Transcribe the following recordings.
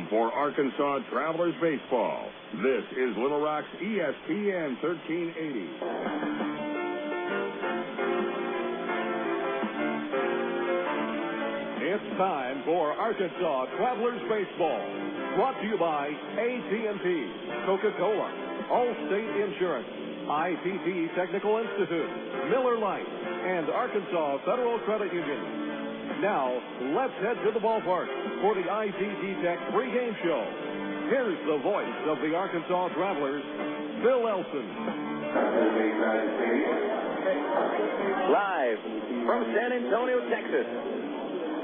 time for Arkansas Travelers Baseball. This is Little Rock's ESPN 1380. It's time for Arkansas Travelers Baseball. Brought to you by AT&T, Coca-Cola, Allstate Insurance, ITT Technical Institute, Miller Lite, and Arkansas Federal Credit Union. Now, let's head to the ballpark for the ITT Tech pregame show. Here's the voice of the Arkansas Travelers, Bill Elson. Live from San Antonio, Texas,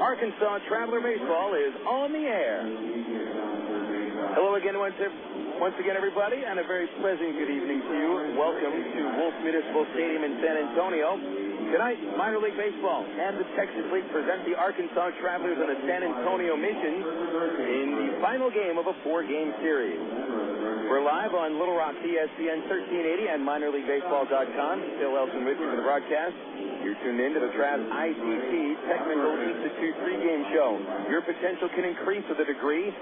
Arkansas Traveler Baseball is on the air. Hello again, once again, everybody, and a very pleasant good evening to you. Welcome to Wolf Municipal Stadium in San Antonio. Tonight, Minor League Baseball and the Texas League present the Arkansas Travelers and the San Antonio Missions in the final game of a four-game series. We're live on Little Rock ESPN 1380 and MinorLeagueBaseball.com. Bill Elson with you for the broadcast. You're tuned in to the Travs ITT Technical Institute pregame show. Your potential can increase with a degree.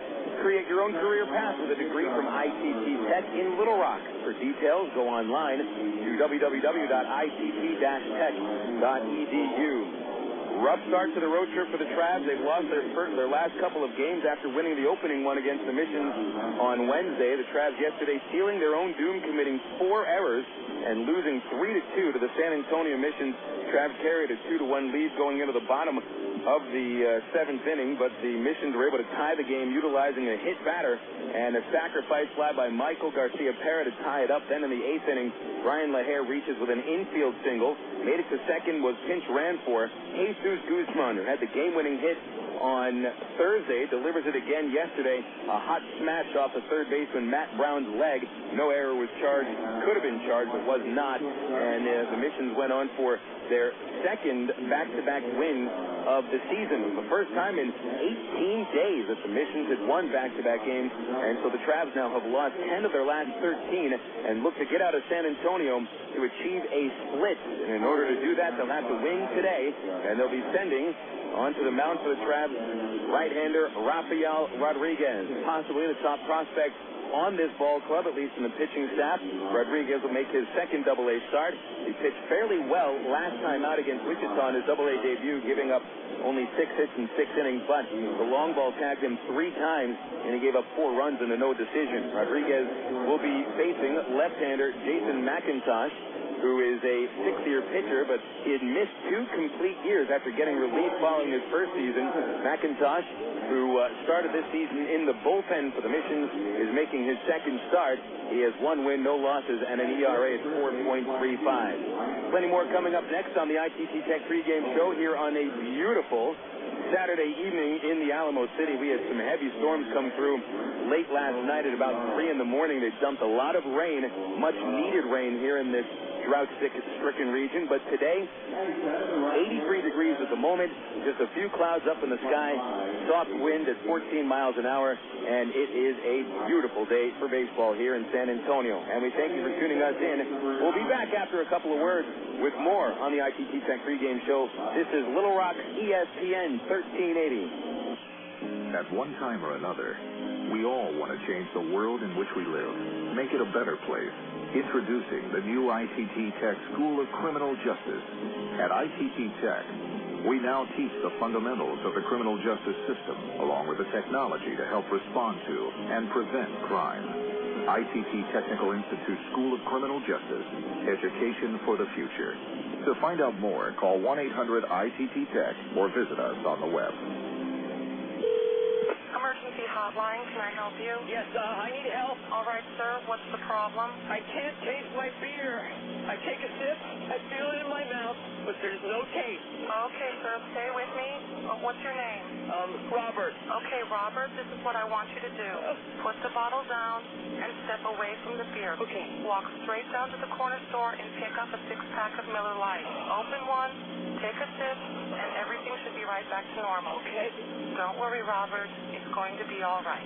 Create your own career path with a degree from ITT Tech in Little Rock. For details, go online to www.itt-tech.edu. Rough start to the road trip for the Travs. They've lost their last couple of games after winning the opening one against the Missions on Wednesday. The Travs yesterday sealing their own doom, committing 4 errors and losing 3-2 to the San Antonio Missions. Travs carried a 2-1 lead going into the bottom of the 7th inning, but the Missions were able to tie the game utilizing a hit batter and a sacrifice fly by Michael Garcia-Pera to tie it up. Then in the 8th inning, Bryan LaHair reaches with an infield single, made it to second, was pinch ran for. Jesús Guzmán, who had the game-winning hit on Thursday, delivers it again yesterday. A hot smash off the third baseman Matt Brown's leg. No error was charged. Could have been charged, but was not. And the Missions went on for their second back-to-back win of the season. The first time in 18 days that the Missions had won back-to-back games. And so the Travs now have lost 10 of their last 13 and look to get out of San Antonio to achieve a split. And in order to do that, they'll have to win today, and they'll be sending onto the mound for the Travs right-hander Rafael Rodriguez, possibly the top prospect on this ball club, at least in the pitching staff. Rodriguez will make his second AA start. He pitched fairly well last time out against Wichita in his AA debut, giving up only 6 hits in 6 innings, but the long ball tagged him 3 times, and he gave up 4 runs and a no decision. Rodriguez will be facing left-hander Jason McIntosh, who is a 6th-year pitcher, but he had missed 2 complete years after getting relief following his first season. McIntosh, who started this season in the bullpen for the Missions, is making his second start. He has 1 win, no losses, and an ERA at 4.35. Plenty more coming up next on the ITT Tech pregame show here on a beautiful Saturday evening in the Alamo City. We had some heavy storms come through late last night at about 3 in the morning. They dumped a lot of rain, much needed rain here in this drought-stricken region. But today, 83 degrees at the moment, just a few clouds up in the sky, soft wind at 14 miles an hour, and it is a beautiful day for baseball here in San Antonio. And we thank you for tuning us in. We'll be back after a couple of words with more on the ITT Tech pregame show. This is Little Rock ESPN 1380. At one time or another, we all want to change the world in which we live, make it a better place. Introducing the new ITT Tech School of Criminal Justice. At ITT Tech, we now teach the fundamentals of the criminal justice system, along with the technology to help respond to and prevent crime. ITT Technical Institute School of Criminal Justice. Education for the future. To find out more, call 1-800-ITT-TECH or visit us on the web. Emergency hotline, can I help you? Yes, I need help. All right, sir, what's the problem? I can't taste my beer. I take a sip, I feel it in my mouth, but there's no taste. Okay, sir, stay with me. What's your name? Robert. Okay, Robert, this is what I want you to do. Put the bottle down and step away from the beer. Okay. Walk straight down to the corner store and pick up a 6-pack of Miller Lite. Open one, take a sip, and everything should be right back to normal. Okay. Don't worry, Robert. It's going to be all right.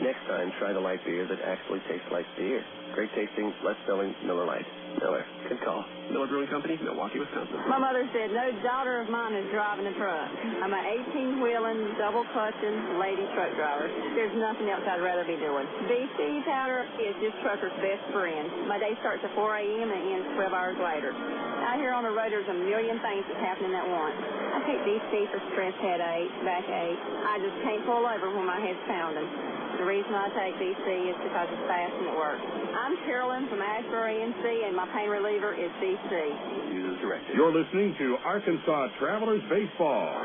Next time, try the light beer that actually tastes like beer. Great tasting, less filling Miller Lite. Miller. Good call. Miller Brewing Company, Milwaukee, Wisconsin. My mother said, no daughter of mine is driving a truck. I'm an 18-wheeling, double-clutching lady truck driver. There's nothing else I'd rather be doing. BC powder is just trucker's best friend. My day starts at 4 a.m. and ends 12 hours later. Out here on the road, there's a million things that's happening at once. I take BC for stress headache, backache. I just can't pull over when my head's pounding. The reason I take BC is because it's fast and it works. I'm Carolyn from Asheboro, NC, and my pain reliever is BC. Use as directed. You're listening to Arkansas Travelers Baseball.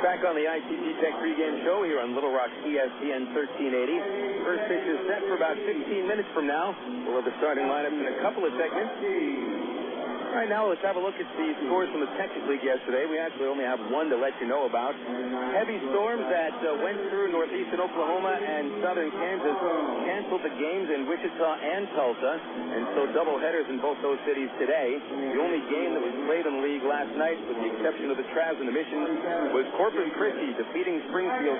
Back on the ITT Tech pregame show here on Little Rock ESPN 1380. First pitch is set for about 15 minutes from now. We'll have the starting lineups in a couple of segments. All right, now let's have a look at the scores from the Texas League yesterday. We actually only have one to let you know about. Heavy storms that went through northeastern Oklahoma and southern Kansas canceled the games in Wichita and Tulsa, and so doubleheaders in both those cities today. The only game that was played in the league last night, with the exception of the Travs and the Mission, was Corpus Christi defeating Springfield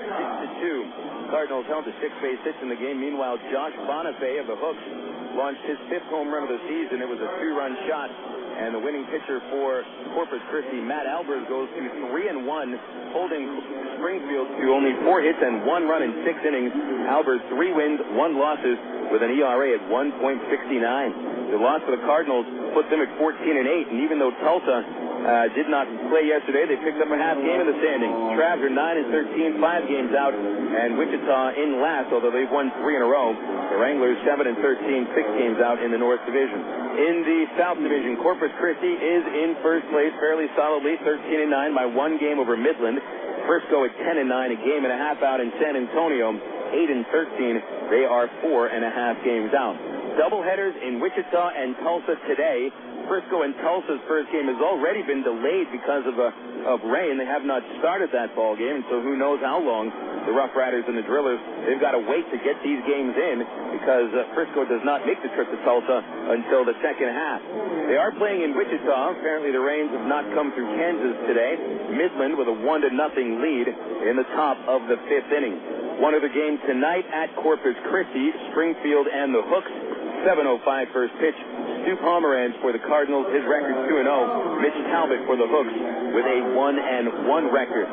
6-2. Cardinals held to 6 base hits in the game. Meanwhile, Josh Bonifay of the Hooks launched his 5th home run of the season. It was a 2-run shot. And the winning pitcher for Corpus Christi, Matt Albers, goes to 3-1, holding Springfield to only 4 hits and 1 run in 6 innings. Albers 3 wins, 1 losses, with an ERA at 1.69. The loss for the Cardinals puts them at 14-8, and even though Tulsa did not play yesterday, they picked up a half game in the standings. Travs are 9-13, 5 games out, and Wichita in last, although they've won 3 in a row. The Wranglers 7-13, 6 games out in the North Division. In the South Division, Corpus Christi is in first place fairly solidly, 13-9 by 1 game over Midland. Frisco at 10-9, a game and a half out in San Antonio, 8-13. They are 4.5 games out. Doubleheaders in Wichita and Tulsa today. Frisco and Tulsa's first game has already been delayed because of rain. They have not started that ball game, so who knows how long the Rough Riders and the Drillers, they've got to wait to get these games in because Frisco does not make the trip to Tulsa until the second half. They are playing in Wichita. Apparently the rains have not come through Kansas today. Midland with a 1-0 lead in the top of the 5th inning. One other game tonight at Corpus Christi, Springfield and the Hooks. 7:05 first pitch. Stu Pomeranz for the Cardinals. His record 2-0. Mitch Talbot for the Hooks with a 1-1 record.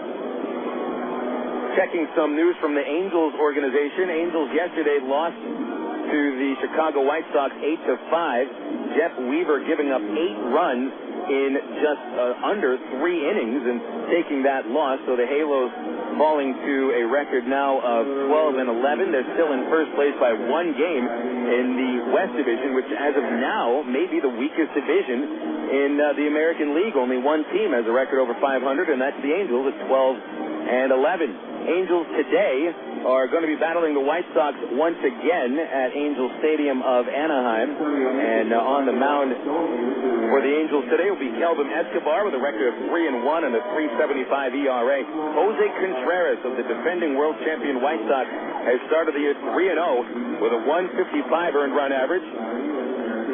Checking some news from the Angels organization. Angels yesterday lost to the Chicago White Sox 8-5. Jeff Weaver giving up 8 runs in just under 3 innings and taking that loss. So the Halos falling to a record now of 12-11. They're still in first place by 1 game in the West Division, which as of now may be the weakest division in the American League. Only 1 team has a record over 500, and that's the Angels at 12-11. Angels today are going to be battling the White Sox once again at Angel Stadium of Anaheim. And on the mound for the Angels today will be Kelvin Escobar with a record of 3-1 and a 3.75 ERA. Jose Contreras of the defending world champion White Sox has started the year 3-0 with a 155 earned run average.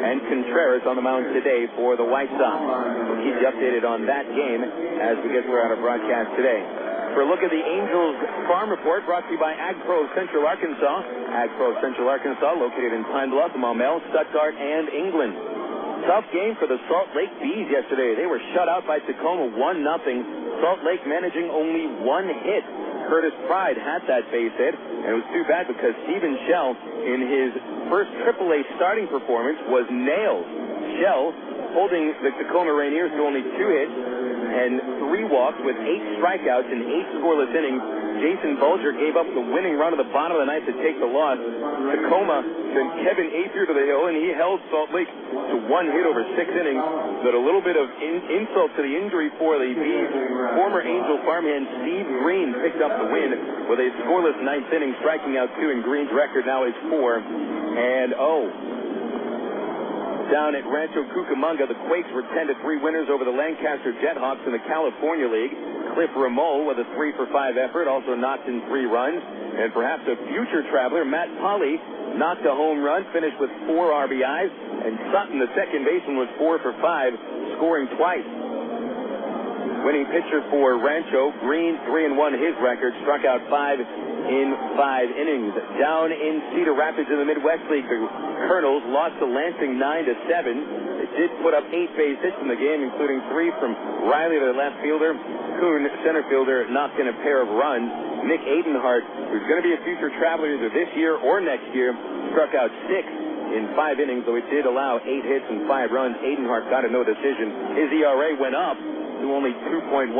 And Contreras on the mound today for the White Sox. We'll keep you updated on that game as we get throughout our broadcast today. For a look at the Angels Farm Report, brought to you by AgPro Central Arkansas. AgPro Central Arkansas, located in Pine Bluff, Maumelle, Stuttgart, and England. Tough game for the Salt Lake Bees yesterday. They were shut out by Tacoma 1-0. Salt Lake managing only 1 hit. Curtis Pride had that base hit, and it was too bad because Stephen Shell, in his first AAA starting performance, was nailed. Shell holding the Tacoma Rainiers to only 2 hits and 3 walks with 8 strikeouts in 8 scoreless innings. Jason Bulger gave up the winning run of the bottom of the ninth to take the loss. Tacoma sent Kevin Athier to the hill, and he held Salt Lake to 1 hit over 6 innings. But a little bit of insult to the injury for the Bees. Former Angel farmhand Steve Green picked up the win with a scoreless 9th inning, striking out 2, and Green's record now is 4-0. Down at Rancho Cucamonga, the Quakes were 10-3 winners over the Lancaster Jethawks in the California League. Cliff Rameau with a 3-for-5 effort, also knocked in 3 runs. And perhaps a future traveler, Matt Polly, knocked a home run, finished with 4 RBIs. And Sutton, the second baseman, was 4-for-5, scoring twice. Winning pitcher for Rancho, Green, 3-1 his record, struck out 5 in 5 innings. Down in Cedar Rapids in the Midwest League, the Colonels lost to Lansing 9-7. They did put up 8 base hits in the game, including 3 from Riley, their left fielder. Kuhn, center fielder, knocked in a pair of runs. Nick Adenhart, who's going to be a future Traveler either this year or next year, struck out 6 in 5 innings, though it did allow 8 hits and 5 runs. Adenhart got a no decision. His ERA went up to only 2.12.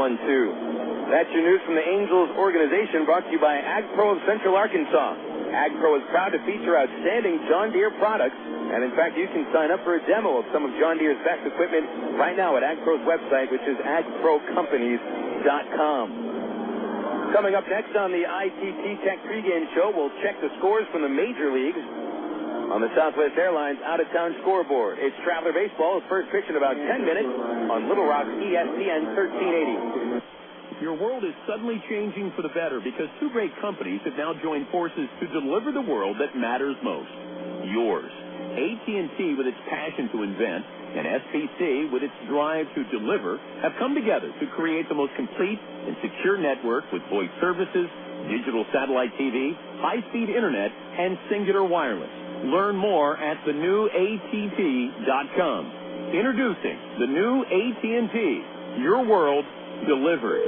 That's your news from the Angels organization, brought to you by AgPro of Central Arkansas. AgPro is proud to feature outstanding John Deere products, and in fact, you can sign up for a demo of some of John Deere's best equipment right now at AgPro's website, which is agprocompanies.com. Coming up next on the ITT Tech pregame show, we'll check the scores from the major leagues on the Southwest Airlines out-of-town scoreboard. It's Traveler Baseball, first pitch in about 10 minutes on Little Rock ESPN 1380. Your world is suddenly changing for the better because 2 great companies have now joined forces to deliver the world that matters most, yours. AT&T, with its passion to invent, and SBC, with its drive to deliver, have come together to create the most complete and secure network with voice services, digital satellite TV, high-speed internet, and singular wireless. Learn more at thenewatt.com. Introducing the new AT&T. Your world delivered.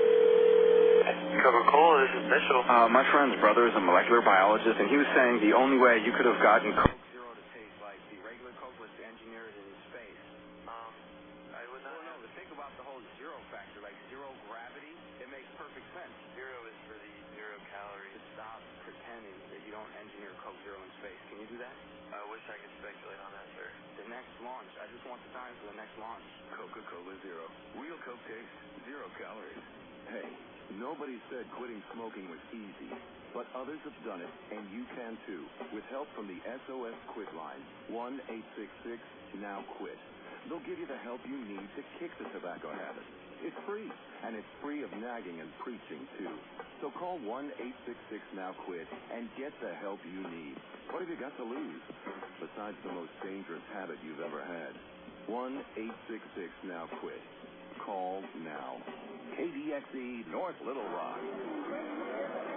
Coca-Cola, this is Mitchell. My friend's brother is a molecular biologist, and he was saying the only way you could have gotten Coke Zero to taste like the regular Coke was to engineer it in space. I would not know. Think about the whole zero factor, like zero gravity. It makes perfect sense. Zero is for the 0 calories. Stop pretending that you don't engineer Coke Zero in space. Can you do that? I wish I could speculate on that, sir. The next launch. I just want the time for the next launch. Coca-Cola Zero. Real Coke taste, 0 calories. Hey, nobody said quitting smoking was easy, but others have done it, and you can too, with help from the SOS Quit line, 1-866-NOW-QUIT. They'll give you the help you need to kick the tobacco habit. It's free, and it's free of nagging and preaching, too. So call 1-866-NOW-QUIT and get the help you need. What have you got to lose, besides the most dangerous habit you've ever had? 1-866-NOW-QUIT. Call now. KDXE, North Little Rock.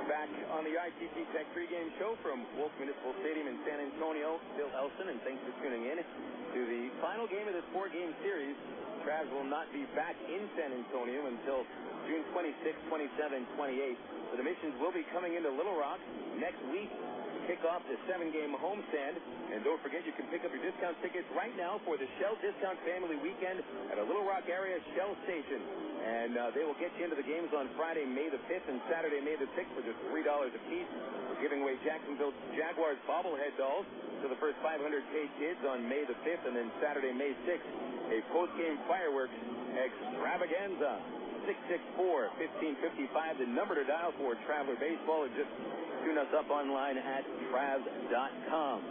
Back on the ITT Tech pregame show from Wolf Municipal Stadium in San Antonio. Bill Elson, and thanks for tuning in to the final game of this 4-game series. Travs will not be back in San Antonio until June 26, 27, 28. So the Missions will be coming into Little Rock next week to kick off the 7-game homestand. And don't forget, you can pick up your discount tickets right now for the Shell Discount Family Weekend at a Little Rock area Shell station. And they will get you into the games on Friday, May the 5th, and Saturday, May the 6th for just $3 a piece. We're giving away Jacksonville Jaguars bobblehead dolls to the first 500K kids on May the 5th, and then Saturday, May 6th, a post-game fireworks extravaganza. 664-1555, the number to dial for Traveler Baseball, or just tune us up online at Travs.com.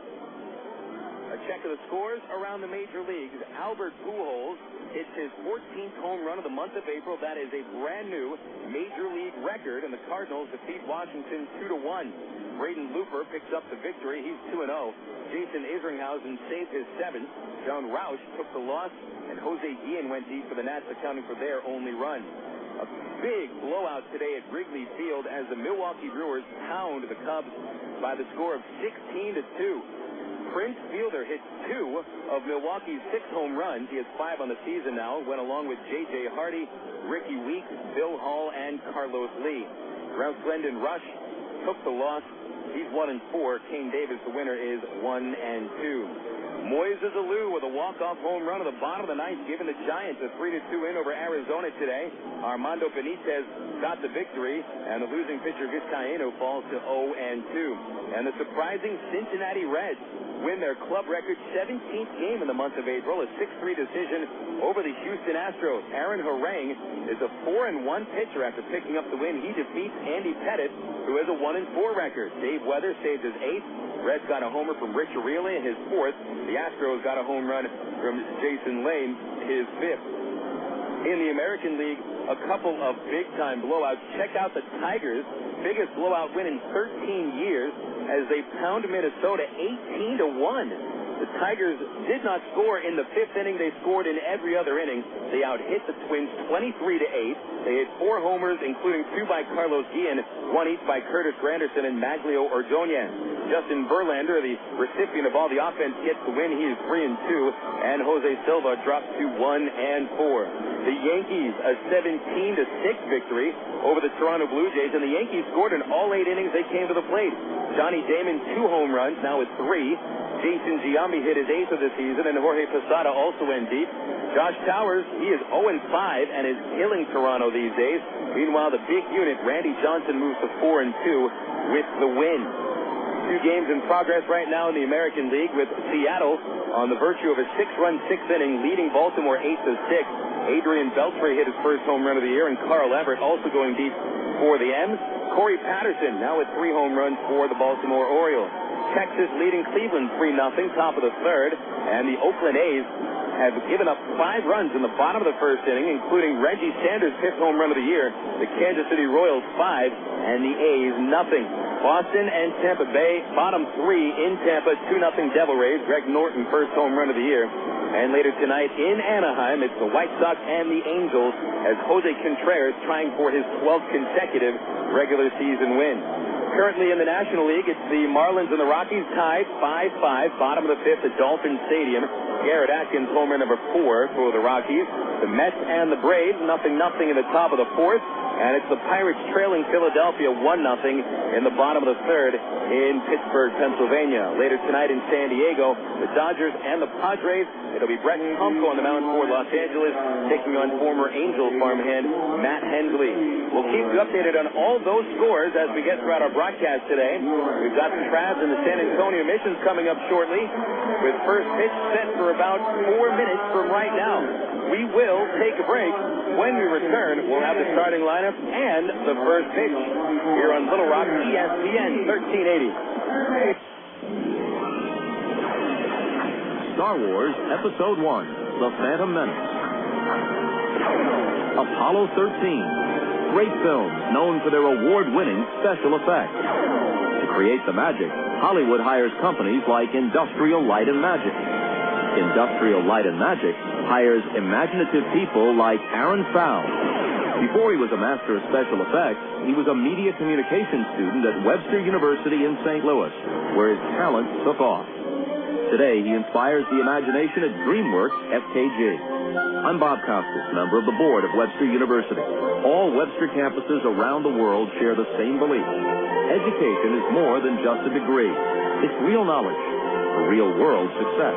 A check of the scores around the major leagues. Albert Pujols hits his 14th home run of the month of April. That is a brand new major league record, and the Cardinals defeat Washington 2-1. Braden Looper picks up the victory. He's 2-0. Jason Isringhausen saved his 7th. John Roush took the loss, and Jose Guillen went deep for the Nats, accounting for their only run. A big blowout today at Wrigley Field as the Milwaukee Brewers pound the Cubs by the score of 16-2. Prince Fielder hit 2 of Milwaukee's 6 home runs. He has 5 on the season now. Went along with J.J. Hardy, Ricky Weeks, Bill Hall, and Carlos Lee. Ralph Glendon Rush took the loss. He's 1-4. Kane Davis, the winner, is 1-2. Moises Alou with a walk-off home run at the bottom of the ninth, giving the Giants a 3-2 win over Arizona today. Armando Benitez got the victory, and the losing pitcher Vizcaíno falls to 0-2. And the surprising Cincinnati Reds win their club record 17th game in the month of April, a 6-3 decision over the Houston Astros. Aaron Harang is a 4-1 pitcher after picking up the win. He defeats Andy Pettitte, who has a 1-4 record. Dave Weather saved his 8th. Reds got a homer from Rich Aureli, his 4th. The Astros got a home run from Jason Lane, his 5th. In the American League, a couple of big-time blowouts. Check out the Tigers' biggest blowout win in 13 years as they pound Minnesota 18-1. The Tigers did not score in the 5th inning. They scored in every other inning. They out-hit the Twins 23-8. They hit 4 homers, including 2 by Carlos Guillen, 1 each by Curtis Granderson and Maglio Ordonez. Justin Verlander, the recipient of all the offense, gets the win. He is 3-2, and Jose Silva drops to 1-4. The Yankees, a 17-6 victory over the Toronto Blue Jays, and the Yankees scored in all 8 innings they came to the plate. Johnny Damon, 2 home runs, now with 3. Jason Giambi hit his 8th of the season, and Jorge Posada also went deep. Josh Towers, he is 0-5 and is killing Toronto these days. Meanwhile, the big unit, Randy Johnson, moves to 4-2 with the win. 2 games in progress right now in the American League, with Seattle on the virtue of a 6-run 6th inning, leading Baltimore 8-6. Adrian Beltre hit his first home run of the year, and Carl Everett also going deep for the M's. Corey Patterson now with 3 home runs for the Baltimore Orioles. Texas leading Cleveland 3-0, top of the 3rd, and the Oakland A's have given up 5 runs in the bottom of the 1st inning, including Reggie Sanders' 5th home run of the year. The Kansas City Royals 5, and the A's nothing. Boston and Tampa Bay, bottom 3 in Tampa, 2-0 Devil Rays. Greg Norton, 1st home run of the year. And later tonight in Anaheim, it's the White Sox and the Angels, as Jose Contreras trying for his 12th consecutive regular season win. Currently in the National League, it's the Marlins and the Rockies tied 5-5, bottom of the 5th at Dolphin Stadium. Garrett Atkins, homer number 4 for the Rockies. The Mets and the Braves, 0-0 in the top of the 4th. And it's the Pirates trailing Philadelphia 1-0 in the bottom of the 3rd in Pittsburgh, Pennsylvania. Later tonight in San Diego, the Dodgers and the Padres. It'll be Brett Tomko on the mound for Los Angeles, taking on former Angels farmhand Matt Hensley. We'll keep you updated on all those scores as we get throughout our broadcast today. We've got the Travs and the San Antonio Missions coming up shortly, with first pitch set for about 4 minutes from right now. We will take a break. When we return, we'll have the starting lineup and the first pitch here on Little Rock ESPN 1380. Star Wars Episode 1, The Phantom Menace. Apollo 13. Great films known for their award-winning special effects. To create the magic, Hollywood hires companies like Industrial Light and Magic. Industrial Light and Magic hires imaginative people like Aaron Fowle. Before he was a master of special effects, he was a media communications student at Webster University in St. Louis, where his talent took off. Today, he inspires the imagination at DreamWorks FKG. I'm Bob Costas, member of the board of Webster University. All Webster campuses around the world share the same belief. Education is more than just a degree. It's real knowledge for real-world success.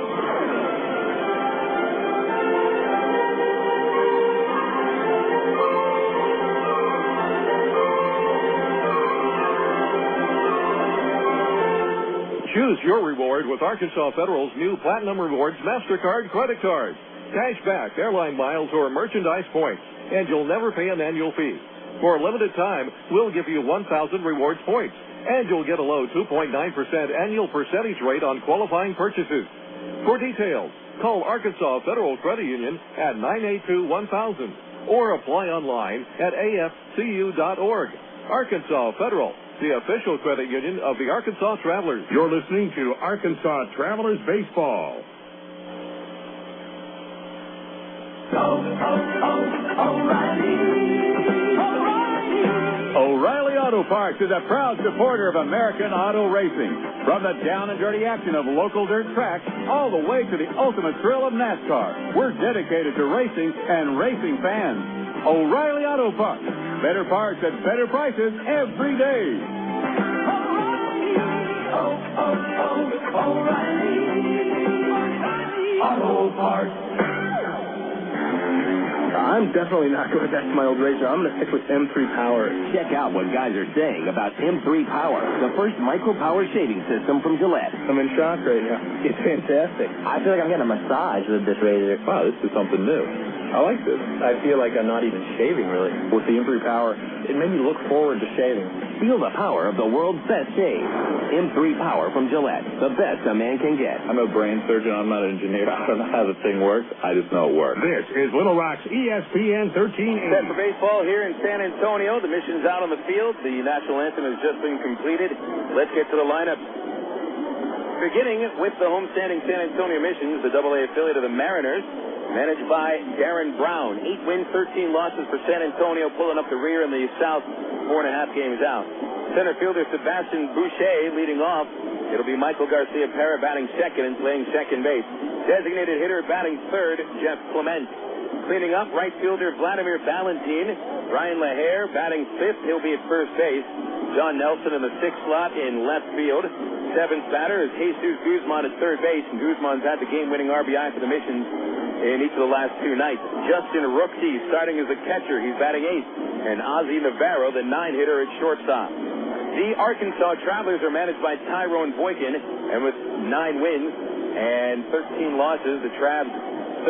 Choose your reward with Arkansas Federal's new Platinum Rewards MasterCard credit card. Cash back, airline miles, or merchandise points, and you'll never pay an annual fee. For a limited time, we'll give you 1,000 rewards points, and you'll get a low 2.9% annual percentage rate on qualifying purchases. For details, call Arkansas Federal Credit Union at 982-1000 or apply online at afcu.org. Arkansas Federal, the official credit union of the Arkansas Travelers. You're listening to Arkansas Travelers Baseball. O'Reilly Auto Parts is a proud supporter of American auto racing. From the down and dirty action of local dirt tracks all the way to the ultimate thrill of NASCAR, we're dedicated to racing and racing fans. O'Reilly Auto Parts. Better parts at better prices every day. O'Reilly Auto Parts. I'm definitely not going back to my old razor. I'm going to stick with M3 Power. Check out what guys are saying about M3 Power, the first micro-power shaving system from Gillette. I'm in shock right now. It's fantastic. I feel like I'm getting a massage with this razor. Wow, this is something new. I like this. I feel like I'm not even shaving, really. With the M3 Power, it made me look forward to shaving. Feel the power of the world's best shave. M3 Power from Gillette, the best a man can get. I'm a brain surgeon. I'm not an engineer. I don't know how the thing works. I just know it works. This is Little Rock's ESPN 1380. Set for baseball here in San Antonio. The mission's out on the field. The national anthem has just been completed. Let's get to the lineup. Beginning with the homestanding San Antonio Missions, the AA affiliate of the Mariners, managed by Darren Brown. 8 wins, 13 losses for San Antonio, pulling up the rear in the South, 4.5 games out. Center fielder Sebastian Boucher leading off. It'll be Michael Garcia-Parra batting second and playing second base. Designated hitter batting third, Jeff Clement. Cleaning up, right fielder Wladimir Balentien. Bryan LaHair batting fifth. He'll be at first base. John Nelson in the sixth slot in left field. Seventh batter is Jesús Guzmán at third base, and Guzmán's had the game-winning RBI for the Missions in each of the last 2 nights. Justin Rookie starting as a catcher. He's batting eighth. And Oswaldo Navarro, the 9-hitter at shortstop. The Arkansas Travelers are managed by Tyrone Boykin, and with 9 wins and 13 losses, the Travs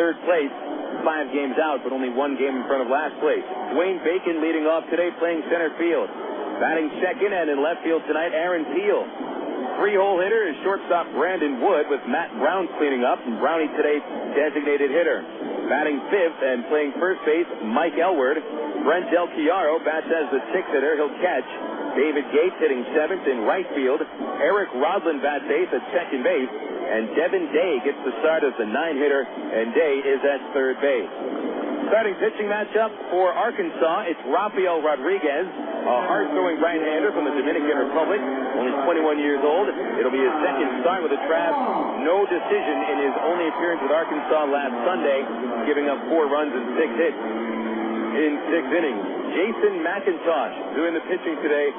third place, 5 games out, but only 1 game in front of last place. Dwayne Bacon leading off today, playing center field. Batting second and in left field tonight, Aaron Peel. 3-hole hitter is shortstop Brandon Wood, with Matt Brown cleaning up, and Brownie today designated hitter. Batting fifth and playing first base, Mike Elward. Brent Del Chiaro bats as the 6th hitter. He'll catch. David Gates hitting 7th in right field. Eric Rodlin bats 8th at second base. And Devin Day gets the start as the 9-hitter, and Day is at third base. Starting pitching matchup for Arkansas, it's Rafael Rodriguez, a hard-throwing right-hander from the Dominican Republic, only 21 years old. It'll be his second start with the Travs. No decision in his only appearance with Arkansas last Sunday, giving up 4 runs and 6 hits in 6 innings. Jason McIntosh doing the pitching today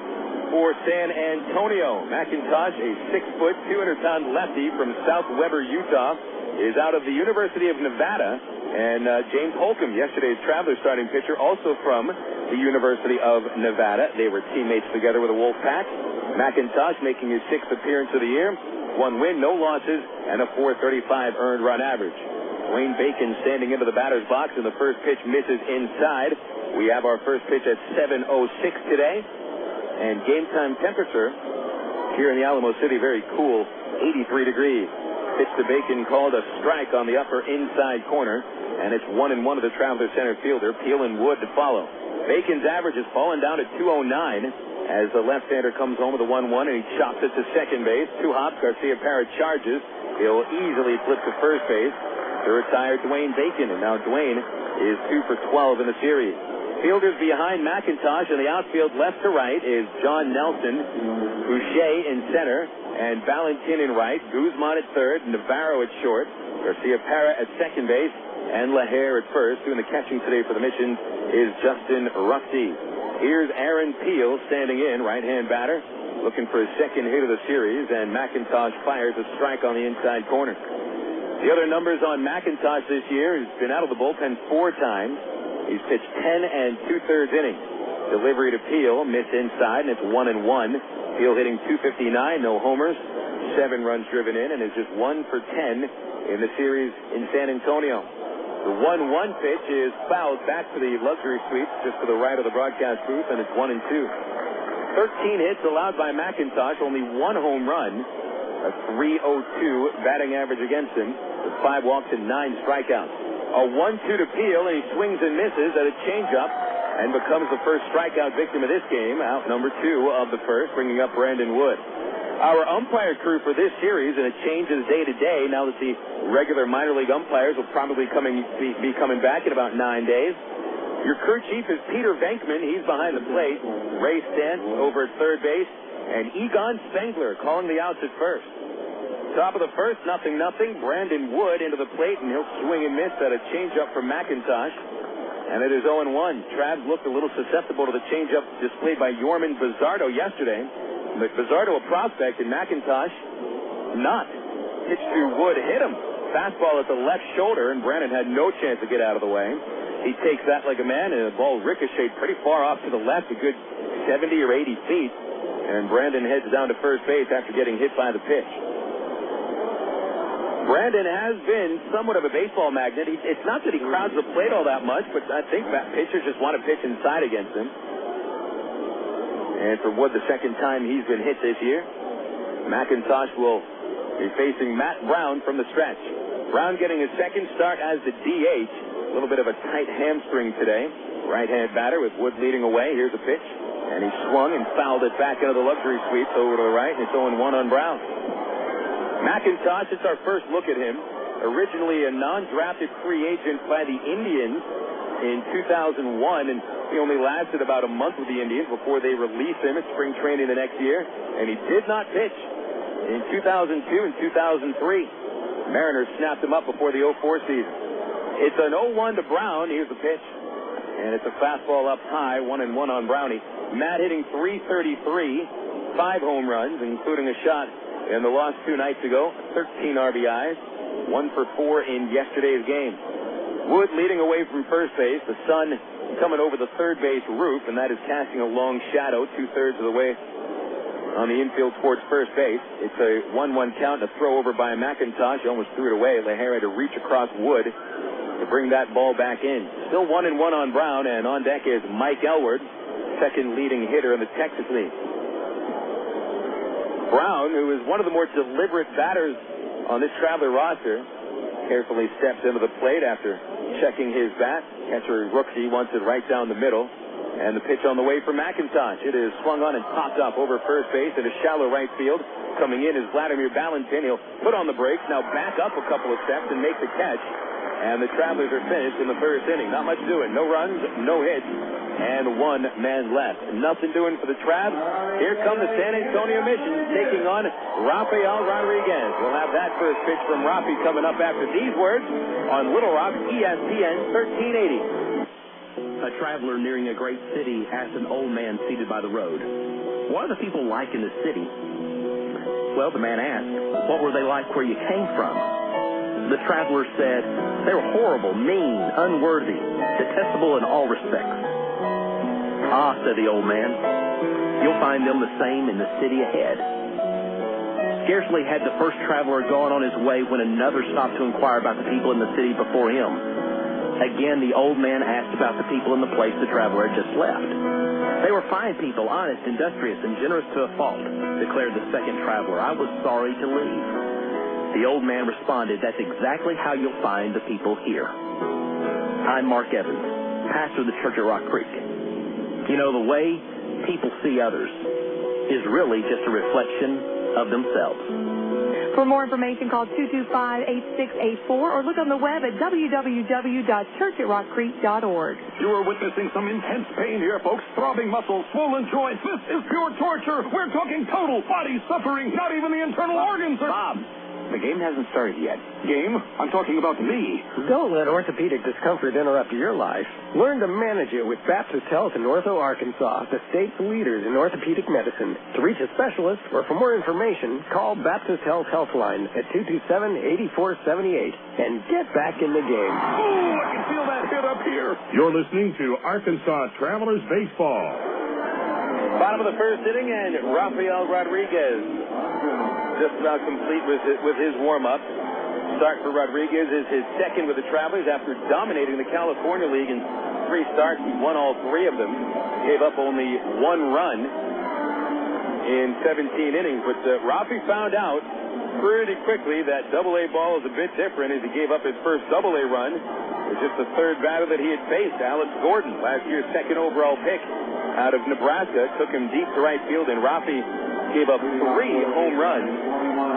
for San Antonio. McIntosh, a 6-foot, 200-pound lefty from South Weber, Utah, is out of the University of Nevada. And James Holcomb, yesterday's Travelers starting pitcher, also from the University of Nevada. They were teammates together with the Wolfpack. McIntosh making his 6th appearance of the year. 1 win, no losses, and a .435 earned run average. Wayne Bacon standing into the batter's box, and the first pitch misses inside. We have our first pitch at 7:06 today. And game time temperature here in the Alamo City, very cool, 83 degrees. Pitch to Bacon called a strike on the upper inside corner, and it's 1-1 to the Traveler center fielder. Peel and Wood to follow. Bacon's average has fallen down to 209 as the left-hander comes home with a 1-1, and he chops it to second base. 2 hops, Garcia-Parra charges. He'll easily flip to first base to retire Dwayne Bacon, and now Dwayne is 2 for 12 in the series. Fielders behind McIntosh in the outfield, left to right, is John Nelson, Boucher in center, and Balentien in right, Guzmán at third, Navarro at short, Garcia-Parra at second base, and LaHair at first. Doing the catching today for the Mission is Justin Rookie. Here's Aaron Peel standing in, right-hand batter, looking for his second hit of the series, and McIntosh fires a strike on the inside corner. The other numbers on McIntosh this year, he's been out of the bullpen 4 times. He's pitched 10 2/3 innings. Delivery to Peel, miss inside, and it's 1-1. Peel hitting .259, no homers, 7 runs driven in, and is just 1 for 10 in the series in San Antonio. The 1-1 pitch is fouled back to the luxury suites just to the right of the broadcast booth, and it's 1-2. 13 hits allowed by McIntosh, only 1 home run, a .302 batting average against him, with 5 walks and 9 strikeouts. A 1-2 to Peel, and he swings and misses at a changeup and becomes the first strikeout victim of this game, out number 2 of the first, bringing up Brandon Wood. Our umpire crew for this series, and it changes day to day now that the regular minor league umpires will probably be coming back in about 9 days. Your crew chief is Peter Venkman. He's behind the plate. Ray Stant over at third base, and Egon Spengler calling the outs at first. Top of the first, 0-0. Brandon Wood into the plate, and he'll swing and miss at a changeup from McIntosh. And it is 0-1. Travs looked a little susceptible to the changeup displayed by Yorman Bizzardo yesterday. But Bizzardo a prospect, and McIntosh not. Pitch to Wood, hit him. Fastball at the left shoulder, and Brandon had no chance to get out of the way. He takes that like a man, and the ball ricocheted pretty far off to the left, a good 70 or 80 feet. And Brandon heads down to first base after getting hit by the pitch. Brandon has been somewhat of a baseball magnet. It's not that he crowds the plate all that much, but I think that pitchers just want to pitch inside against him. And for Wood, the second time he's been hit this year. McIntosh will be facing Matt Brown from the stretch. Brown getting his second start as the DH. A little bit of a tight hamstring today. Right-hand batter with Wood leading away. Here's a pitch. And he swung and fouled it back into the luxury suites over to the right, and it's 0-1 on Brown. McIntosh, it's our first look at him. Originally a non-drafted free agent by the Indians in 2001, and he only lasted about a month with the Indians before they released him at spring training the next year, and he did not pitch in 2002 and 2003. Mariners snapped him up before the 04 season. It's an 0-1 to Brown. Here's the pitch, and it's a fastball up high, 1-1 on Brownie. Matt hitting .333, 5 home runs, including a shot in the loss 2 nights ago, 13 RBIs, 1 for 4 in yesterday's game. Wood leading away from first base, the sun coming over the third base roof, and that is casting a long shadow 2/3 of the way on the infield towards first base. It's a 1-1 count, a throw over by McIntosh. He almost threw it away. LaHair had to reach across Wood to bring that ball back in. Still 1-1 on Brown, and on deck is Mike Elward, second leading hitter in the Texas League. Brown, who is one of the more deliberate batters on this Traveler roster, carefully steps into the plate after checking his bat. Catcher Rooksy wants it right down the middle. And the pitch on the way for McIntosh. It is swung on and popped up over first base into shallow right field. Coming in is Wladimir Balentien. He'll put on the brakes, now back up a couple of steps and make the catch. And the Travelers are finished in the first inning. Not much doing. No runs, no hits, and 1 man left. Nothing doing for the Travs. Here come the San Antonio Missions taking on Rafael Rodriguez. We'll have that first pitch from Rafi coming up after these words on Little Rock, ESPN 1380. A traveler nearing a great city asked an old man seated by the road, "What are the people like in the city?" Well, the man asked, "What were they like where you came from?" The traveler said, "They were horrible, mean, unworthy, detestable in all respects." "Ah," said the old man, "you'll find them the same in the city ahead." Scarcely had the first traveler gone on his way when another stopped to inquire about the people in the city before him. Again, the old man asked about the people in the place the traveler had just left. "They were fine people, honest, industrious, and generous to a fault," declared the second traveler. "I was sorry to leave." The old man responded, "That's exactly how you'll find the people here." I'm Mark Evans, pastor of the church at Rock Creek. You know, the way people see others is really just a reflection of themselves. For more information, call 225-8684 or look on the web at www.churchatrockcreek.org. You are witnessing some intense pain here, folks. Throbbing muscles, swollen joints. This is pure torture. We're talking total body suffering. Not even the internal organs are... Bob, the game hasn't started yet. Game? I'm talking about me. Don't let orthopedic discomfort interrupt your life. Learn to manage it with Baptist Health in Ortho, Arkansas, the state's leaders in orthopedic medicine. To reach a specialist or for more information, call Baptist Health Helpline at 227-8478 and get back in the game. Oh, I can feel that hit up here. You're listening to Arkansas Travelers Baseball. Bottom of the first inning, and Rafael Rodriguez just about complete with his warm-up. Start for Rodriguez is his second with the Travelers after dominating the California League in 3 starts. He won all 3 of them. Gave up only 1 run in 17 innings. But Rafi found out pretty quickly that AA ball is a bit different as he gave up his first AA run. It was just the 3rd batter that he had faced, Alex Gordon, last year's 2nd overall pick out of Nebraska. Took him deep to right field, and Rafi gave up 3 home runs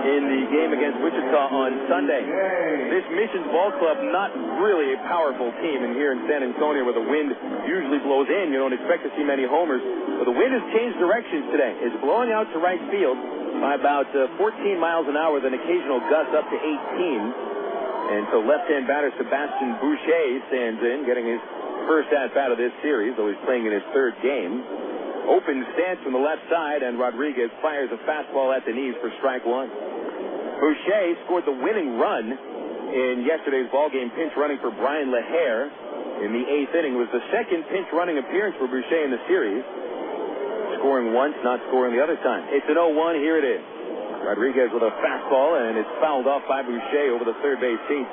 in the game against Wichita on Sunday. This Missions Ball Club, not really a powerful team, and here in San Antonio where the wind usually blows in, you don't expect to see many homers. But the wind has changed directions today. It's blowing out to right field by about 14 miles an hour, with an occasional gust up to 18. And so left-hand batter Sebastian Boucher stands in, getting his first at-bat of this series, though he's playing in his 3rd game. Open stance from the left side, and Rodriguez fires a fastball at the knees for strike 1. Boucher scored the winning run in yesterday's ballgame, pinch running for Bryan LaHair in the 8th inning. It was the 2nd pinch running appearance for Boucher in the series. Scoring once, not scoring the other time. It's an 0-1. Here it is. Rodriguez with a fastball, and it's fouled off by Boucher over the third base seat.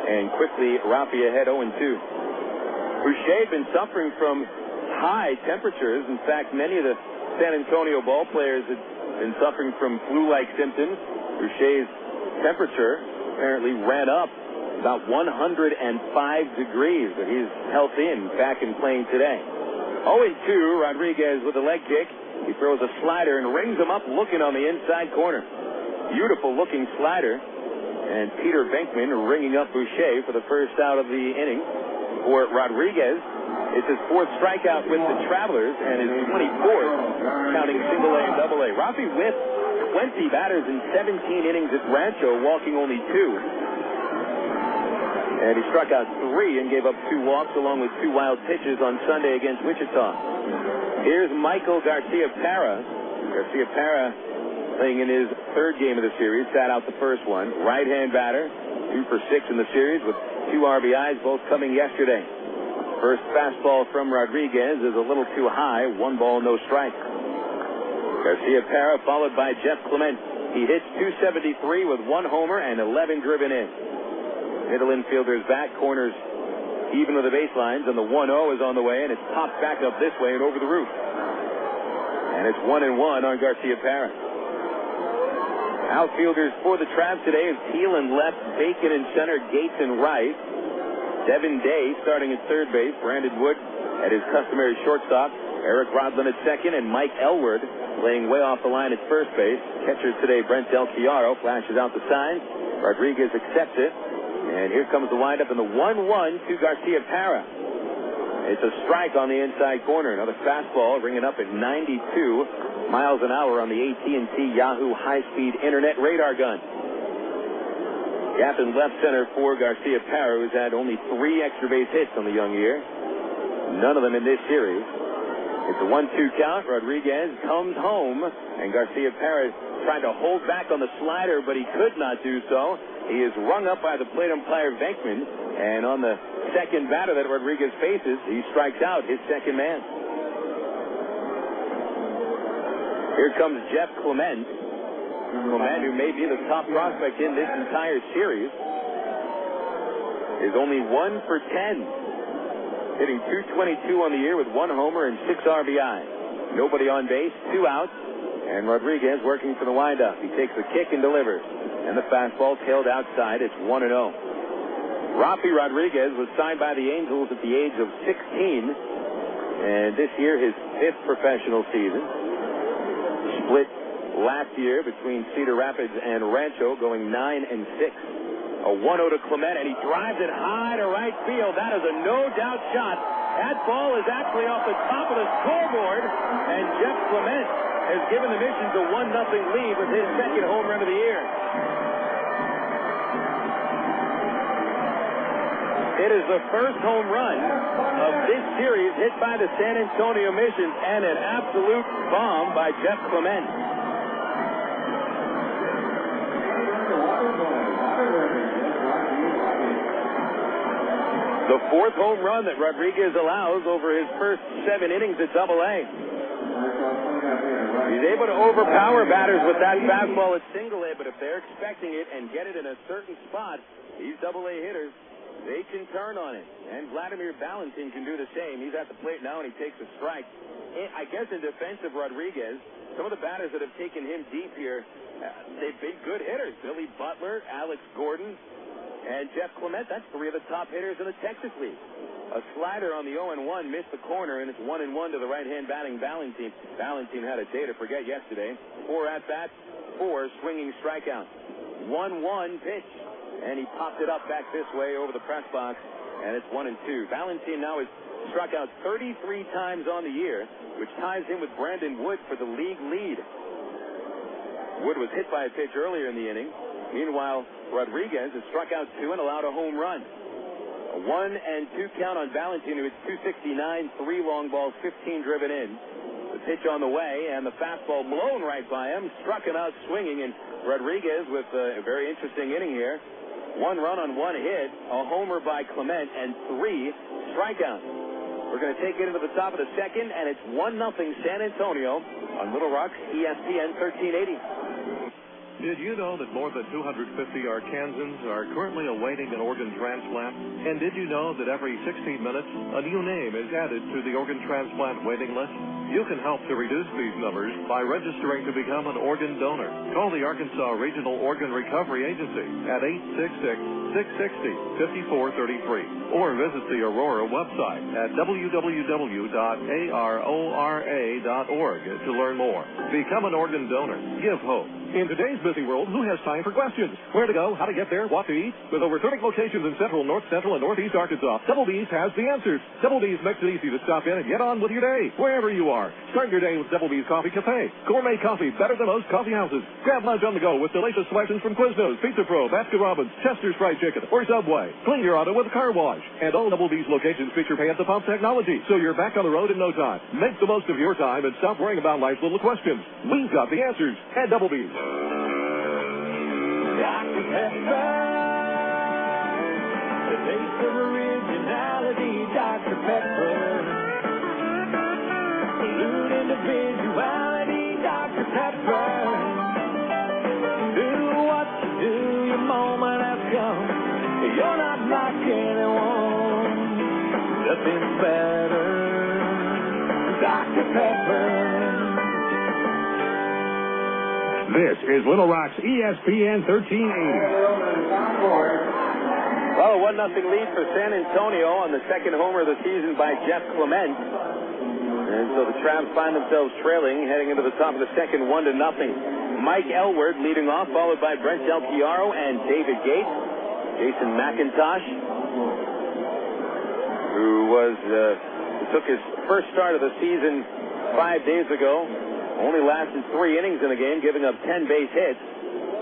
And quickly, Rafi ahead 0-2. Boucher had been suffering from high temperatures. In fact, many of the San Antonio ball players had been suffering from flu-like symptoms. Boucher's temperature apparently ran up about 105 degrees, but he's healthy and back in playing today. 0-2, Rodriguez with a leg kick. He throws a slider and rings him up looking on the inside corner. beautiful-looking slider. And Peter Venkman ringing up Boucher for the first out of the inning. For Rodriguez, it's his 4th strikeout with the Travelers and his 24th, counting single-A and double-A. Rafi with 20 batters in 17 innings at Rancho, walking only 2. And he struck out 3 and gave up 2 walks along with 2 wild pitches on Sunday against Wichita. Here's Michael Garcia-Parra. Garcia-Parra playing in his 3rd game of the series, sat out the first one. Right-hand batter, 2 for 6 in the series with 2 RBIs, both coming yesterday. First fastball from Rodriguez is a little too high, 1 ball, no strike. Garcia-Parra followed by Jeff Clement. He hits .273 with 1 homer and 11 driven in. Middle infielder's back, corners even with the baselines, and the 1-0 is on the way, and it's popped back up this way and over the roof. And it's 1-1 on Garcia-Parra. Outfielders for the Travs today is Teal in left, Bacon in center, Gates in right. Devin Day starting at third base, Brandon Wood at his customary shortstop, Eric Rodlin at second, and Mike Elward laying way off the line at first base. Catchers today, Brent Del Chiaro flashes out the sign. Rodriguez accepts it, and here comes the windup in the 1-1 to Garcia-Parra. It's a strike on the inside corner. Another fastball ringing up at 92 miles an hour on the AT&T Yahoo high-speed internet radar gun. Gap in left center for Garcia-Parra, who's had only 3 extra base hits on the young year. None of them in this series. It's a 1-2 count. Rodriguez comes home, and Garcia-Parra tried to hold back on the slider, but he could not do so. He is rung up by the plate umpire Venkman, and on the second batter that Rodriguez faces, he strikes out his second man. Here comes Jeff Clement. Clement, who may be the top prospect in this entire series, is only 1 for 10, hitting .222 on the year with 1 homer and 6 RBI. Nobody on base, 2 outs, and Rodriguez working for the windup. He takes the kick and delivers, and the fastball tailed outside. It's 1-0. Rafi Rodriguez was signed by the Angels at the age of 16, and this year his 5th professional season. Split last year between Cedar Rapids and Rancho, going 9-6. A 1-0 to Clement, and he drives it high to right field. That is a no-doubt shot. That ball is actually off the top of the scoreboard, and Jeff Clement has given the Missions a 1-0 lead with his 2nd home run of the year. It is the first home run of this series hit by the San Antonio Missions, and an absolute bomb by Jeff Clement. The 4th home run that Rodriguez allows over his first 7 innings at Double-A. He's able to overpower batters with that fastball at Single-A, but if they're expecting it and get it in a certain spot, these Double-A hitters, they can turn on it. And Wladimir Balentien can do the same. He's at the plate now, and he takes a strike. I guess in defense of Rodriguez, some of the batters that have taken him deep here, they've been good hitters. Billy Butler, Alex Gordon, and Jeff Clement. That's 3 of the top hitters in the Texas League. A slider on the 0-1 missed the corner, and it's 1-1 to the right-hand batting Balentien. Balentien had a day to forget yesterday. 4 at-bats, 4 swinging strikeouts. 1-1 pitch, and he popped it up back this way over the press box, and it's 1-2. Balentien now has struck out 33 times on the year, which ties him with Brandon Wood for the league lead. Wood was hit by a pitch earlier in the inning. Meanwhile, Rodriguez has struck out 2 and allowed a home run. A 1-2 count on Balentien, who hits .269, 3 long balls, 15 driven in. The pitch on the way, and the fastball blown right by him, struck him out swinging, and Rodriguez with a very interesting inning here. 1 run on 1 hit, a homer by Clement, and 3 strikeouts. We're going to take it into the top of the 2nd, and it's 1-0 San Antonio on Little Rock's ESPN 1380. Did you know that more than 250 Arkansans are currently awaiting an organ transplant? And did you know that every 16 minutes, a new name is added to the organ transplant waiting list? You can help to reduce these numbers by registering to become an organ donor. Call the Arkansas Regional Organ Recovery Agency at 866-660-5433 or visit the Aurora website at www.arora.org to learn more. Become an organ donor. Give hope. In today's busy world, who has time for questions? Where to go, how to get there, what to eat? With over 30 locations in central, north central, and northeast Arkansas, Double D's has the answers. Double D's makes it easy to stop in and get on with your day, wherever you are. Start your day with Double D's Coffee Cafe. Gourmet coffee, better than most coffee houses. Grab lunch on the go with delicious selections from Quiznos, Pizza Pro, Baskin-Robbins, Chester's Fried Chicken, or Subway. Clean your auto with a car wash. And all Double D's locations feature pay-at-the-pump technology, so you're back on the road in no time. Make the most of your time and stop worrying about life's little questions. We've got the answers at Double D's. Dr. Pepper, the taste of originality, Dr. Pepper. Salute individuality, Dr. Pepper. Do what you do, your moment has come. You're not like anyone, nothing better, Dr. Pepper. This is Little Rock's ESPN 1380. Well, a 1-0 lead for San Antonio on the second homer of the season by Jeff Clement. And so the Travs find themselves trailing, heading into the top of the second, 1-0. Mike Elward leading off, followed by Brent Del Chiaro and David Gates. Jason McIntosh, who took his first start of the season 5 days ago, only lasted 3 innings in the game, giving up 10 base hits.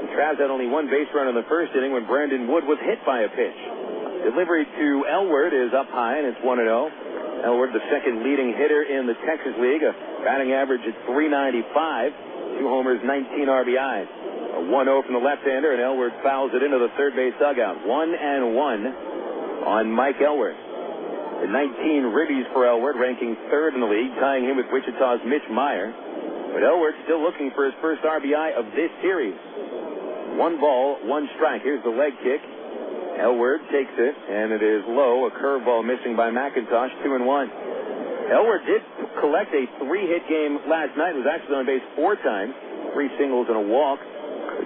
The Travs had only 1 base run in the first inning when Brandon Wood was hit by a pitch. Delivery to Elward is up high, and it's 1-0. Elward, the second leading hitter in the Texas League, a batting average at .395, 2 homers, 19 RBIs. A 1-0 from the left-hander, and Elward fouls it into the third base dugout. 1-1 on Mike Elward. The 19 ribbies for Elward, ranking third in the league, tying him with Wichita's Mitch Meyer. But Elward still looking for his first RBI of this series. 1 ball, 1 strike. Here's the leg kick. Elward takes it, and it is low. A curveball missing by McIntosh, 2-1. Elward did collect a 3-hit game last night. Was actually on base 4 times. 3 singles and a walk.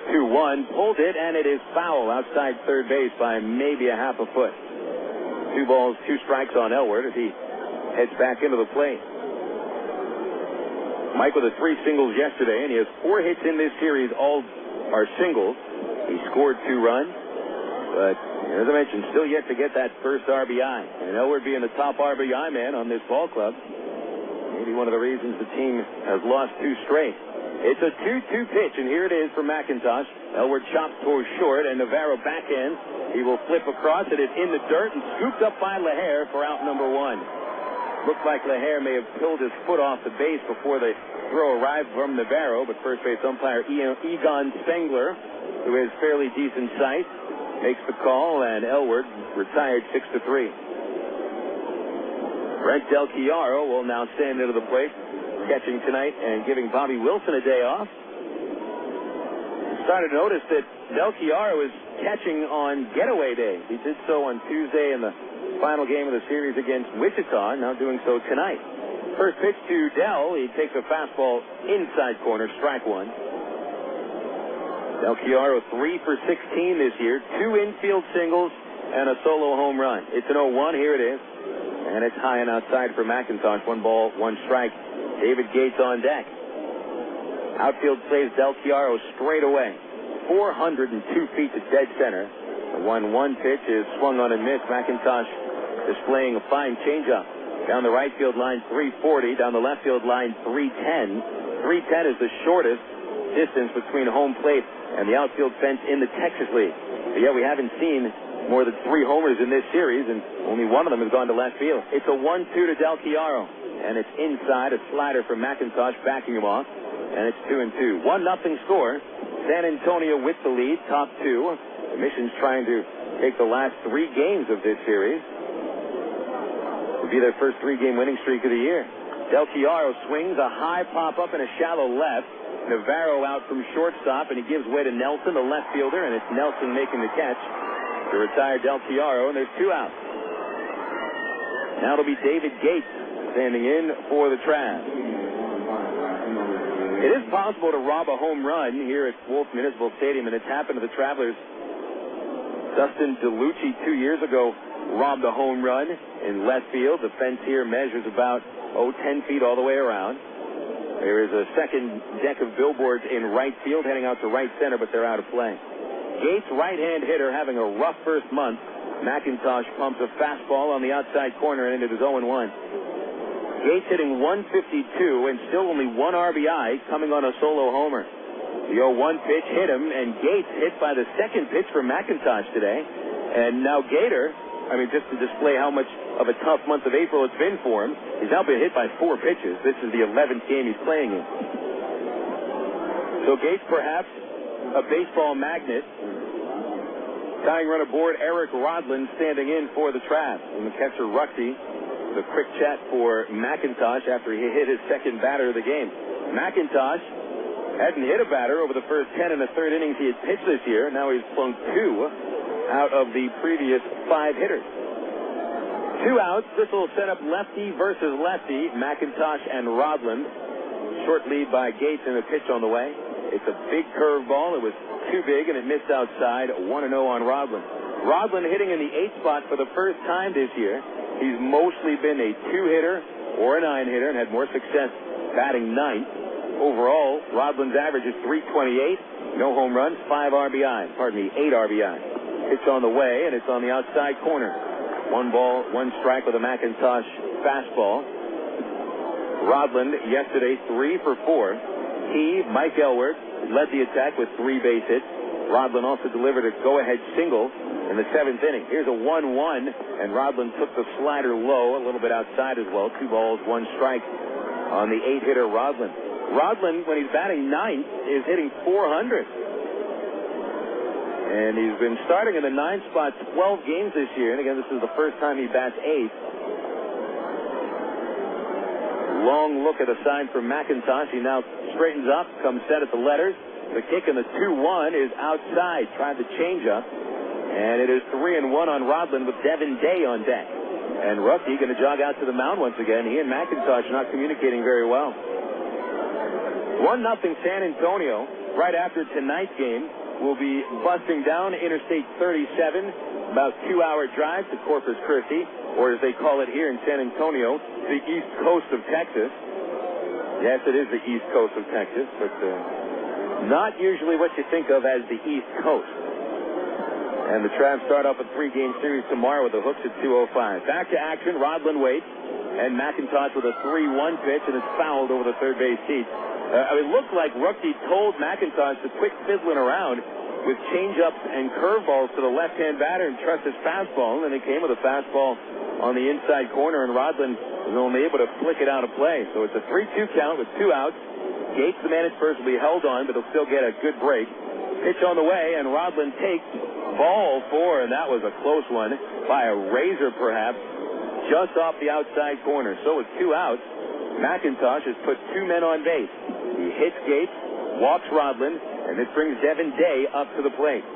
2-1. Pulled it, and it is foul outside third base by maybe a half a foot. 2 balls, 2 strikes on Elward as he heads back into the plate. Mike with 3 singles yesterday, and he has 4 hits in this series. All are singles. He scored 2 runs, but as I mentioned, still yet to get that first RBI. And Elward being the top RBI man on this ball club, maybe one of the reasons the team has lost 2 straight. It's a 2-2 pitch, and here it is for McIntosh. Elward chops towards short, and Navarro backhands. He will flip across it. It's in the dirt and scooped up by LaHair for out number 1. Looked like LaHair may have pulled his foot off the base before the throw arrived from Navarro, but first base umpire Egon Spengler, who has fairly decent sight, makes the call, and Elward retired 6-3. Brent Del Chiaro will now stand into the plate, catching tonight and giving Bobby Wilson a day off. Started to notice that Del Chiaro is catching on getaway day. He did so on Tuesday in the final game of the series against Wichita, now doing so tonight. First pitch to Del. He takes a fastball inside corner, strike 1. Del Chiaro 3 for 16 this year, 2 infield singles and a solo home run. It's an 0-1. Here it is. And it's high and outside for McIntosh. 1 ball, 1 strike. David Gates on deck. Outfield plays Del Chiaro straight away. 402 feet to dead center. The 1-1 pitch is swung on and missed. McIntosh displaying a fine changeup. Down the right field line, 340. Down the left field line, 310. 310 is the shortest distance between home plate and the outfield fence in the Texas League. But yet we haven't seen more than 3 homers in this series, and only one of them has gone to left field. It's a 1-2 to Del Chiaro, and it's inside. A slider from McIntosh backing him off, and it's 2-2. 1-0 score. San Antonio with the lead, top 2. The Mission's trying to take the last 3 games of this series. It'll be their first 3-game winning streak of the year. Del Chiaro swings a high pop-up and a shallow left. Navarro out from shortstop, and he gives way to Nelson, the left fielder, and it's Nelson making the catch to retire Del Chiaro, and there's 2 outs. Now it'll be David Gates standing in for the Travs. It is possible to rob a home run here at Wolf Municipal Stadium, and it's happened to the Travelers. Dustin DeLucci 2 years ago robbed a home run in left field. The fence here measures about 10 feet all the way around. There is a second deck of billboards in right field heading out to right center, but they're out of play. Gates, right-hand hitter, having a rough first month. McIntosh pumps a fastball on the outside corner and into his 0-1. Gates hitting 152 and still only 1 RBI coming on a solo homer. The 0-1 pitch hit him, and Gates hit by the second pitch for McIntosh today. And now Gator, just to display how much of a tough month of April it's been for him, he's now been hit by 4 pitches. This is the 11th game he's playing in. So Gates perhaps a baseball magnet. Tying run aboard, Eric Rodlin standing in for the Travs. And the catcher, Ruxy, with a quick chat for McIntosh after he hit his second batter of the game. McIntosh hadn't hit a batter over the first 10 and a third innings he had pitched this year. Now he's flown 2 out of the previous 5 hitters. 2 outs. This will set up lefty versus lefty. McIntosh and Rodlin. Short lead by Gates and a pitch on the way. It's a big curveball. It was too big and it missed outside. 1-0 on Rodlin. Rodlin hitting in the 8th spot for the first time this year. He's mostly been a 2-hitter or a 9-hitter and had more success batting 9th. Overall, Rodlin's average is .328. No home runs, 8 RBI. Pitch on the way, and it's on the outside corner. 1 ball, 1 strike with a McIntosh fastball. Rodlin yesterday 3 for 4. He, Mike Elward, led the attack with 3 base hits. Rodlin also delivered a go-ahead single in the 7th inning. Here's a 1-1, and Rodlin took the slider low, a little bit outside as well. 2 balls, 1 strike on the 8-hitter Rodlin. Rodlin, when he's batting 9th, is hitting .400. And he's been starting in the 9th spot 12 games this year. And again, this is the first time he bats 8th. Long look at a sign from McIntosh. He now straightens up, comes set at the letters. The kick in the 2-1 is outside. Tried the changeup. And it is 3-1 on Rodlin with Devin Day on deck. And Rucky going to jog out to the mound once again. He and McIntosh not communicating very well. 1-0 San Antonio. Right after tonight's game, we'll be busting down Interstate 37, about 2-hour drive to Corpus Christi, or as they call it here in San Antonio, the East Coast of Texas. Yes, it is the East Coast of Texas, but not usually what you think of as the East Coast. And the Travs start off a 3-game series tomorrow with the Hooks at 2:05. Back to action, Rodlin waits, and McIntosh with a 3-1 pitch, and it's fouled over the third base seat. It looked like Rucky told McIntosh to quit fiddling around with changeups and curveballs to the left-hand batter and trust his fastball. And then he came with a fastball on the inside corner, and Rodlin was only able to flick it out of play. So it's a 3-2 count with 2 outs. Gates, the man at first, will be held on, but he'll still get a good break. Pitch on the way, and Rodlin takes ball 4, and that was a close one by a razor, perhaps, just off the outside corner. So with 2 outs, McIntosh has put 2 men on base. He hits Gates, walks Rodlin, and this brings Devin Day up to the plate.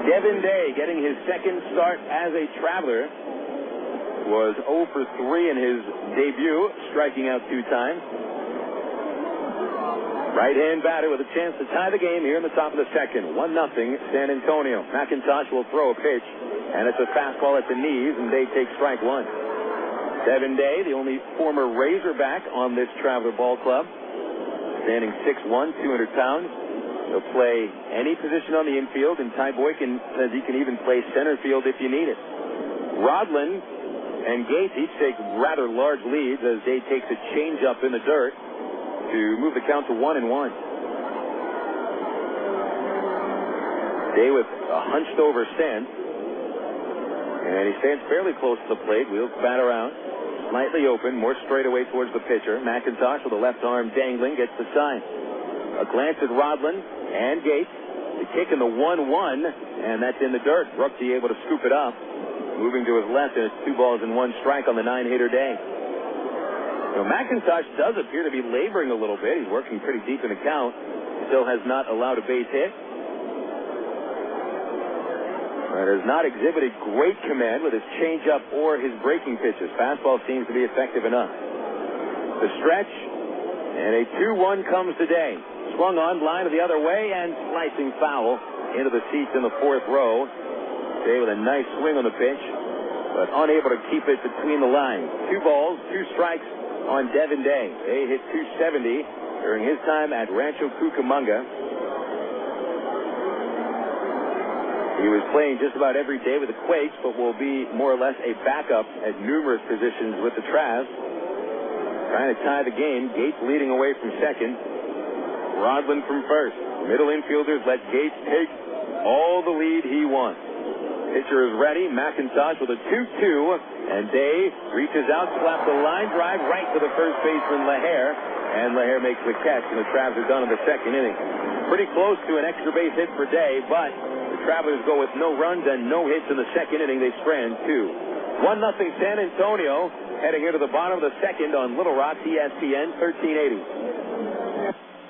Devin Day, getting his second start as a Traveler, was 0 for 3 in his debut, striking out 2 times. Right-hand batter with a chance to tie the game here in the top of the second. 1-0 San Antonio. McIntosh will throw a pitch, and it's a fastball at the knees, and Day takes strike 1. Devin Day, the only former Razorback on this Traveler ball club, standing 6'1", 200 pounds. He'll play any position on the infield, and Ty Boykin says he can even play center field if you need it. Rodlin and Gates each take rather large leads as Day takes a changeup in the dirt to move the count to 1-1. Day with a hunched-over stance, and he stands fairly close to the plate. Wheels bat around, slightly open, more straight away towards the pitcher. McIntosh with the left arm dangling gets the sign. A glance at Rodlin and Gates. The kick in the 1-1, and that's in the dirt. Ruxy able to scoop it up. Moving to his left, and it's 2 balls and 1 strike on the 9-hitter Day. So McIntosh does appear to be laboring a little bit. He's working pretty deep in the count. Still has not allowed a base hit. But has not exhibited great command with his changeup or his breaking pitches. Fastball seems to be effective enough. The stretch, and a 2-1 comes today. Swung on, line of the other way, and slicing foul into the seats in the 4th row. Day with a nice swing on the pitch, but unable to keep it between the lines. 2 balls, 2 strikes on Devin Day. Day hit .270 during his time at Rancho Cucamonga. He was playing just about every day with the Quakes, but will be more or less a backup at numerous positions with the Travs. Trying to tie the game. Gates leading away from second. Rodlin from first. Middle infielders let Gates take all the lead he wants. Pitcher is ready. McIntosh with a 2-2, and Day reaches out, slaps a line drive right to the first baseman LaHair, and LaHair makes the catch, and the Travs are done in the second inning. Pretty close to an extra base hit for Day, but the Travelers go with no runs and no hits in the second inning. They strand 2. 1-0 San Antonio, heading into the bottom of the second on Little Rock, ESPN 1380.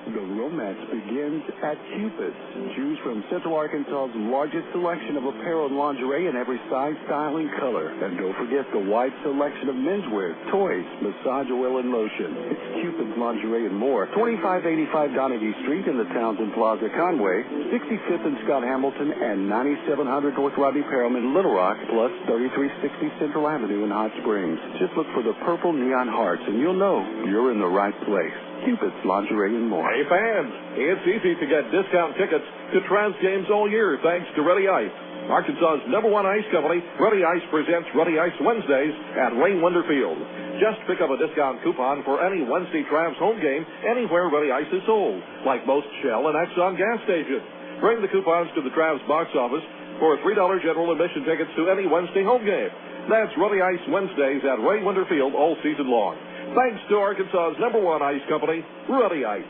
The romance begins at Cupid's. Choose from Central Arkansas's largest selection of apparel and lingerie in every size, style, and color. And don't forget the wide selection of menswear, toys, massage oil, and lotion. It's Cupid's Lingerie and more. 2585 Donaghy Street in the Townsend Plaza, Conway, 65th and Scott Hamilton, and 9700 North Rodney Perelman in Little Rock, plus 3360 Central Avenue in Hot Springs. Just look for the purple neon hearts, and you'll know you're in the right place. Cupid's Lingerie and more. Hey, fans, it's easy to get discount tickets to Travs games all year thanks to Ready Ice. Arkansas's #1 ice company, Ready Ice presents Ready Ice Wednesdays at Wayne Winder Field. Just pick up a discount coupon for any Wednesday Travs home game anywhere Ready Ice is sold, like most Shell and Exxon gas stations. Bring the coupons to the Travs box office for $3 general admission tickets to any Wednesday home game. That's Ready Ice Wednesdays at Wayne Winder Field all season long. Thanks to Arkansas's #1 ice company, Ready Ice.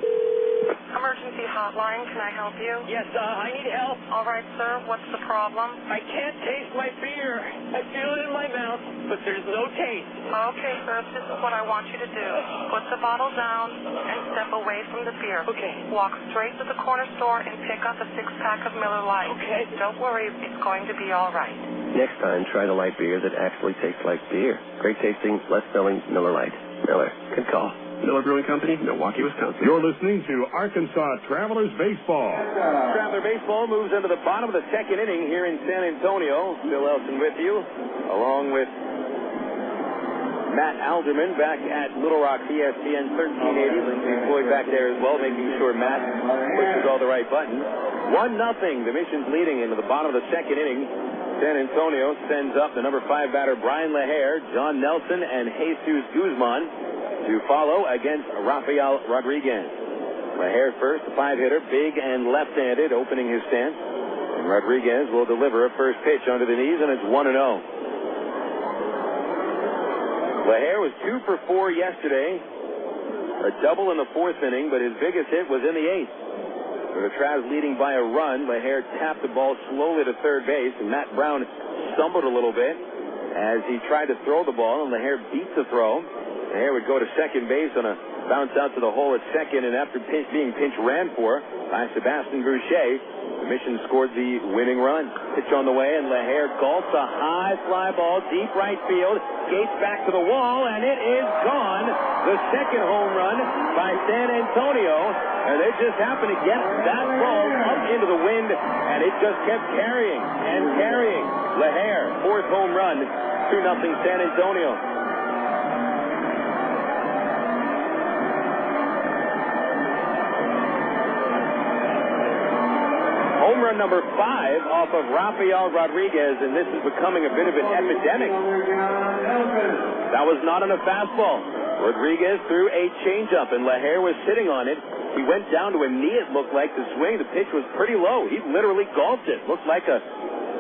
Emergency hotline, can I help you? Yes, I need help. All right, sir, what's the problem? I can't taste my beer. I feel it in my mouth, but there's no taste. Okay, sir, this is what I want you to do. Put the bottle down and step away from the beer. Okay. Walk straight to the corner store and pick up a 6-pack of Miller Lite. Okay. Don't worry, it's going to be all right. Next time, try the light beer that actually tastes like beer. Great tasting, less filling Miller Lite. Miller. Good call. Miller Brewing Company, Milwaukee, Wisconsin. You're listening to Arkansas Travelers Baseball. Traveler Baseball moves into the bottom of the second inning here in San Antonio. Bill Elson with you, along with Matt Alderman back at Little Rock, ESPN 1380. Lindsey Floyd back there as well, making sure Matt pushes all the right buttons. 1-0. The Mission's leading into the bottom of the second inning. San Antonio sends up the number 5 batter, Bryan LaHair, John Nelson, and Jesús Guzmán to follow against Rafael Rodriguez. LaHair first, the 5-hitter, big and left-handed, opening his stance. And Rodriguez will deliver a first pitch under the knees, and it's 1-0. LaHair was 2 for 4 yesterday. A double in the 4th inning, but his biggest hit was in the 8th. With the Travs leading by a run, LaHair tapped the ball slowly to third base, and Matt Brown stumbled a little bit as he tried to throw the ball, and LaHair beat the throw. LaHair would go to second base on a bounce out to the hole at second, and after being pinch ran for by Sebastian Boucher, the Mission scored the winning run. Pitch on the way, and LaHair gulps a high fly ball, deep right field. Gates back to the wall, and it is gone. The second home run by San Antonio, and they just happened to get that ball up into the wind, and it just kept carrying and carrying. LaHair, 4th home run, 2-0 San Antonio. Home run number 5 off of Rafael Rodriguez, and this is becoming a bit of an epidemic. That was not on a fastball. Rodriguez threw a changeup, and LaHair was sitting on it. He went down to a knee, it looked like, to swing. The pitch was pretty low. He literally golfed it. Looked like a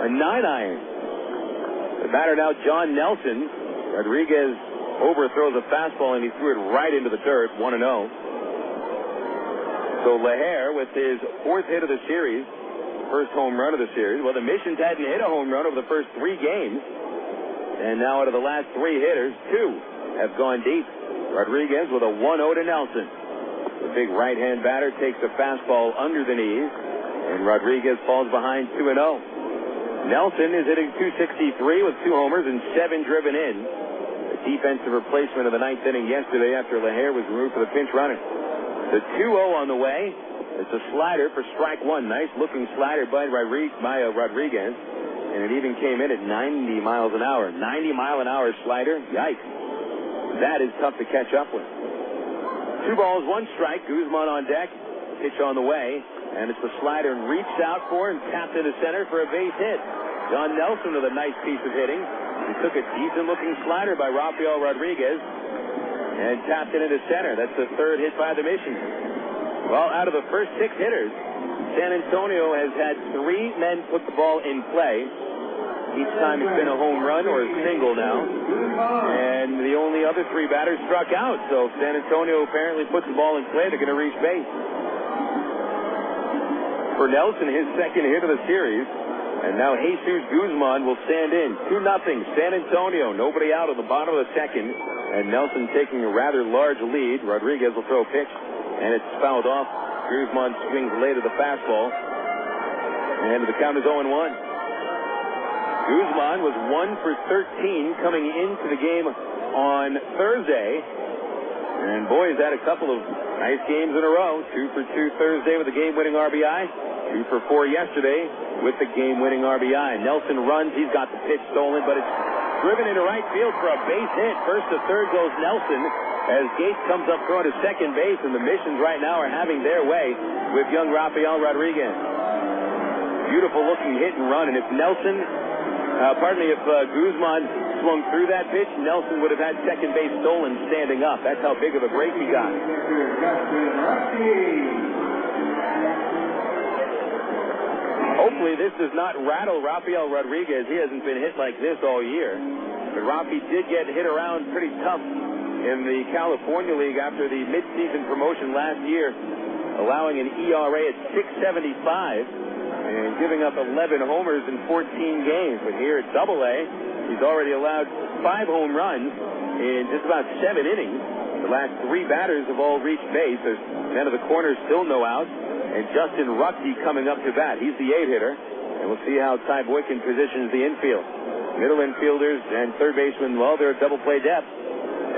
9-iron. The batter now, John Nelson. Rodriguez overthrows a fastball, and he threw it right into the dirt, 1-0. So LaHair with his 4th hit of the series, first home run of the series. Well, the Missions hadn't hit a home run over the first 3 games. And now out of the last 3 hitters, 2 have gone deep. Rodriguez with a 1-0 to Nelson. The big right-hand batter takes a fastball under the knees, and Rodriguez falls behind 2-0. Nelson is hitting .263 with 2 homers and 7 driven in. The defensive replacement of the 9th inning yesterday after LaHair was removed for the pinch runner. The 2-0 on the way. It's a slider for strike 1. Nice-looking slider by Rodriguez. And it even came in at 90 miles an hour. 90-mile-an-hour slider. Yikes. that is tough to catch up with. 2 balls, 1 strike. Guzmán on deck. Pitch on the way. And it's the slider reached out for and tapped into center for a base hit. John Nelson with a nice piece of hitting. He took a decent-looking slider by Rafael Rodriguez and tapped it into center. That's the 3rd hit by the Mission. Well, out of the first 6 hitters, San Antonio has had 3 men put the ball in play. Each time it's been a home run or a single now. And the only other 3 batters struck out. So if San Antonio apparently puts the ball in play, they're going to reach base. For Nelson, his 2nd hit of the series. And now Jesús Guzmán will stand in. 2-0 San Antonio. Nobody out on the bottom of the 2nd. And Nelson taking a rather large lead. Rodriguez will throw a pitch. And it's fouled off. Guzmán swings late at the fastball. And the count is 0-1. Guzmán was 1 for 13 coming into the game on Thursday. And boy, he's had a couple of nice games in a row. 2 for 2 Thursday with a game-winning RBI. 2 for 4 yesterday with the game-winning RBI. Nelson runs. He's got the pitch stolen, but it's driven into right field for a base hit. First to third goes Nelson as Gates comes up throwing to second base, and the Missions right now are having their way with young Rafael Rodriguez. Beautiful-looking hit and run, and if Nelson, if Guzmán swung through that pitch, Nelson would have had second base stolen standing up. That's how big of a break he got. Hopefully this does not rattle Rafael Rodriguez. He hasn't been hit like this all year. But Rafi did get hit around pretty tough in the California League after the midseason promotion last year, allowing an ERA at 6.75 and giving up 11 homers in 14 games. But here at AA, he's already allowed 5 home runs in just about 7 innings. The last 3 batters have all reached base. There's men of the corner, still no outs. And Justin Ruckey coming up to bat. He's the 8-hitter. And we'll see how Ty Boykin positions the infield. Middle infielders and third baseman, well, they're at double play depth.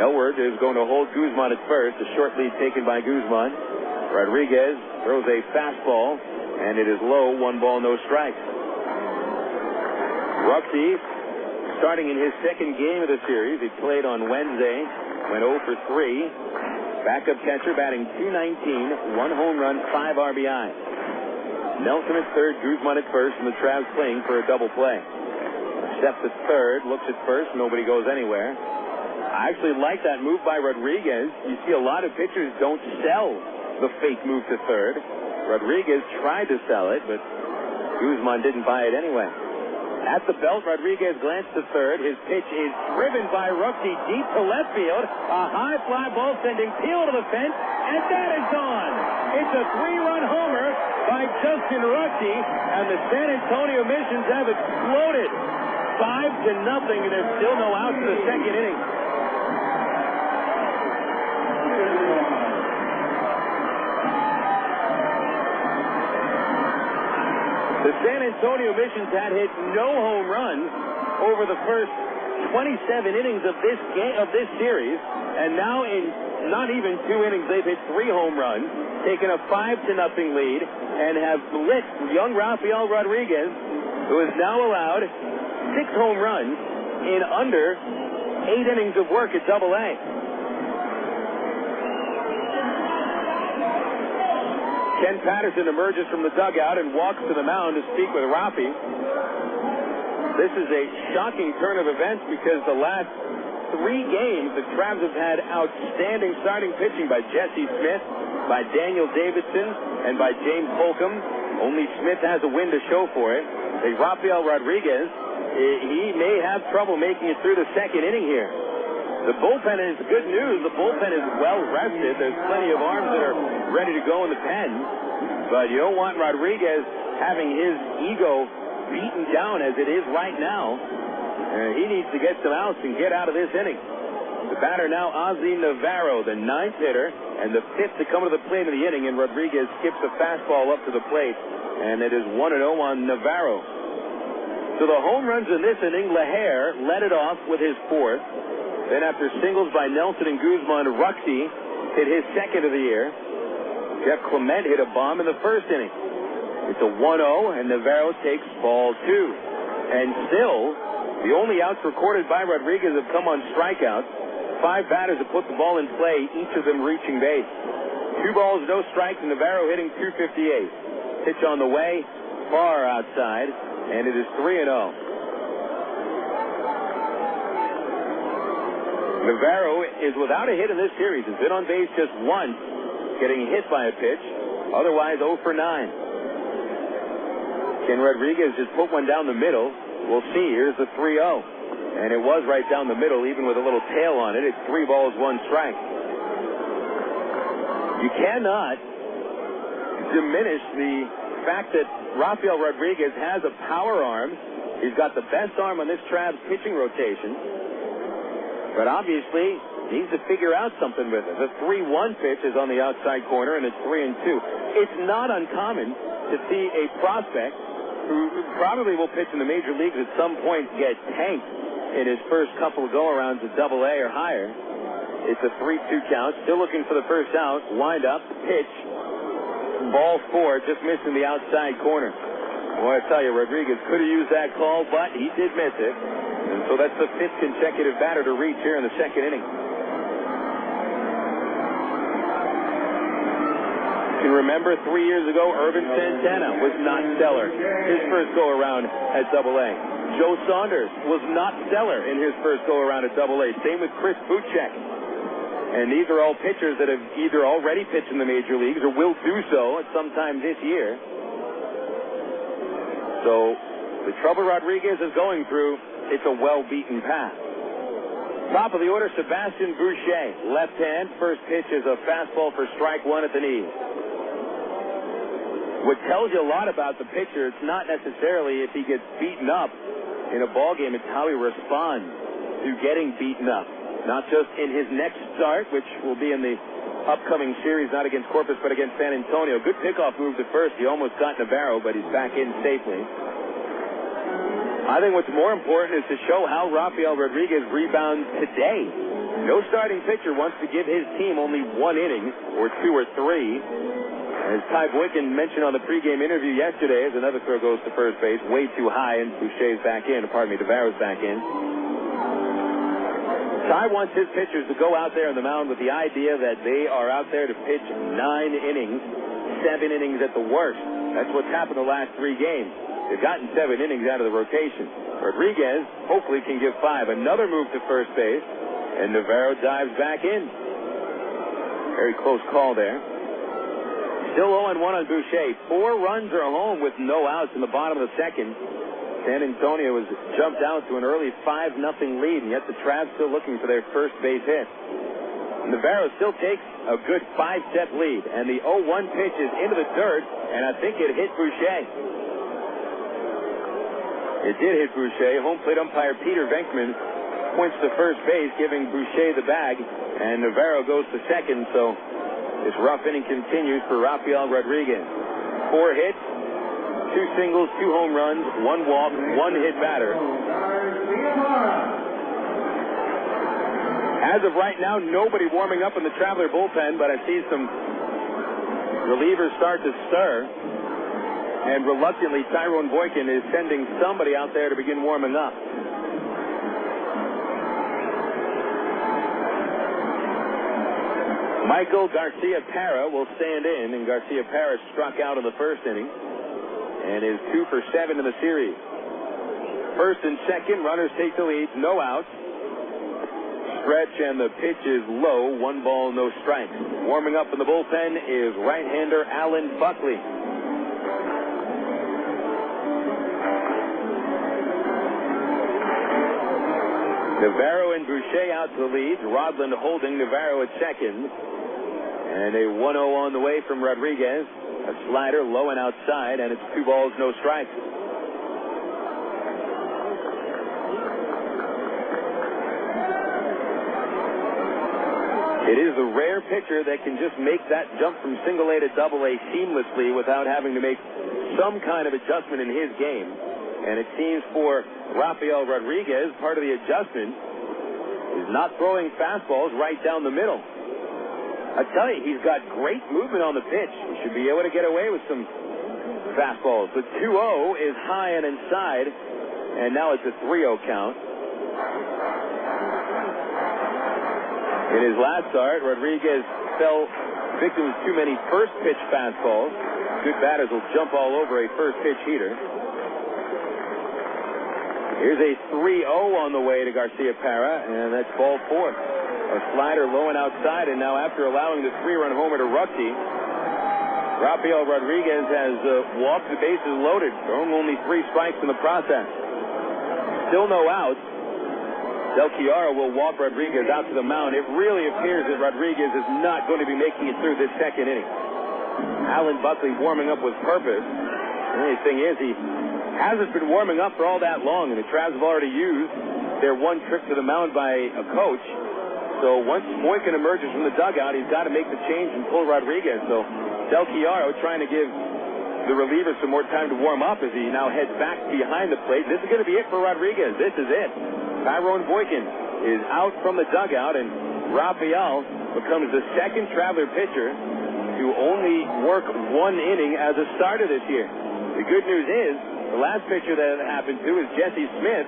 Elward is going to hold Guzmán at first. A short lead taken by Guzmán. Rodriguez throws a fastball, and it is low. 1 ball, no strikes. Ruckey starting in his 2nd game of the series. He played on Wednesday. Went 0 for 3. Backup catcher batting .219, 1 home run, 5 RBI. Nelson at third, Guzmán at first, and the Travs playing for a double play. Steps at third, looks at first, nobody goes anywhere. I actually like that move by Rodriguez. You see a lot of pitchers don't sell the fake move to third. Rodriguez tried to sell it, but Guzmán didn't buy it anyway. At the belt, Rodriguez glanced to third. His pitch is driven by Ruckey deep to left field. A high fly ball sending Peel to the fence, and that is gone. It's a 3-run homer by Justin Ruckey, and the San Antonio Missions have exploded. 5-0, and there's still no outs in the 2nd inning. The San Antonio Missions had hit no home runs over the first 27 innings of this series, and now in not even 2 innings, they've hit 3 home runs, taken a 5-0 lead, and have blitzed young Rafael Rodriguez, who is now allowed 6 home runs in under 8 innings of work at AA. Ken Patterson emerges from the dugout and walks to the mound to speak with Rafi. This is a shocking turn of events because the last 3 games, the Travs have had outstanding starting pitching by Jesse Smith, by Daniel Davidson, and by James Holcomb. Only Smith has a win to show for it. Rafael Rodriguez, he may have trouble making it through the 2nd inning here. The bullpen is good news. The bullpen is well rested. There's plenty of arms that are ready to go in the pen. But you don't want Rodriguez having his ego beaten down as it is right now. He needs to get some outs and get out of this inning. The batter now, Ozzy Navarro, the 9th hitter, and the 5th to come to the plate of the inning. And Rodriguez skips a fastball up to the plate. And it is 1-0 on Navarro. So the home runs in this inning, LaHair led it off with his 4th. Then after singles by Nelson and Guzmán, Ruckey hit his 2nd of the year. Jeff Clement hit a bomb in the 1st inning. It's a 1-0, and Navarro takes ball 2. And still, the only outs recorded by Rodriguez have come on strikeouts. 5 batters that put the ball in play, each of them reaching base. 2 balls, no strikes, and Navarro hitting .258. Pitch on the way, far outside, and it is 3-0. Navarro is without a hit in this series. Has been on base just once, getting hit by a pitch. Otherwise, 0 for 9. Can Rodriguez just put one down the middle? We'll see. Here's the 3-0. And it was right down the middle, even with a little tail on it. It's 3 balls, 1 strike. You cannot diminish the fact that Rafael Rodriguez has a power arm. He's got the best arm on this Travs pitching rotation. But obviously, needs to figure out something with it. The 3-1 pitch is on the outside corner, and it's 3-2. It's not uncommon to see a prospect who probably will pitch in the major leagues at some point get tanked in his first couple of go-arounds at AA or higher. It's a 3-2 count. Still looking for the first out. Wind up, pitch, ball 4, just missing the outside corner. Well, I tell you, Rodriguez could have used that call, but he did miss it. And so that's the 5th consecutive batter to reach here in the 2nd inning. You can remember 3 years ago, Irvin Santana was not stellar his first go-around at AA. Joe Saunders was not stellar in his first go-around at AA. Same with Chris Buchek. And these are all pitchers that have either already pitched in the major leagues or will do so at some time this year. So the trouble Rodriguez is going through, it's a well-beaten path. Top of the order, Sebastian Boucher. Left hand, first pitch is a fastball for strike 1 at the knee. What tells you a lot about the pitcher, it's not necessarily if he gets beaten up in a ball game, it's how he responds to getting beaten up. Not just in his next start, which will be in the upcoming series, not against Corpus, but against San Antonio. Good pickoff move to first. He almost got Navarro, but he's back in safely. I think what's more important is to show how Rafael Rodriguez rebounds today. No starting pitcher wants to give his team only 1 inning, or 2 or 3. As Ty Boykin mentioned on the pregame interview yesterday, as another throw goes to first base, way too high, and Boucher's back in. Navarro's back in. Ty wants his pitchers to go out there on the mound with the idea that they are out there to pitch 9 innings, 7 innings at the worst. That's what's happened the last 3 games. They've gotten 7 innings out of the rotation. Rodriguez hopefully can give 5. Another move to first base, and Navarro dives back in. Very close call there. Still 0-1 on Boucher. 4 runs are home with no outs in the bottom of the 2nd. San Antonio has jumped out to an early 5-0 lead, and yet the Travs still looking for their first base hit. Navarro still takes a good 5-step lead, and the 0-1 pitch is into the dirt, and I think it hit Boucher. It did hit Boucher. Home plate umpire Peter Venkman points to first base, giving Boucher the bag, and Navarro goes to second, so this rough inning continues for Rafael Rodriguez. 4 hits, 2 singles, 2 home runs, 1 walk, 1 hit batter. As of right now, nobody warming up in the Traveler bullpen, but I see some relievers start to stir. And reluctantly, Tyrone Boykin is sending somebody out there to begin warming up. Michael Garcia-Parra will stand in, and Garcia-Parra struck out in the first inning and is 2 for 7 in the series. First and second, runners take the lead, no outs. Stretch, and the pitch is low, 1 ball, no strikes. Warming up in the bullpen is right-hander Alan Buckley. Navarro and Boucher out to the lead. Rodland holding Navarro at second. And a 1-0 on the way from Rodriguez. A slider low and outside, and it's 2 balls, no strikes. It is the rare pitcher that can just make that jump from single A to double A seamlessly without having to make some kind of adjustment in his game. And it seems for Rafael Rodriguez, part of the adjustment is not throwing fastballs right down the middle. I tell you, he's got great movement on the pitch. He should be able to get away with some fastballs. The 2-0 is high and inside, and now it's a 3-0 count. In his last start, Rodriguez fell victim to too many first-pitch fastballs. Good batters will jump all over a first-pitch heater. Here's a 3-0 on the way to Garcia-Parra, and that's ball 4. A slider low and outside, and now after allowing the 3-run homer to Ruxy, Rafael Rodriguez has walked the bases loaded, throwing only 3 strikes in the process. Still no outs. Del Chiaro will walk Rodriguez out to the mound. It really appears that Rodriguez is not going to be making it through this second inning. Alan Buckley warming up with purpose. The only thing is he hasn't been warming up for all that long, and the Travs have already used their one trip to the mound by a coach. So once Boykin emerges from the dugout, he's got to make the change and pull Rodriguez. So Del Chiaro trying to give the reliever some more time to warm up as he now heads back behind the plate. This is going to be it for Rodriguez. This is it. Tyrone Boykin is out from the dugout, and Rafael becomes the second Traveler pitcher to only work 1 inning as a starter this year. The good news is, the last pitcher that it happened to is Jesse Smith.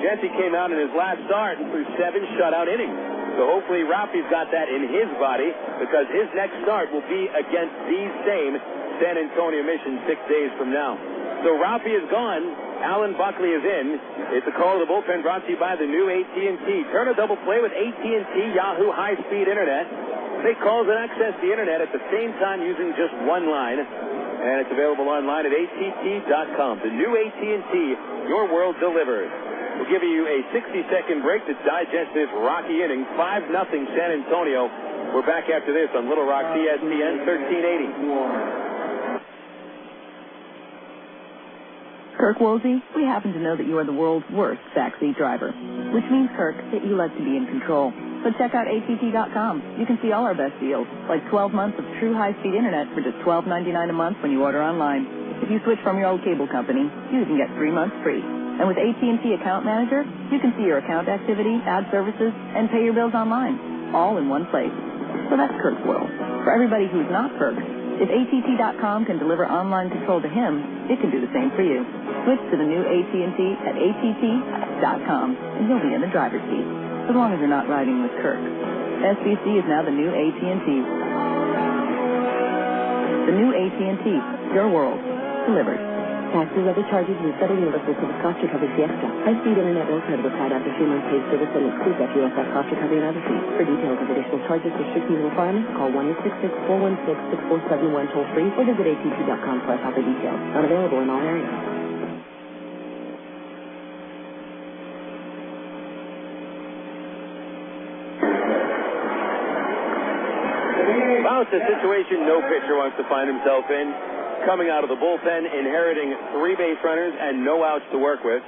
Jesse came out in his last start and threw 7 shutout innings. So hopefully Rafi's got that in his body, because his next start will be against these same San Antonio Mission 6 days from now. So Rafi is gone. Alan Buckley is in. It's a call to the bullpen brought to you by the new AT&T. Turn a double play with AT&T Yahoo high-speed internet. Make calls and access the internet at the same time using just one line. And it's available online at att.com. The new AT&T, your world delivered. We'll give you a 60-second break to digest this rocky inning. 5-0 San Antonio. We're back after this on Little Rock ESPN 1380. Kirk Woolsey, we happen to know that you are the world's worst backseat driver, which means, Kirk, that you like to be in control. So check out att.com. You can see all our best deals, like 12 months of true high-speed internet for just $12.99 a month when you order online. If you switch from your old cable company, you can get 3 months free. And with AT&T Account Manager, you can see your account activity, add services, and pay your bills online, all in one place. So that's Kirk's world. For everybody who's not Kirk, if att.com can deliver online control to him, it can do the same for you. Switch to the new AT&T at att.com, and you'll be in the driver's seat, as long as you're not riding with Kirk. SBC is now the new AT&T. The new AT&T, your world, delivered. Taxes, other charges, and federal universal service cost recovery extra. High-speed internet will credit applied after 3 months paid service and excludes FUSF cost recovery and other fees. For details of additional charges, restrictions, and requirements, call 1-866-416-6471 toll-free or visit att.com for other details. Not available in all areas. Well, it's a situation no pitcher wants to find himself in. Coming out of the bullpen, inheriting 3 base runners and no outs to work with.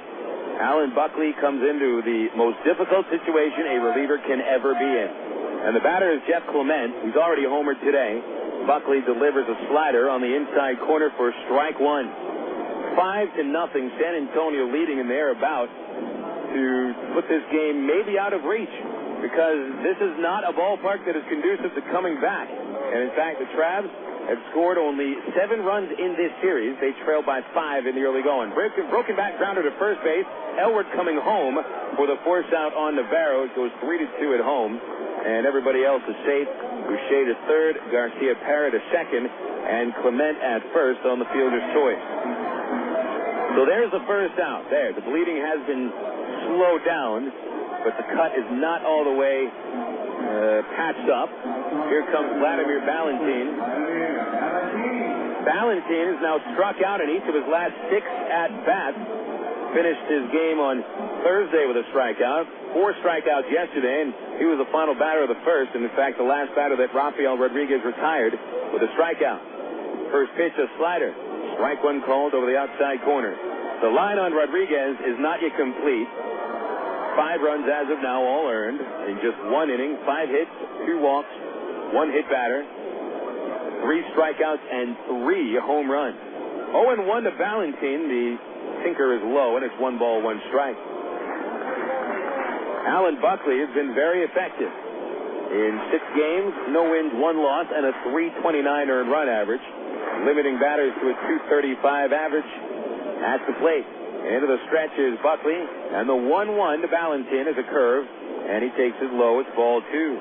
Alan Buckley comes into the most difficult situation a reliever can ever be in. And the batter is Jeff Clement, who's already homered today. Buckley delivers a slider on the inside corner for strike 1. 5-0, San Antonio leading, and they're about to put this game maybe out of reach, because this is not a ballpark that is conducive to coming back. And in fact, the Travs have scored only 7 runs in this series. They trail by 5 in the early going. Broken back grounder to first base. Elwood coming home for the force out on Navarro. It goes 3-2 at home, and everybody else is safe. Boucher to third, Garcia-Parra to second, and Clement at first on the fielder's choice. So there's the first out. There, the bleeding has been slowed down, but the cut is not all the way patched up. Here comes Wladimir Balentien. Balentien is now struck out in each of his last 6 at-bats. Finished his game on Thursday with a strikeout. 4 strikeouts yesterday, and he was the final batter of the first, and in fact the last batter that Rafael Rodriguez retired with a strikeout. First pitch, a slider. Strike 1 called over the outside corner. The line on Rodriguez is not yet complete. 5 runs as of now, all earned in just 1 inning. 5 hits, 2 walks, 1 hit batter, 3 strikeouts, and 3 home runs. 0-1 to Balentien. The sinker is low, and it's 1 ball, 1 strike. Alan Buckley has been very effective. In 6 games, no wins, 1 loss, and a .329 earned run average, limiting batters to a .235 average at the plate. Into the stretch is Buckley, and the 1-1 to Balentien is a curve, and he takes it low. It's ball 2.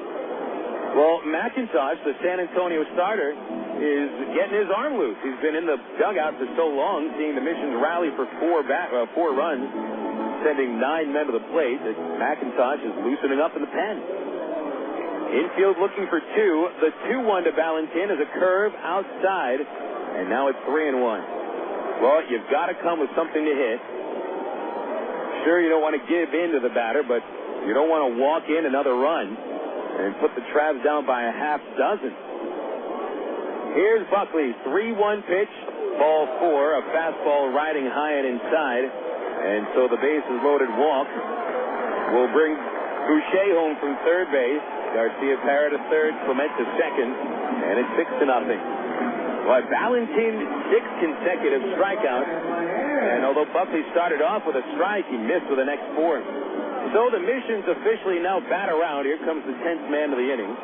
Well, McIntosh, the San Antonio starter, is getting his arm loose. He's been in the dugout for so long, seeing the Missions rally for four runs, sending 9 men to the plate, that McIntosh is loosening up in the pen. Infield looking for 2. The 2-1 to Balentien is a curve outside, and now it's 3-1. Well, you've got to come with something to hit. Sure, you don't want to give in to the batter, but you don't want to walk in another run and put the Travs down by a half dozen. Here's Buckley's 3-1 pitch, ball 4, a fastball riding high and inside, and so the bases loaded walk will bring Boucher home from third base. Garcia-Parra to third, Clement to second, and it's 6-0. Well, Balentien 6 consecutive strikeouts, and although Buckley started off with a strike, he missed with the next 4. So the Missions officially now bat around. Here comes the 10th man of the inning.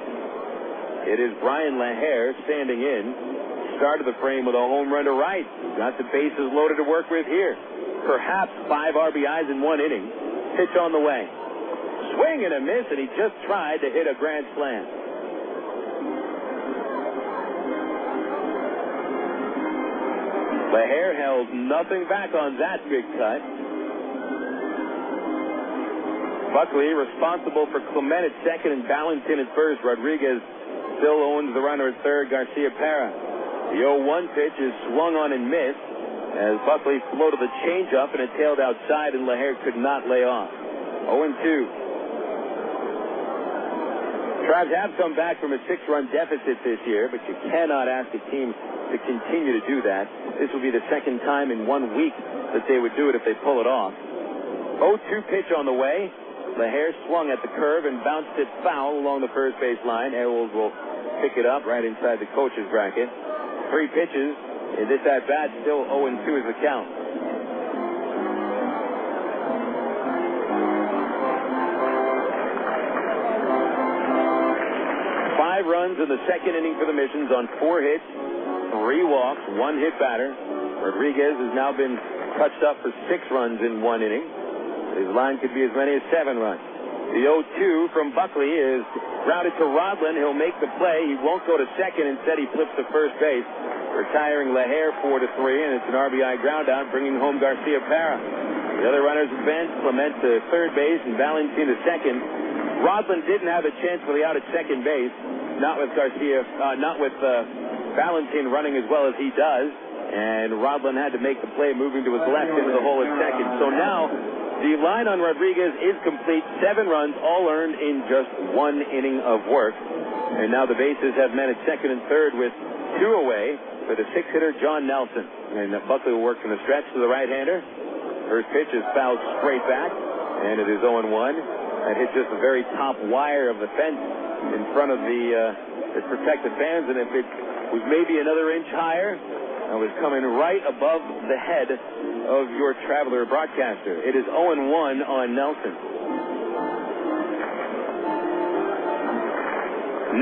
It is Bryan LaHair standing in. Started the frame with a home run to right. Got the bases loaded to work with here. Perhaps 5 RBIs in 1 inning. Pitch on the way. Swing and a miss, and he just tried to hit a grand slam. LaHair held nothing back on that big cut. Buckley responsible for Clement at second and Balentien at first. Rodriguez still owns the runner at third, Garcia-Parra. The 0-1 pitch is swung on and missed as Buckley floated the changeup and it tailed outside, and LaHair could not lay off. 0-2. Travs have come back from a 6-run deficit this year, but you cannot ask a team to continue to do that. This will be the second time in 1 week that they would do it if they pull it off. 0-2 pitch on the way. LaHair swung at the curve and bounced it foul along the first base line. Airwolds will pick it up right inside the coach's bracket. 3 pitches. In this at-bat, still 0-2 is the count. Five runs in the second inning for the Missions on 4 hits, 3 walks, 1 hit batter. Rodriguez has now been touched up for 6 runs in 1 inning. His line could be as many as 7 runs. The 0-2 from Buckley is grounded to Rodlin. He'll make the play. He won't go to second. Instead, he flips to first base, retiring LaHair 4-3, and it's an RBI ground out, bringing home Garcia-Parra. The other runners advanced, Clement to third base and Balentien to second. Rodlin didn't have a chance for the out at second base, not with Balentien running as well as he does, and Rodlin had to make the play, moving to his left into the hole at second. So now the line on Rodriguez is complete. 7 runs, all earned in just 1 inning of work. And now the bases have men at second and third with 2 away for the 6-hitter John Nelson. And Buckley will work from the stretch to the right-hander. First pitch is fouled straight back, and it is 0-1. That hit just the very top wire of the fence in front of the protected fans, and if it was maybe another inch higher, it was coming right above the head of your Traveler broadcaster. It is 0-1 on Nelson.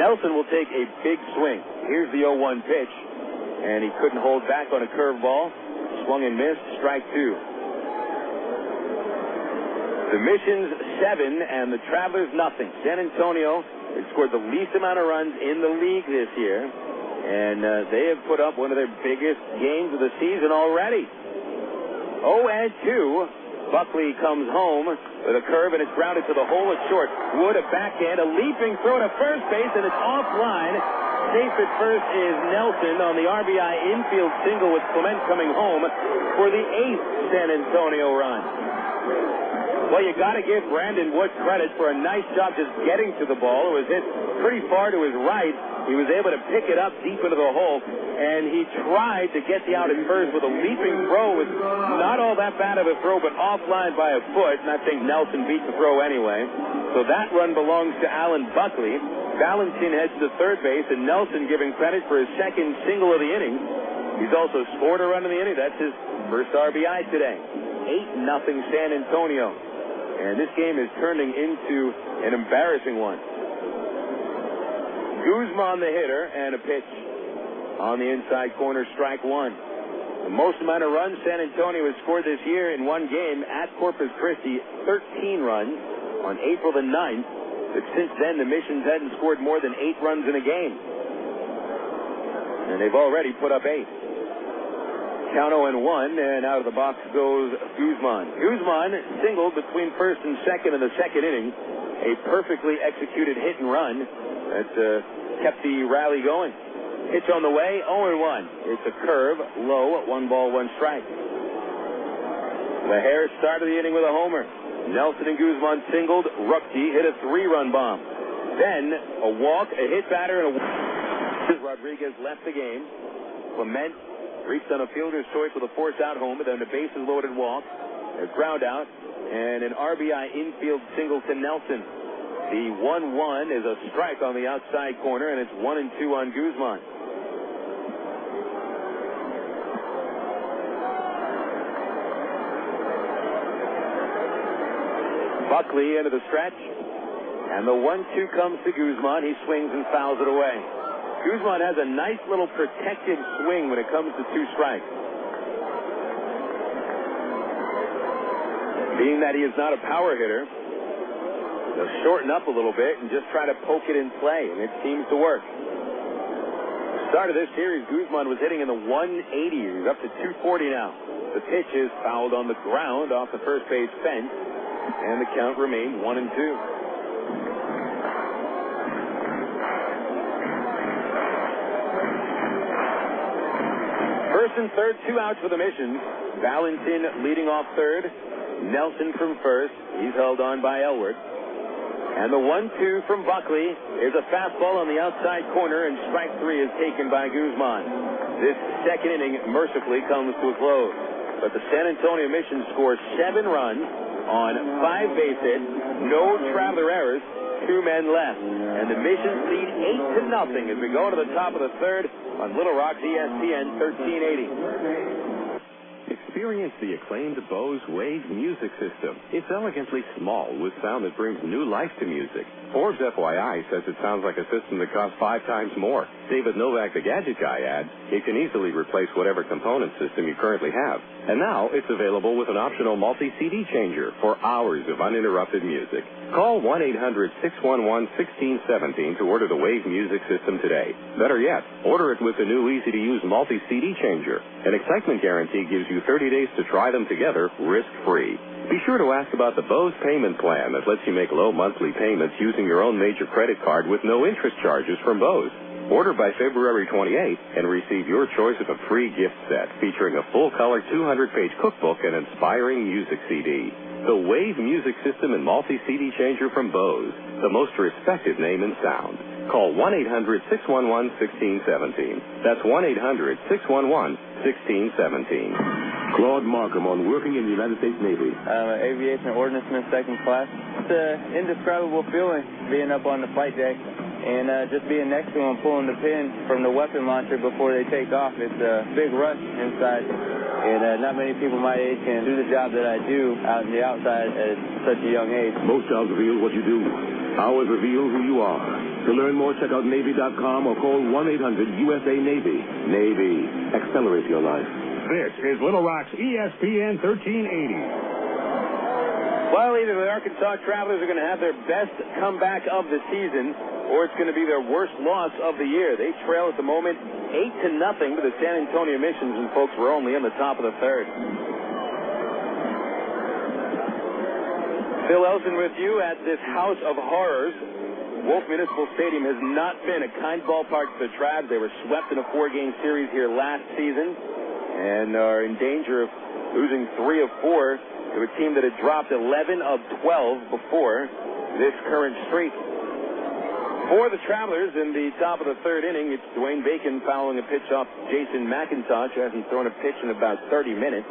Nelson will take a big swing. Here's the 0-1 pitch, and he couldn't hold back on a curveball. Swung and missed, strike 2. The Missions 7 and the Travelers nothing. San Antonio has scored the least amount of runs in the league this year, and they have put up one of their biggest games of the season already. 0-2. Buckley comes home with a curve, and it's grounded to the hole at short. Wood, a backhand, a leaping throw to first base, and it's offline. Safe at first is Nelson on the RBI infield single with Clement coming home for the 8th San Antonio run. Well, you got to give Brandon Wood credit for a nice job just getting to the ball. It was hit pretty far to his right. He was able to pick it up deep into the hole, and he tried to get the out at first with a leaping throw. It was not all that bad of a throw, but offline by a foot, and I think Nelson beat the throw anyway. So that run belongs to Alan Buckley. Balentien heads to third base, and Nelson giving credit for his second single of the inning. He's also scored a run in the inning. That's his first RBI today. 8-0 San Antonio. And this game is turning into an embarrassing one. Guzmán the hitter, and a pitch on the inside corner, strike 1. The most amount of runs San Antonio has scored this year in one game at Corpus Christi, 13 runs on April the 9th. But since then, the Missions hadn't scored more than 8 runs in a game. And they've already put up 8. Count 0-1, and out of the box goes Guzmán. Guzmán singled between first and second in the second inning. A perfectly executed hit and run that kept the rally going. Pitch on the way, 0-1. It's a curve, low, 1 ball, 1 strike. LaHair started the inning with a homer. Nelson and Guzmán singled. Rookie hit a 3-run bomb. Then a walk, a hit batter, and a Rodriguez left the game. Clement reached on a fielder's choice with a force-out homer, then a bases-loaded walk, a ground-out, and an RBI infield single to Nelson. The 1-1 is a strike on the outside corner, and it's 1-2 on Guzmán. Buckley into the stretch, and the 1-2 comes to Guzmán. He swings and fouls it away. Guzmán has a nice little protective swing when it comes to 2 strikes. Being that he is not a power hitter, he'll shorten up a little bit and just try to poke it in play, and it seems to work. Start of this series, Guzmán was hitting in the 180s. He's up to 240 now. The pitch is fouled on the ground off the first base fence, and the count remained 1-2. First and third, 2 outs for the Missions. Balentien leading off third. Nelson from first. He's held on by Elwood. And the 1-2 from Buckley is a fastball on the outside corner, and strike 3 is taken by Guzmán. This second inning mercifully comes to a close. But the San Antonio Missions score 7 runs on 5 base hits, no traveler errors, 2 men left. And the Missions lead 8-0 as we go to the top of the third on Little Rock's ESPN 1380. Experience the acclaimed Bose Wave music system. It's elegantly small with sound that brings new life to music. Forbes FYI says it sounds like a system that costs 5 times more. David Novak, the gadget guy, adds, it can easily replace whatever component system you currently have. And now it's available with an optional multi-CD changer for hours of uninterrupted music. Call 1-800-611-1617 to order the Wave music system today. Better yet, order it with the new easy-to-use multi-CD changer. An excitement guarantee gives you 30 days to try them together risk-free. Be sure to ask about the Bose payment plan that lets you make low monthly payments using your own major credit card with no interest charges from Bose. Order by February 28th and receive your choice of a free gift set featuring a full-color 200-page cookbook and inspiring music CD. The Wave music system and multi-CD changer from Bose, the most respected name in sound. Call 1-800-611-1617. That's 1-800-611-1617. Claude Markham on working in the United States Navy. I'm an aviation ordnanceman, 2nd class. It's an indescribable feeling being up on the flight deck and just being next to them, pulling the pin from the weapon launcher before they take off. It's a big rush inside, and not many people my age can do the job that I do out in the outside at such a young age. Most jobs reveal what you do. Ours reveal who you are. To learn more, check out Navy.com or call 1-800-USA-NAVY. Navy. Accelerate your life. This is Little Rock's ESPN 1380. Well, either the Arkansas Travelers are going to have their best comeback of the season, or it's going to be their worst loss of the year. They trail at the moment 8-0 to the San Antonio Missions, and folks, we're only in the top of the third. Phil Elson with you at this House of Horrors. Wolf Municipal Stadium has not been a kind ballpark for the Trabs. They were swept in a 4-game series here last season and are in danger of losing 3 of 4 to a team that had dropped 11 of 12 before this current streak. For the Travelers in the top of the third inning, it's Dwayne Bacon fouling a pitch off Jason McIntosh, who hasn't thrown a pitch in about 30 minutes.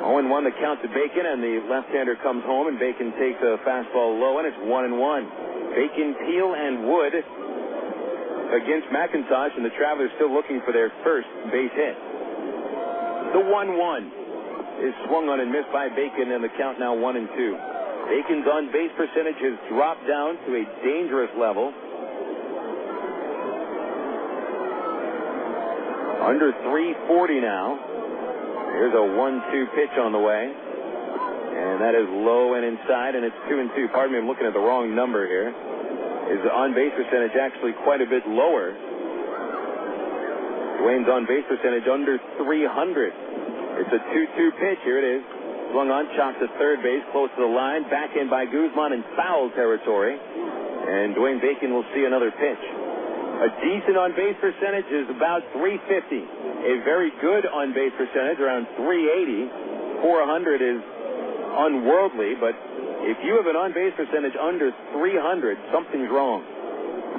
0-1 the count to Bacon, and the left-hander comes home, and Bacon takes a fastball low, and it's 1-1. Bacon, Peel, and Wood against McIntosh, and the Travelers still looking for their first base hit. The 1-1 is swung on and missed by Bacon, and the count now 1-2. Bacon's on-base percentage has dropped down to a dangerous level. Under 340 now. Here's a 1-2 pitch on the way. And that is low and inside, and it's 2-2. Pardon me, I'm looking at the wrong number here. His on-base percentage actually quite a bit lower. Dwayne's on-base percentage under 300. It's a 2-2 pitch. Here it is. Swung on, chopped to third base, close to the line. Back in by Guzmán in foul territory. And Dwayne Bacon will see another pitch. A decent on-base percentage is about 350. A very good on-base percentage, around 380. 400 is unworldly, but if you have an on-base percentage under 300, something's wrong.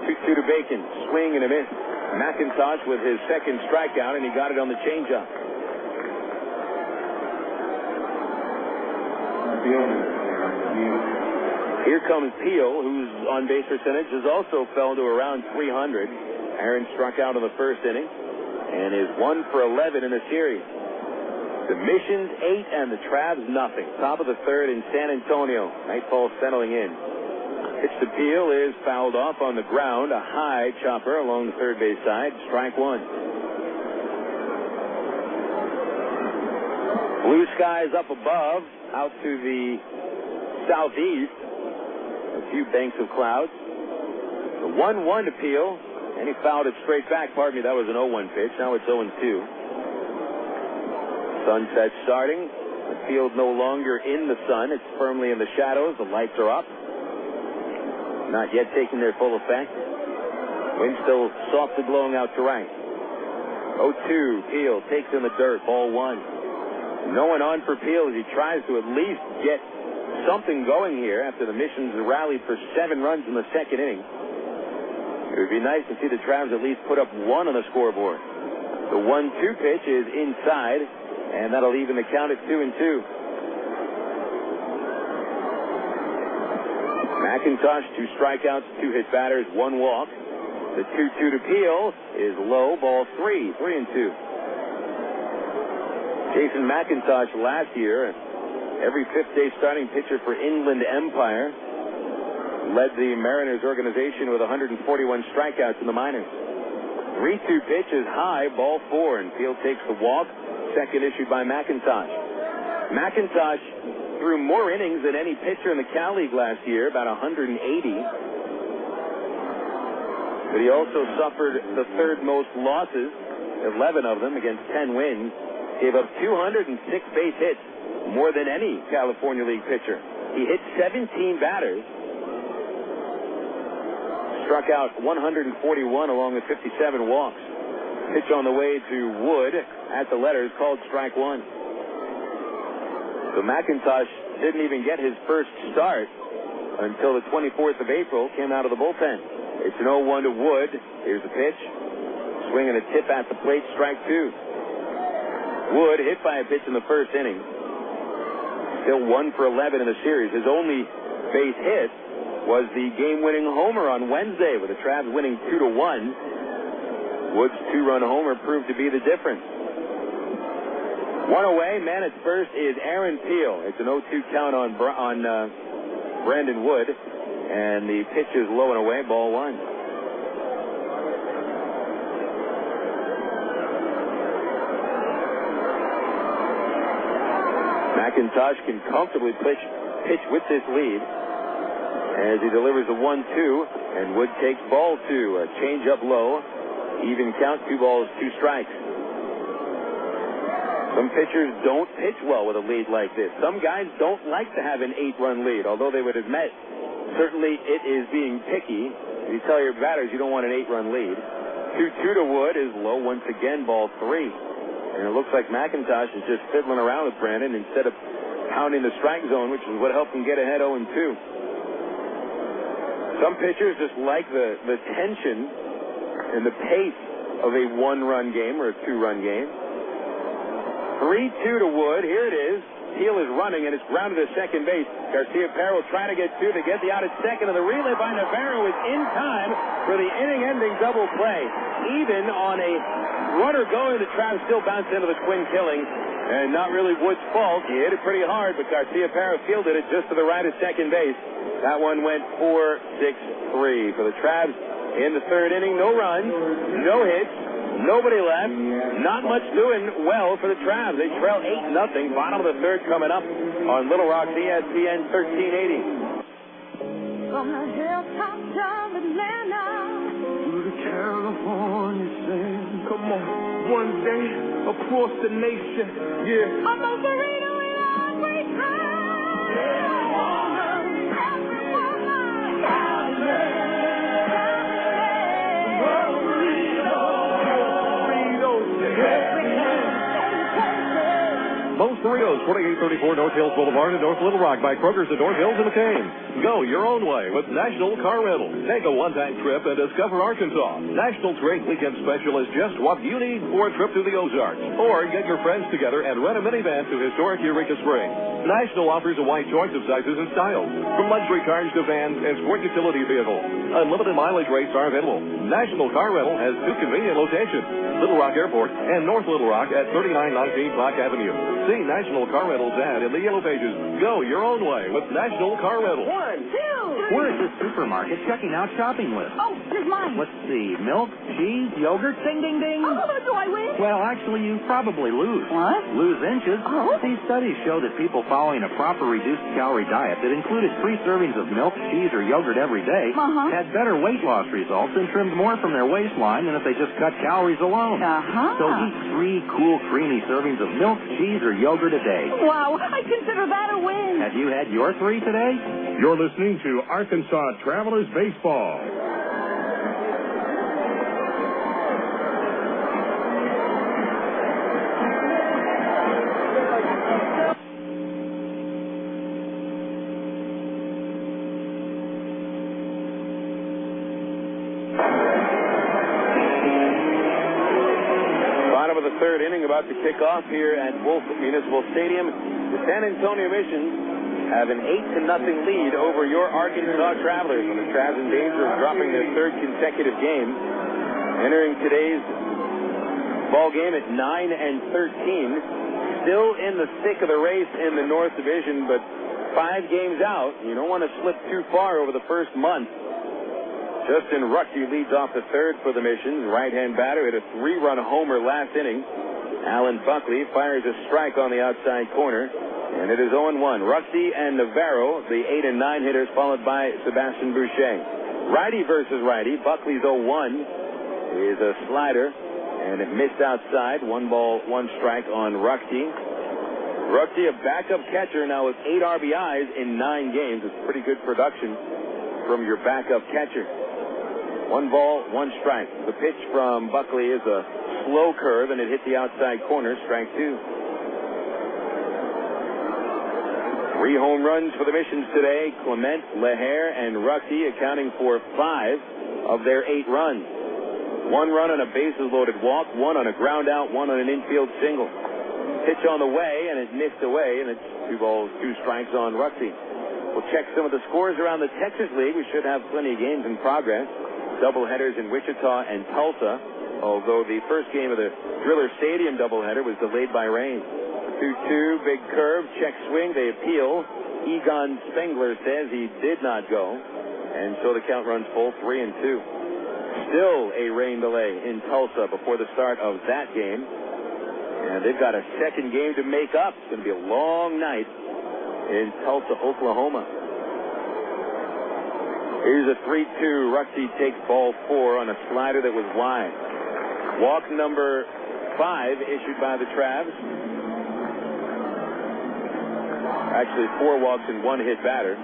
2-2 to Bacon. Swing and a miss. McIntosh with his second strikeout, and he got it on the changeup. Here comes Peel, whose on-base percentage has also fell to around 300. Aaron struck out in the first inning and is 1 for 11 in the series. The Missions 8 and the Travs nothing. Top of the third in San Antonio. Nightfall settling in. Pitch to Peel is fouled off on the ground. A high chopper along the third base side. Strike one. Blue skies up above, out to the southeast. A few banks of clouds. The 1-1 to Peel, and he fouled it straight back. Pardon me, that was an 0-1 pitch. Now it's 0-2. Sunset starting. The field no longer in the sun. It's firmly in the shadows. The lights are up. Not yet taking their full effect. Wind still softly blowing out to right. 0-2. Peel takes in the dirt. Ball one. No one on for Peel as he tries to at least get something going here after the Missions rallied for 7 runs in the second inning. It would be nice to see the Travs at least put up 1 on the scoreboard. The 1-2 pitch is inside, and that'll even the count at 2-2. McIntosh, 2 strikeouts, 2 hit batters, 1 walk. The 2-2 to Peel is low, ball 3, 3-2. Jason McIntosh last year, every fifth-day starting pitcher for Inland Empire, led the Mariners organization with 141 strikeouts in the minors. 3-2 pitch is high, ball 4, and Peel takes the walk. Second issued by McIntosh. McIntosh threw more innings than any pitcher in the Cal League last year, about 180. But he also suffered the third most losses, 11 of them against 10 wins. Gave up 206 base hits, more than any California League pitcher. He hit 17 batters. Struck out 141 along with 57 walks. Pitch on the way to Wood at the letters called strike one. So McIntosh didn't even get his first start until the 24th of April, came out of the bullpen. It's an 0-1 to Wood. Here's the pitch. Swing and a tip at the plate, strike two. Wood hit by a pitch in the first inning. Still 1 for 11 in the series. His only base hit was the game-winning homer on Wednesday, with the Travs winning 2-1. Wood's 2-run homer proved to be the difference. 1 away, man at first is Aaron Peel. It's an 0-2 count on Brandon Wood, and the pitch is low and away, ball 1. McIntosh can comfortably pitch with this lead as he delivers the 1-2, and Wood takes ball 2. A change up low, even count, 2 balls, 2 strikes. Some pitchers don't pitch well with a lead like this. Some guys don't like to have an 8-run lead, although they would admit certainly it is being picky. You tell your batters you don't want an 8-run lead. 2-2 to Wood is low once again, ball 3. And it looks like McIntosh is just fiddling around with Brandon instead of pounding the strike zone, which is what helped him get ahead 0-2. Some pitchers just like the tension and the pace of a 1-run game or a 2-run game. 3-2 to Wood. Here it is. Peel is running, and it's grounded to second base. Garcia-Perro trying to get 2. They get the out at second, and the relay by Navarro is in time for the inning-ending double play. Even on a runner going, the Travs still bounced into the twin killing, and not really Wood's fault. He hit it pretty hard, but Garcia-Perro fielded it just to the right of second base. That one went 4-6-3 for the Travs in the third inning. No runs, no hits, Nobody left. Not much doing well for the Travs. They trail 8-0. Bottom of the third coming up on Little Rock, ESPN 1380. From the hilltops of Atlanta to the California sand. Come on, one day across the nation, yeah. I'm a burrito in every time. Every woman, Most Burritos, 2834 North Hills Boulevard in North Little Rock by Kroger's at North Hills and McCain. Go your own way with National Car Rental. Take a one-time trip and discover Arkansas. National's great weekend special is just what you need for a trip to the Ozarks. Or get your friends together and rent a minivan to historic Eureka Springs. National offers a wide choice of sizes and styles, from luxury cars to vans and sport utility vehicles. Unlimited mileage rates are available. National Car Rental has two convenient locations, Little Rock Airport and North Little Rock at 3919 Block Avenue. See National Car Rental's ad in the Yellow Pages. Go your own way with National Car Rental. 1, 2, 3. We're at the supermarket checking out shopping lists. Oh, here's mine. Let's see. Milk, cheese, yogurt, ding, ding, ding. Oh, do I win? Well, actually, you probably lose. What? Lose inches. Oh. These studies show that people following a proper reduced calorie diet that included 3 servings of milk, cheese, or yogurt every day had better weight loss results and trimmed more from their waistline than if they just cut calories alone. So eat 3 cool, creamy servings of milk, cheese, or yogurt a day. Wow, I consider that a win. Have you had your 3 today? You're listening to Arkansas Travelers Baseball. Bottom of the third inning about to kick off here at Wolf Municipal Stadium. The San Antonio Missions have an 8-0 lead over your Arkansas Travelers. And the Travs in danger of dropping their third consecutive game. Entering today's ball game at 9-13. Still in the thick of the race in the North Division, but 5 games out. You don't want to slip too far over the first month. Justin Ruckey leads off the third for the Missions. Right-hand batter hit a 3-run homer last inning. Alan Buckley fires a strike on the outside corner. And it is 0-1. Ruxy and Navarro, the 8 and 9 hitters, followed by Sebastian Boucher. Righty versus righty. Buckley's 0-1 is a slider, and it missed outside. 1 ball, 1 strike on Ruxy. Ruxy, a backup catcher now with 8 RBIs in 9 games. It's pretty good production from your backup catcher. 1 ball, 1 strike. The pitch from Buckley is a slow curve, and it hit the outside corner. Strike 2. 3 home runs for the Missions today. Clement, LaHair, and Ruxy accounting for 5 of their 8 runs. 1 run on a bases-loaded walk, 1 on a ground out, 1 on an infield single. Pitch on the way, and it missed away, and it's 2 balls, 2 strikes on Ruxy. We'll check some of the scores around the Texas League. We should have plenty of games in progress. Doubleheaders in Wichita and Tulsa, although the first game of the Driller Stadium doubleheader was delayed by rain. 2-2, big curve, check swing, they appeal. Egon Spengler says he did not go, and so the count runs full, 3-2. Still a rain delay in Tulsa before the start of that game, and they've got a second game to make up. It's going to be a long night in Tulsa, Oklahoma. Here's a 3-2. Ruxy takes ball 4 on a slider that was wide. Walk number 5 issued by the Travs. Actually, 4 walks and 1 hit batter.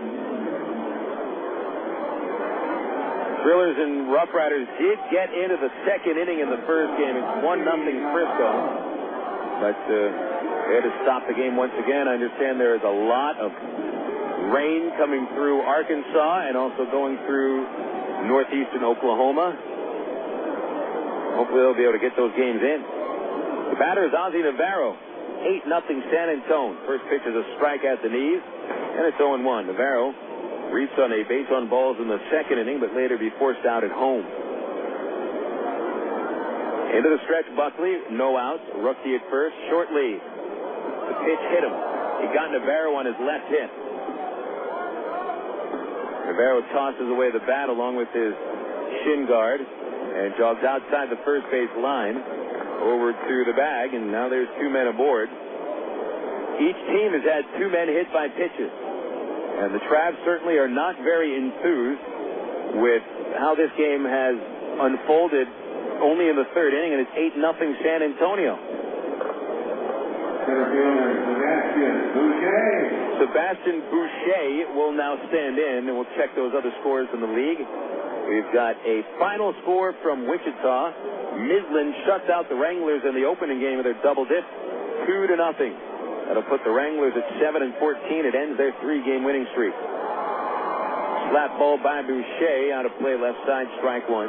Drillers and Rough Riders did get into the second inning in the first game. It's 1-0 Frisco. But they had to stop the game once again. I understand there is a lot of rain coming through Arkansas and also going through northeastern Oklahoma. Hopefully they'll be able to get those games in. The batter is Ozzie Navarro. 8-0 San Antonio. First pitch is a strike at the knees, and it's 0-1. Navarro reached on a base on balls in the second inning, but later be forced out at home. Into the stretch, Buckley, no outs. Ruxy at first, short lead. The pitch hit him. He got Navarro on his left hip. Navarro tosses away the bat along with his shin guard. and jogs outside the first base line over to the bag, and now there's 2 men aboard. Each team has had 2 men hit by pitches, and the Travs certainly are not very enthused with how this game has unfolded only in the 3rd inning, and it's 8-0 San Antonio. Sebastian Boucher will now stand in, and we'll check those other scores in the league. We've got a final score from Wichita. Midland shuts out the Wranglers in the opening game of their double dip, 2-0. That'll put the Wranglers at 7-14. It ends their 3-game winning streak. Slap ball by Boucher, out of play, left side, strike 1.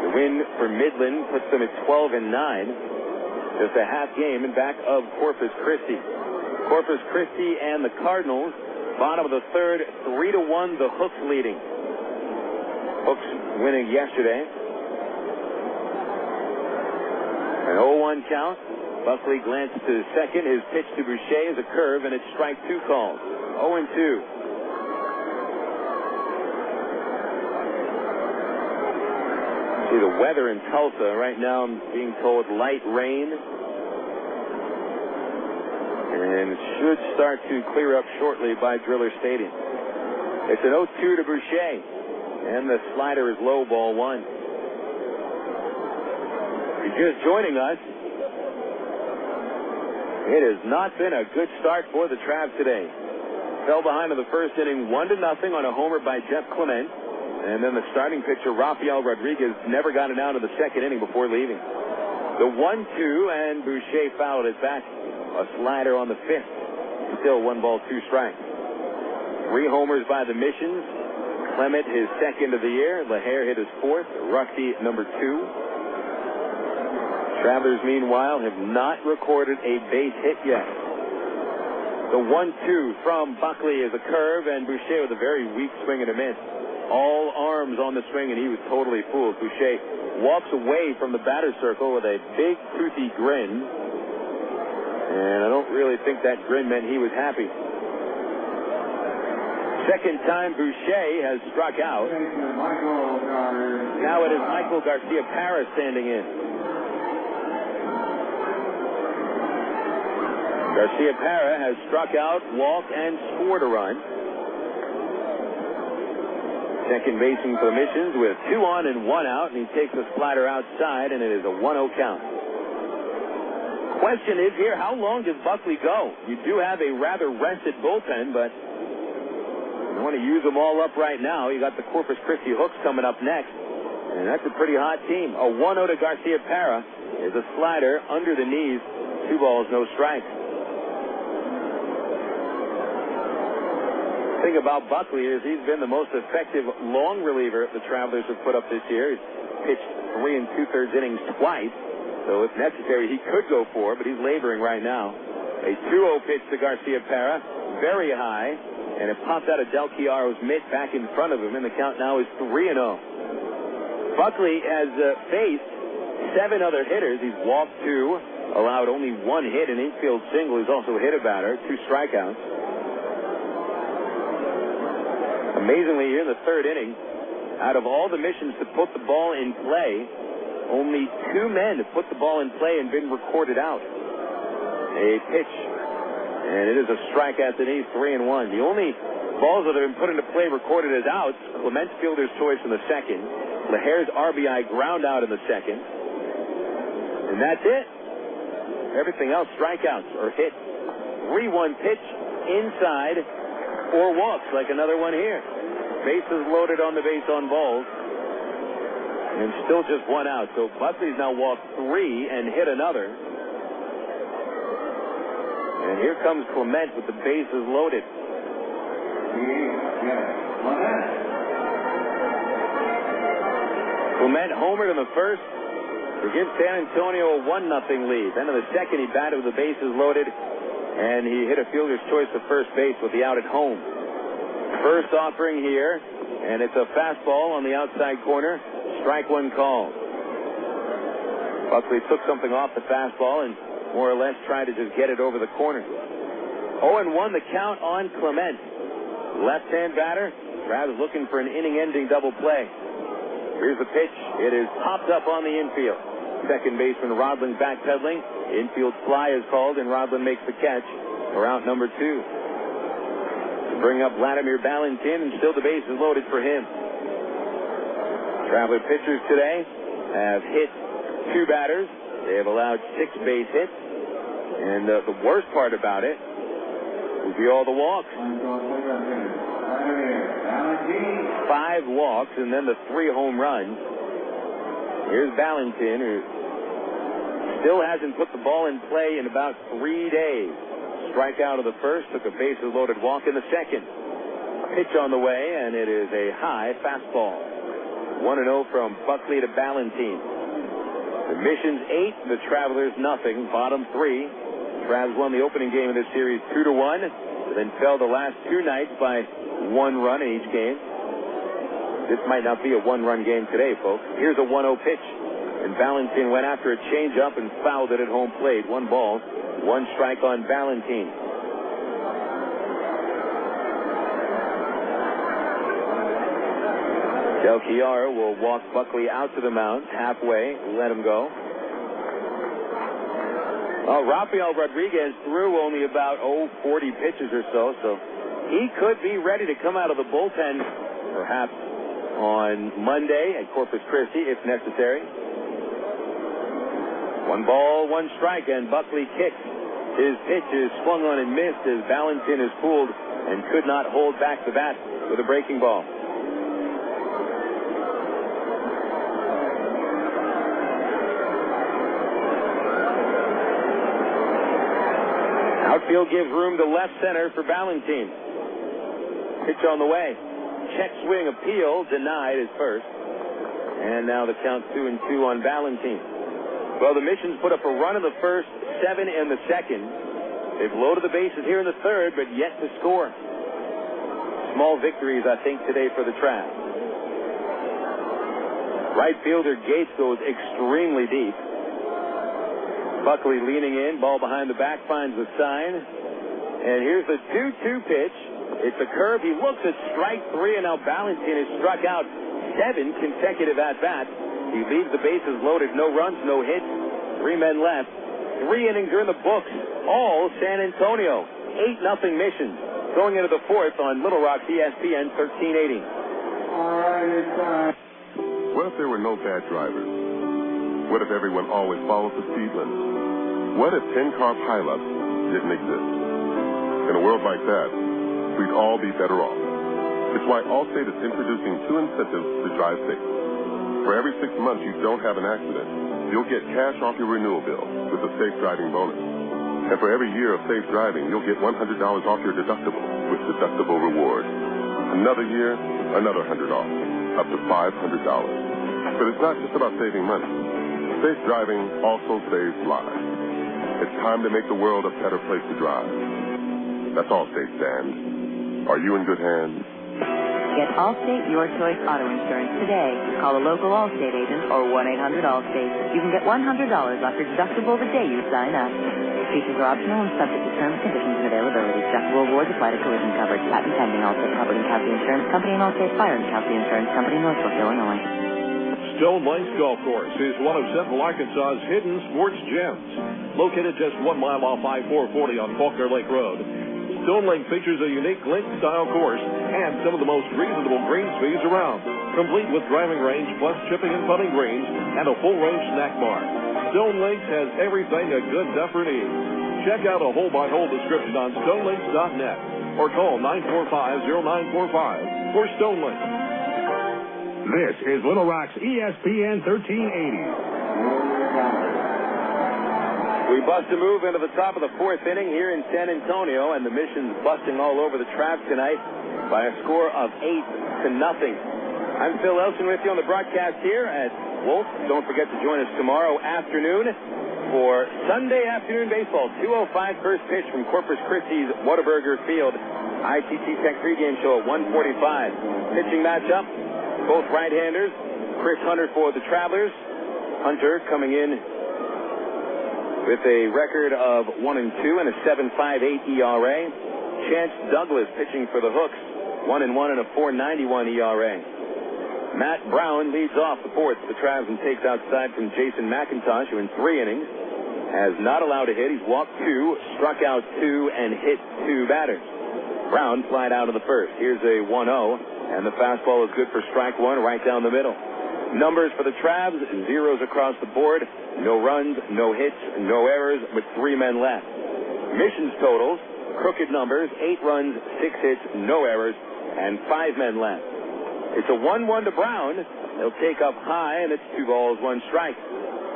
The win for Midland puts them at 12-9. Just a half game in back of Corpus Christi. Corpus Christi and the Cardinals, bottom of the 3rd, 3-1, the Hooks leading. Hooks winning yesterday. An 0-1 count. Buckley glanced to second. His pitch to Boucher is a curve, and it's strike 2 called. 0-2. See the weather in Tulsa right now. I'm being told light rain, and it should start to clear up shortly by Driller Stadium. It's an 0-2 to Boucher, and the slider is low, ball 1. If you're just joining us, it has not been a good start for the Travs today. Fell behind in the 1st inning, 1-0 on a homer by Jeff Clement. And then the starting pitcher, Rafael Rodriguez, never got it out of the 2nd inning before leaving. The 1-2, and Boucher fouled it back. A slider on the 5th. Still 1 ball, 2 strikes. 3 homers by the Missions. Clement, his 2nd of the year. LaHair hit his 4th. Ruxy, number 2. Travelers, meanwhile, have not recorded a base hit yet. The 1-2 from Buckley is a curve, and Boucher with a very weak swing and a miss. All arms on the swing, and he was totally fooled. Boucher walks away from the batter's circle with a big, toothy grin, and I don't really think that grin meant he was happy. Second time Boucher has struck out. Now it is Michael Garcia-Parra standing in. Garcia-Parra has struck out, walked, and scored a run. Second baseman for the Missions with 2 on and 1 out, and he takes the slider outside, and it is a 1-0 count. Question is here, how long does Buckley go? You do have a rather rested bullpen, but you want to use them all up right now. You got the Corpus Christi Hooks coming up next, and that's a pretty hot team. A 1-0 to Garcia-Parra is a slider under the knees. 2 balls, no strikes. The thing about Buckley is he's been the most effective long reliever the Travelers have put up this year. He's pitched 3 2/3 innings twice, so if necessary he could go 4, but he's laboring right now. A 2-0 pitch to Garcia-Parra, very high, and it popped out of Del Chiaro's mitt back in front of him, and the count now is 3-0. Buckley has faced 7 other hitters. He's walked 2, allowed only 1 hit, an infield single. He's also hit a batter, 2 strikeouts. Amazingly, here in the 3rd inning, out of all the Missions to put the ball in play, only 2 men have put the ball in play and been recorded out. A pitch, and it is a strike at the knees, 3-1. The only balls that have been put into play recorded as outs, Clement's fielder's choice in the 2nd, LaHair's RBI ground out in the 2nd, and that's it. Everything else, strikeouts or hits. 3-1 pitch inside, or walks like another one here. Bases loaded on the base on balls, and still just 1 out. So Buckley's now walked 3 and hit another. And here comes Clement with the bases loaded. Clement homered in the 1st to give San Antonio a 1-0 lead. Then in the 2nd, he batted with the bases loaded, and he hit a fielder's choice to first base with the out at home. First offering here, and it's a fastball on the outside corner. Strike 1 called. Buckley took something off the fastball and more or less tried to just get it over the corner. 0-1 the count on Clement. Left-hand batter. Travs looking for an inning-ending double play. Here's the pitch. It is popped up on the infield. Second baseman Rodlin backpedaling. Infield fly is called, and Rodlin makes the catch for out number 2. To bring up Wladimir Balentien, and still the base is loaded for him. Traveler pitchers today have hit 2 batters. They have allowed 6 base hits. And the worst part about it would be all the walks. 5 walks and then the 3 home runs. Here's Balentien, who still hasn't put the ball in play in about 3 days. Strikeout of the first, took a bases-loaded walk in the second. Pitch on the way, and it is a high fastball. 1-0 from Buckley to Balentien. The Missions 8, the Travelers nothing. Bottom 3. Travs won the opening game of this series 2-1, then fell the last 2 nights by 1 run in each game. This might not be a 1-run game today, folks. Here's a 1-0 pitch, and Balentien went after a changeup and fouled it at home plate. 1 ball, 1 strike on Balentien. Del Chiara will walk Buckley out to the mound halfway, let him go. Rafael Rodriguez threw only about 40 pitches or so he could be ready to come out of the bullpen perhaps on Monday at Corpus Christi if necessary. 1 ball, 1 strike, and Buckley kicks. His pitch is swung on and missed as Balentien is pulled and could not hold back the bat with a breaking ball. Outfield gives room to left center for Balentien. Pitch on the way. Check swing appeal, denied his first. And now the count 2-2 on Balentien. Well, the Missions put up a run in the first, 7 in the second. They've loaded the bases here in the third, but yet to score. Small victories, I think, today for the Travs. Right fielder Gates goes extremely deep. Buckley leaning in, ball behind the back, finds the sign. And here's the 2-2 pitch. It's a curve. He looks at strike 3, and now Balentien has struck out 7 consecutive at-bats. He leaves the bases loaded, no runs, no hits, 3 men left. 3 innings are in the books, all San Antonio. 8-0 Missions. Going into the 4th on Little Rock's ESPN 1380. What if there were no bad drivers? What if everyone always followed the speed limit? What if 10-car pileups didn't exist? In a world like that, we'd all be better off. It's why Allstate is introducing 2 incentives to drive safe. For every 6 months you don't have an accident, you'll get cash off your renewal bill with a safe driving bonus. And for every year of safe driving, you'll get $100 off your deductible with deductible reward. Another year, another $100 off, up to $500. But it's not just about saving money. Safe driving also saves lives. It's time to make the world a better place to drive. That's Allstate, Dan. Are you in good hands? Get Allstate Your Choice Auto Insurance today. Call a local Allstate agent or 1-800-ALLSTATE. You can get $100 off your deductible the day you sign up. Features are optional and subject to terms, conditions, and availability. Deductible awards apply to collision coverage. Patent pending. Allstate Property and Casualty Insurance Company and Allstate Fire and Casualty Insurance Company, Northbrook, Illinois. Stone Lakes Golf Course is one of Central Arkansas's hidden sports gems. Located just 1 mile off I-440 on Faulkner Lake Road, Stone Lake features a unique link-style course and some of the most reasonable green speeds around, complete with driving range plus chipping and putting greens and a full-range snack bar. Stone Lakes has everything a good duffer needs. Check out a hole-by-hole description on stonelakes.net or call 945-0945 for Stone Lakes. This is Little Rock's ESPN 1380. We bust a move into the top of the 4th inning here in San Antonio, and the Missions busting all over the Travs tonight by a score of 8-0. I'm Phil Elson with you on the broadcast here at Wolf. Don't forget to join us tomorrow afternoon for Sunday afternoon baseball. 2:05 first pitch from Corpus Christi's Whataburger Field. ITT Tech pregame show at 1:45. Pitching matchup, both right-handers. Chris Hunter for the Travelers. Hunter coming in with a record of 1-2 and a 7.58 ERA. Chance Douglas pitching for the Hooks, 1-1 and a 4.91 ERA. Matt Brown leads off the fourth for the Travs and takes outside from Jason McIntosh, who in 3 innings has not allowed a hit. He's walked 2, struck out 2, and hit 2 batters. Brown flied out of the first. Here's a 1-0, and the fastball is good for strike 1 right down the middle. Numbers for the Travs, zeros across the board. No runs, no hits, no errors, with 3 men left. Missions totals, crooked numbers, 8 runs, 6 hits, no errors, and 5 men left. It's a 1-1 to Brown. He'll take up high, and it's 2 balls, 1 strike.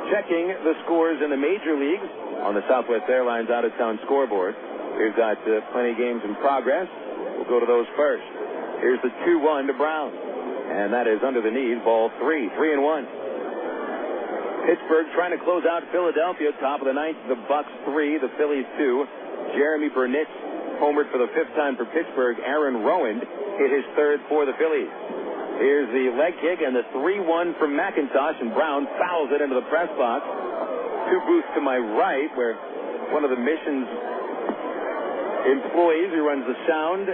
Checking the scores in the major leagues on the Southwest Airlines out-of-town scoreboard. We've got plenty of games in progress. We'll go to those first. Here's the 2-1 to Brown, and that is under the knees, ball 3, 3-1. Pittsburgh trying to close out Philadelphia, top of the 9th. The Bucks 3, the Phillies 2. Jeremy Burnett homered for the 5th time for Pittsburgh. Aaron Rowand hit his 3rd for the Phillies. Here's the leg kick and the 3-1 from McIntosh, and Brown fouls it into the press box. 2 booths to my right, where one of the Missions employees who runs the sound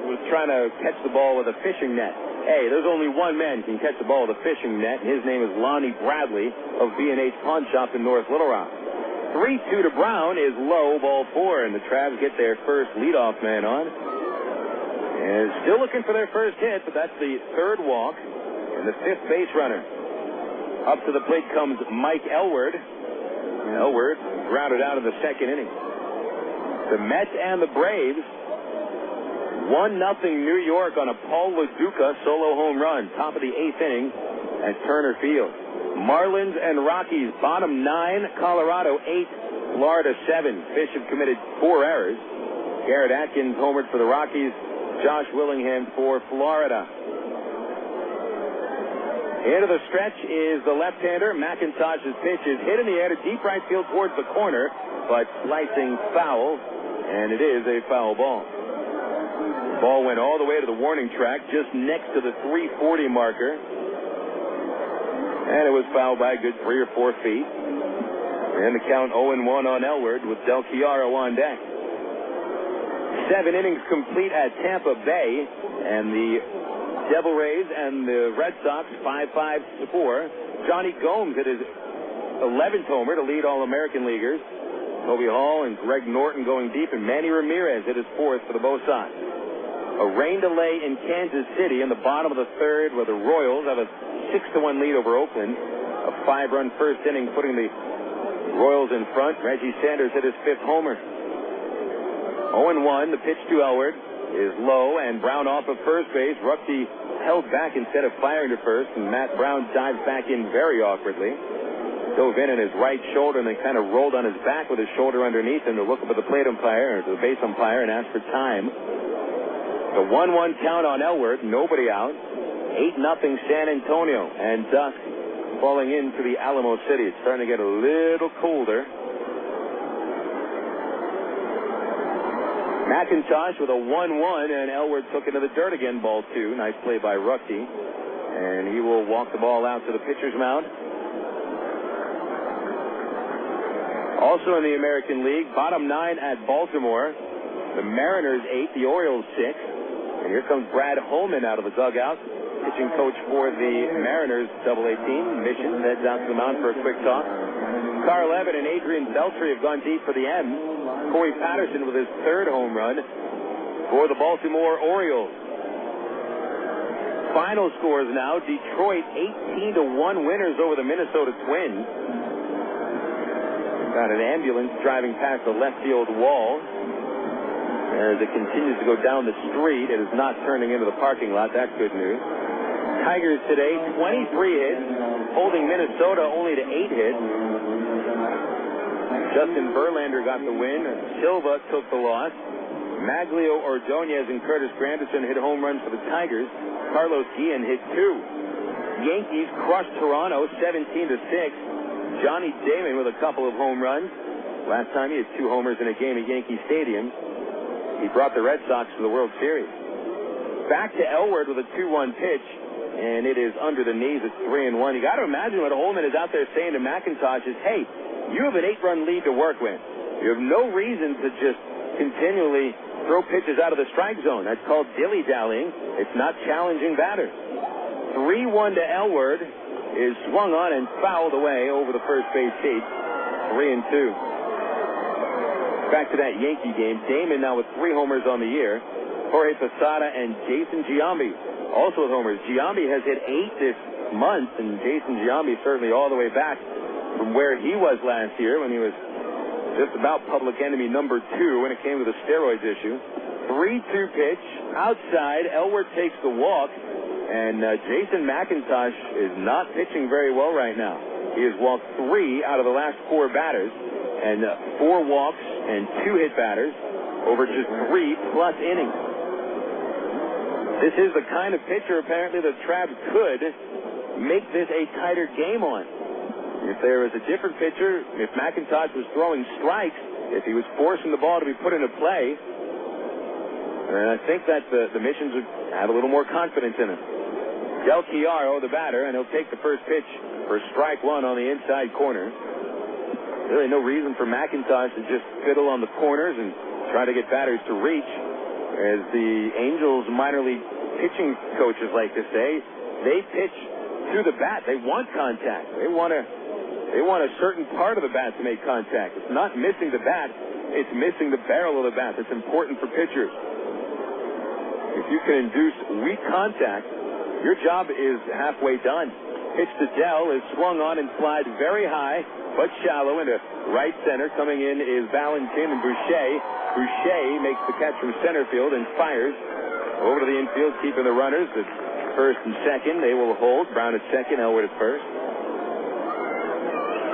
was trying to catch the ball with a fishing net. Hey, there's only one man who can catch the ball with a fishing net, and his name is Lonnie Bradley of B&H Pawn Shop in North Little Rock. 3-2 to Brown is low, ball 4, and the Travs get their first leadoff man on. And still looking for their first hit, but that's the 3rd walk and the 5th base runner. Up to the plate comes Mike Elward. Elward grounded out in the 2nd inning. The Mets and the Braves, 1-0 New York on a Paul LaDuca solo home run, top of the 8th inning at Turner Field. Marlins and Rockies, bottom 9, Colorado 8, Florida 7. Fish have committed 4 errors. Garrett Atkins homered for the Rockies. Josh Willingham for Florida. Into the stretch is the left-hander. McIntosh's pitch is hit in the air to deep right field towards the corner, but slicing foul, and it is a foul ball. The ball went all the way to the warning track, just next to the 340 marker, and it was fouled by a good 3 or 4 feet. And the count 0-1 on Elward with Del Chiaro on deck. 7 innings complete at Tampa Bay, and the Devil Rays and the Red Sox 5-5 score. Johnny Gomes hit his 11th homer to lead All-American leaguers. Toby Hall and Greg Norton going deep, and Manny Ramirez hit his 4th for the Bo Sox. A rain delay in Kansas City in the bottom of the 3rd, where the Royals have a 6-1 lead over Oakland. A 5-run first inning putting the Royals in front. Reggie Sanders hit his 5th homer. 0-1, the pitch to Elward is low, and Brown off of first base. Ruckey held back instead of firing to first, and Matt Brown dives back in very awkwardly. Dove in his right shoulder, and then kind of rolled on his back with his shoulder underneath him to look up at the plate umpire, or to the base umpire, and ask for time. The 1-1 count on Elward, nobody out. 8-0 San Antonio, and dusk falling into the Alamo City. It's starting to get a little colder. McIntosh with a 1-1, and Elward took into the dirt again, ball 2. Nice play by Ruckey. And he will walk the ball out to the pitcher's mound. Also in the American League, bottom 9 at Baltimore. The Mariners 8, the Orioles 6. And here comes Brad Holman out of the dugout. Pitching coach for the Mariners, double-A team. Mission heads out to the mound for a quick talk. Carl Evan and Adrian Beltre have gone deep for the M. Corey Patterson with his 3rd home run for the Baltimore Orioles. Final scores now. Detroit 18-1 winners over the Minnesota Twins. Got an ambulance driving past the left field wall. As it continues to go down the street, it is not turning into the parking lot. That's good news. Tigers today, 23 hits, holding Minnesota only to 8 hits. Justin Verlander got the win. Silva took the loss. Maglio Ordonez and Curtis Granderson hit home runs for the Tigers. Carlos Guillen hit 2. Yankees crushed Toronto 17-6. Johnny Damon with a couple of home runs. Last time he had 2 homers in a game at Yankee Stadium. He brought the Red Sox to the World Series. Back to Elward with a 2-1 pitch, and it is under the knees. It's 3-1. You got to imagine what Holman is out there saying to McIntosh is, hey, you have an 8-run lead to work with. You have no reason to just continually throw pitches out of the strike zone. That's called dilly-dallying. It's not challenging batters. 3-1 to Elward is swung on and fouled away over the first base gate. 3-2. Back to that Yankee game. Damon now with 3 homers on the year. Jorge Posada and Jason Giambi also with homers. Giambi has hit 8 this month, and Jason Giambi certainly all the way back from where he was last year when he was just about public enemy number 2 when it came to the steroids issue. 3-2 pitch. Outside, Elward takes the walk, and Jason McIntosh is not pitching very well right now. He has walked 3 out of the last 4 batters, and 4 walks and 2 hit batters over just 3+ innings. This is the kind of pitcher, apparently, the Trabs could make this a tighter game on. If there was a different pitcher, if McIntosh was throwing strikes, if he was forcing the ball to be put into play, I think that the Missions would have a little more confidence in him. Del Chiaro, the batter, and he'll take the first pitch for strike 1 on the inside corner. Really no reason for McIntosh to just fiddle on the corners and try to get batters to reach. As the Angels minor league pitching coaches like to say, they pitch to the bat. They want contact. They want a certain part of the bat to make contact. It's not missing the bat. It's missing the barrel of the bat. That's important for pitchers. If you can induce weak contact, your job is halfway done. Pitch to Dell is swung on and slides very high, but shallow into right center. Coming in is Balentien and Boucher. Boucher makes the catch from center field and fires over to the infield, keeping the runners at first and second. They will hold. Brown at second, Elward at first.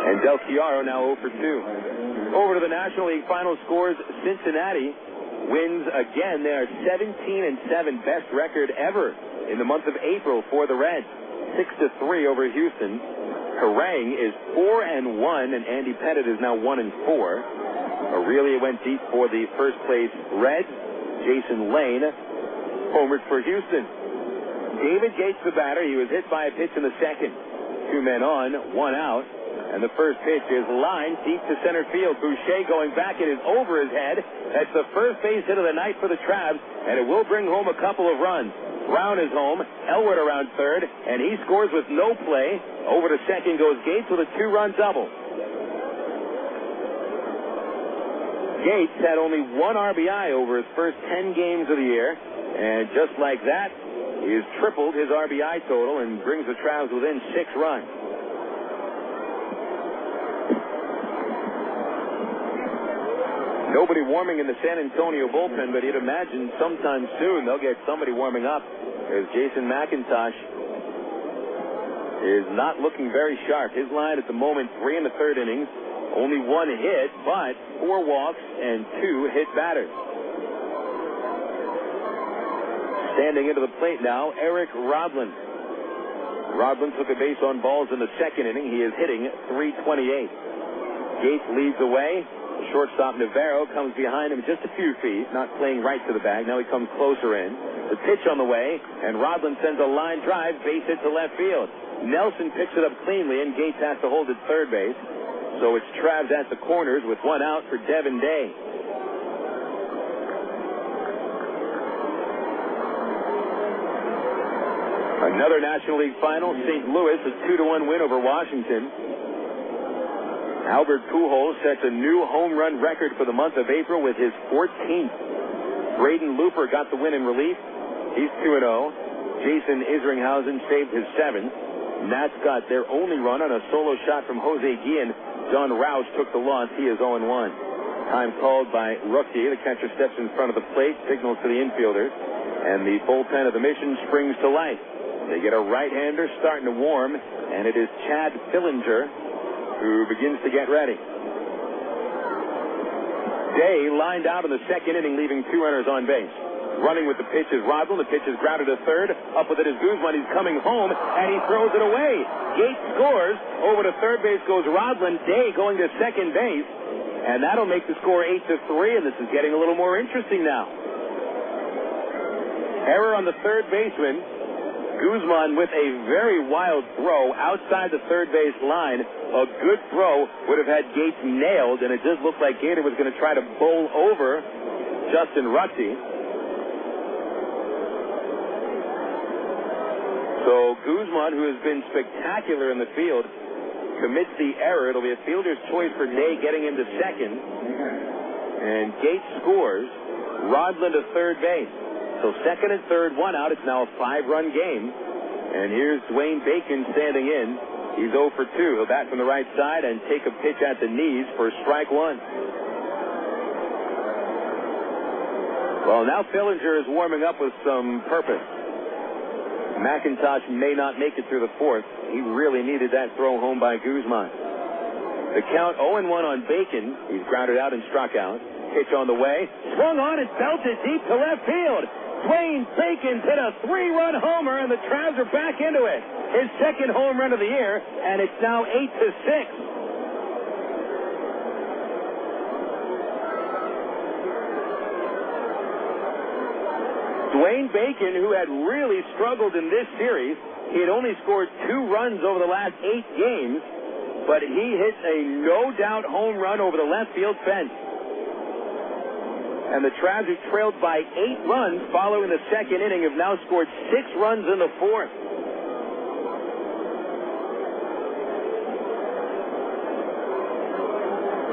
And Del Chiaro now 0 for 2. Over to the National League final scores. Cincinnati wins again. They are 17-7, best record ever in the month of April for the Reds. 6-3 over Houston. Harang is 4-1, and Andy Pettit is now 1-4. Aurelia went deep for the first place Reds. Jason Lane homered for Houston. David Gates, the batter, he was hit by a pitch in the second. 2 men on, 1 out. And the first pitch is lined deep to center field. Boucher going back. It is over his head. That's the first base hit of the night for the Trabs, and it will bring home a couple of runs. Brown is home. Elward around third, and he scores with no play. Over to second goes Gates with a 2-run double. Gates had only 1 RBI over his first 10 games of the year, and just like that, he has tripled his RBI total and brings the Trabs within 6 runs. Nobody warming in the San Antonio bullpen, but you'd imagine sometime soon they'll get somebody warming up, as Jason McIntosh is not looking very sharp. His line at the moment, 3 in the 3rd innings, only 1 hit, but 4 walks and 2 hit batters. Standing into the plate now, Eric Rodlin. Rodlin took a base on balls in the 2nd inning. He is hitting .328. Gates leads away. The shortstop Navarro comes behind him just a few feet, not playing right to the bag. Now he comes closer in. The pitch on the way, and Rodlin sends a line drive, base hit to left field. Nelson picks it up cleanly, and Gates has to hold at third base. So it's Trabs at the corners with 1 out for Devin Day. Another National League final, St. Louis, a 2-1 win over Washington. Albert Pujols sets a new home run record for the month of April with his 14th. Braden Looper got the win in relief. He's 2-0. Jason Isringhausen saved his 7th. Nats got their only run on a solo shot from Jose Guillen. John Roush took the loss. He is 0-1. Time called by Rookie. The catcher steps in front of the plate, signals to the infielders, and the bullpen of the Mission springs to life. They get a right-hander starting to warm, and it is Chad Fillinger who begins to get ready. Day lined out in the 2nd inning, leaving 2 runners on base. Running with the pitch is Rodlin. The pitch is grounded to third. Up with it is Guzmán. He's coming home, and he throws it away. Gates scores. Over to third base goes Rodlin. Day going to second base, and that'll make the score 8-3, and this is getting a little more interesting now. Error on the third baseman. Guzmán with a very wild throw outside the third base line. A good throw would have had Gates nailed, and it just looked like Gator was going to try to bowl over Justin Rutsey. So Guzmán, who has been spectacular in the field, commits the error. It'll be a fielder's choice for Day getting into second. And Gates scores. Rodland to third base. So second and third, one out. It's now a 5-run game. And here's Dwayne Bacon standing in. He's 0 for 2. He'll bat from the right side and take a pitch at the knees for strike one. Well, now Fillinger is warming up with some purpose. McIntosh may not make it through the fourth. He really needed that throw home by Guzmán. The count 0-1 on Bacon. He's grounded out and struck out. Pitch on the way. Swung on and belted deep to left field. Dwayne Bacon's hit a 3-run homer, and the Travs are back into it. His second home run of the year, and it's now 8-6. Dwayne Bacon, who had really struggled in this series, he had only scored 2 runs over the last 8 games, but he hit a no-doubt home run over the left field fence. And the Travs, who trailed by 8 runs following the second inning, have now scored 6 runs in the fourth.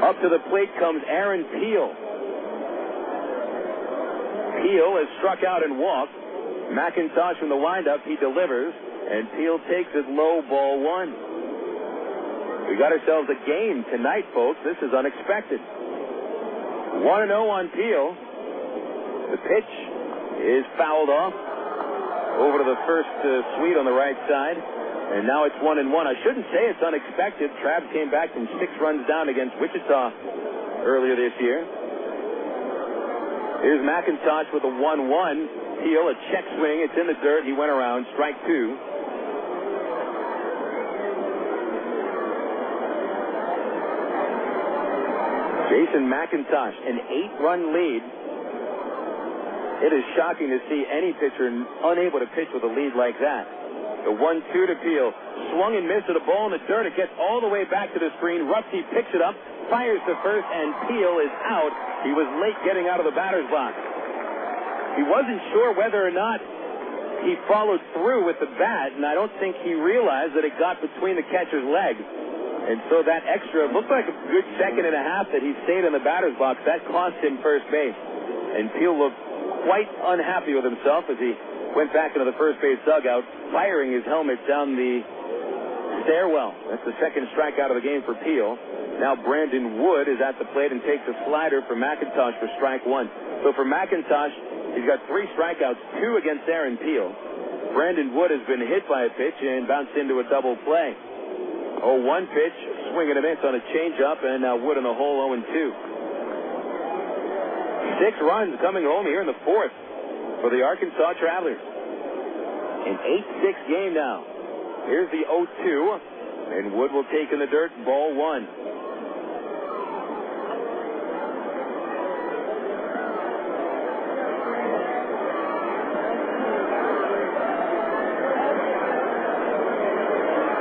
Up to the plate comes Aaron Peel. Peel has struck out and walked. McIntosh from the windup, he delivers, and Peel takes it low, ball 1. We got ourselves a game tonight, folks. This is unexpected. 1-0 on Peel. The pitch is fouled off over to the first suite on the right side, and now it's 1-1. I shouldn't say it's unexpected. Travs came back from 6 runs down against Wichita earlier this year. Here's McIntosh with a 1-1. Peel, a check swing. It's in the dirt. He went around. Strike 2. Jason McIntosh, an 8-run lead. It is shocking to see any pitcher unable to pitch with a lead like that. The 1-2 to Peel. Swung and missed at a ball in the dirt. It gets all the way back to the screen. Rusty picks it up, fires to first, and Peel is out. He was late getting out of the batter's box. He wasn't sure whether or not he followed through with the bat, and I don't think he realized that it got between the catcher's legs. And so that extra looked like a good second and a half that he stayed in the batter's box. That cost him first base. And Peel looked quite unhappy with himself as he went back into the first base dugout, firing his helmet down the stairwell. That's the second strikeout of the game for Peel. Now Brandon Wood is at the plate and takes a slider for McIntosh for strike 1. So for McIntosh, he's got 3 strikeouts, 2 against Aaron Peel. Brandon Wood has been hit by a pitch and bounced into a double play. 0-1 pitch, swing and a miss on a changeup, and now Wood in the hole 0-2. 6 runs coming home here in the fourth for the Arkansas Travelers. An 8-6 game now. Here's the 0-2, and Wood will take in the dirt, ball 1.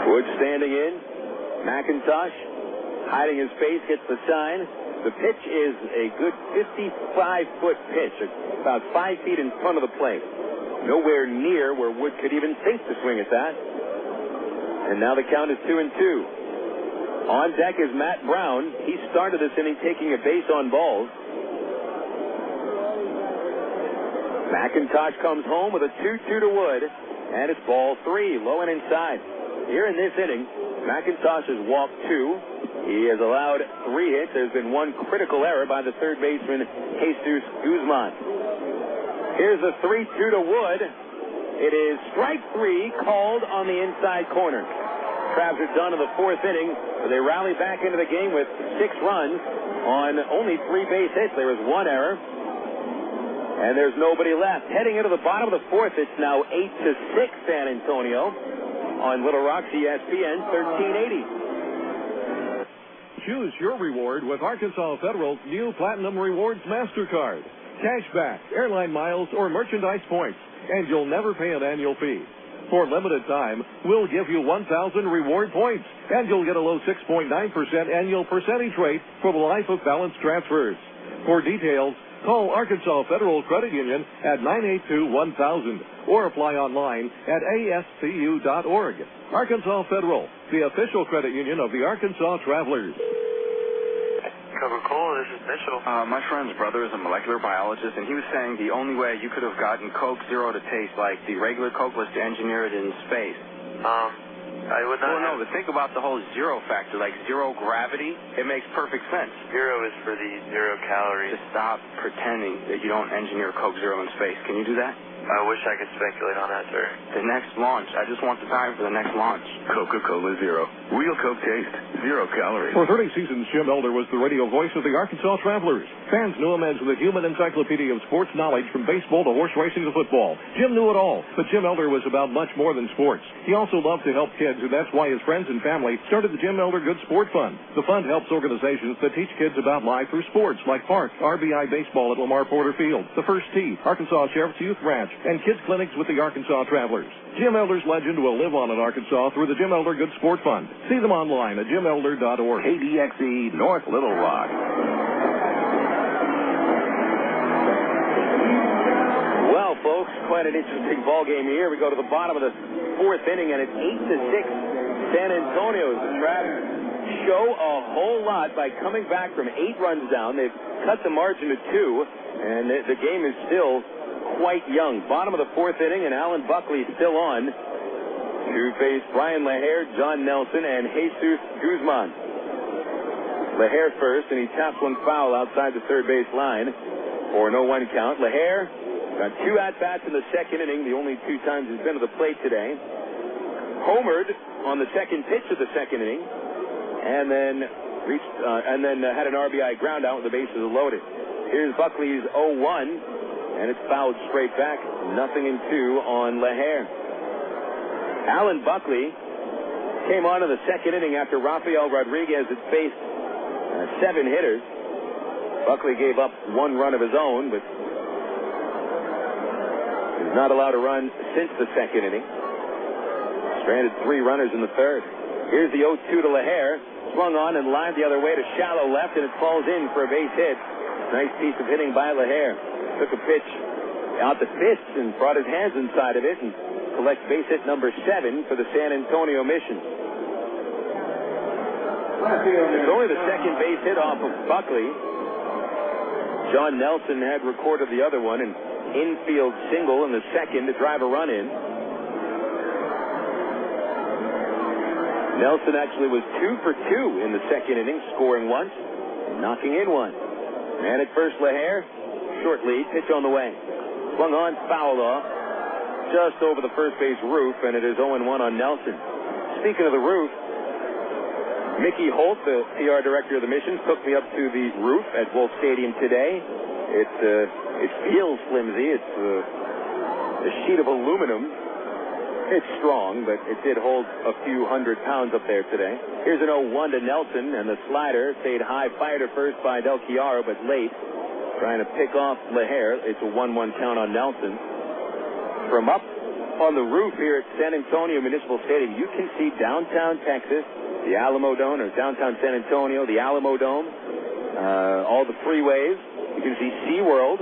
Wood standing in. McIntosh hiding his face, gets the sign. The pitch is a good 55-foot pitch, about 5 feet in front of the plate. Nowhere near where Wood could even think to swing at that. And now the count is 2-2. On deck is Matt Brown. He started this inning taking a base on balls. McIntosh comes home with a 2-2 to Wood, and it's ball 3, low and inside. Here in this inning, McIntosh has walked 2. He has allowed 3 hits. There's been 1 critical error by the third baseman, Jesús Guzmán. Here's the 3-2 to Wood. It is strike 3 called on the inside corner. Travs are done in the 4th inning. They rally back into the game with 6 runs on only 3 base hits. There was 1 error, and there's nobody left. Heading into the bottom of the 4th, it's now 8-6 San Antonio. On Little Rock, ESPN 1380. Choose your reward with Arkansas Federal's new Platinum Rewards MasterCard. Cashback, airline miles, or merchandise points, and you'll never pay an annual fee. For limited time, we'll give you 1,000 reward points, and you'll get a low 6.9% annual percentage rate for the life of balance transfers. For details, Call Arkansas Federal Credit Union at 982-1000 or apply online at ascu.org. Arkansas Federal, the official credit union of the Arkansas Travelers. Coca-Cola, this is Mitchell. My friend's brother is a molecular biologist, and he was saying the only way you could have gotten Coke Zero to taste like the regular Coke was to engineer it in space. I would not. Well, no, but think about the whole zero factor, like zero gravity. It makes perfect sense. Zero is for the 0 calories. Just stop pretending that you don't engineer Coke Zero in space. Can you do that? I wish I could speculate on that, sir. The next launch. I just want the time for the next launch. Coca-Cola Zero. Real Coke taste. 0 calories. For 30 seasons, Jim Elder was the radio voice of the Arkansas Travelers. Fans knew him as the human encyclopedia of sports knowledge from baseball to horse racing to football. Jim knew it all, but Jim Elder was about much more than sports. He also loved to help kids, and that's why his friends and family started the Jim Elder Good Sport Fund. The fund helps organizations that teach kids about life through sports, like Park, RBI Baseball at Lamar Porter Field, the First Tee, Arkansas Sheriff's Youth Ranch, and kids clinics with the Arkansas Travelers. Jim Elder's legend will live on in Arkansas through the Jim Elder Good Sport Fund. See them online at jimelder.org. KDXE North Little Rock. Well, folks, quite an interesting ball game here. We go to the bottom of the 4th inning, and it's 8-6 San Antonio. The Travs show a whole lot by coming back from 8 runs down. They've cut the margin to 2, and the game is still quite young. Bottom of the 4th inning, and Alan Buckley still on to face Bryan LaHair, John Nelson, and Jesús Guzmán. LaHair first, and he taps one foul outside the third base line for a 0-1 count. LaHair got 2 at-bats in the 2nd inning, the only 2 times he's been to the plate today. Homered on the 2nd pitch of the 2nd inning, and then had an RBI ground out with the bases loaded. Here's Buckley's 0-1. And it's fouled straight back. 0-2 on LaHair. Alan Buckley came on in the 2nd inning after Rafael Rodriguez had faced 7 hitters. Buckley gave up 1 run of his own, but he's not allowed to run since the 2nd inning. Stranded 3 runners in the 3rd. Here's the 0-2 to LaHair. Swung on and lined the other way to shallow left, and it falls in for a base hit. Nice piece of hitting by LaHair. Took a pitch out the fists and brought his hands inside of it and collects base hit number 7 for the San Antonio Mission. It's only the 2nd base hit off of Buckley. John Nelson had recorded the other one, an infield single in the 2nd to drive a run in. Nelson actually was 2 for 2 in the 2nd inning, scoring once, knocking in 1. Man at first, LaHair. Short lead, pitch on the way. Swung on, fouled off, just over the first base roof, and it is 0-1 on Nelson. Speaking of the roof, Mickey Holt, the PR director of the Missions, took me up to the roof at Wolf Stadium today. It feels flimsy. It's a sheet of aluminum. It's strong, but it did hold a few 100 pounds up there today. Here's an 0-1 to Nelson, and the slider stayed high, fired at first by Del Chiaro, but late. Trying to pick off LaHair. It's a 1-1 count on Nelson. From up on the roof here at San Antonio Municipal Stadium, you can see downtown Texas, the Alamo Dome, or downtown San Antonio, the Alamo Dome, all the freeways. You can see SeaWorld,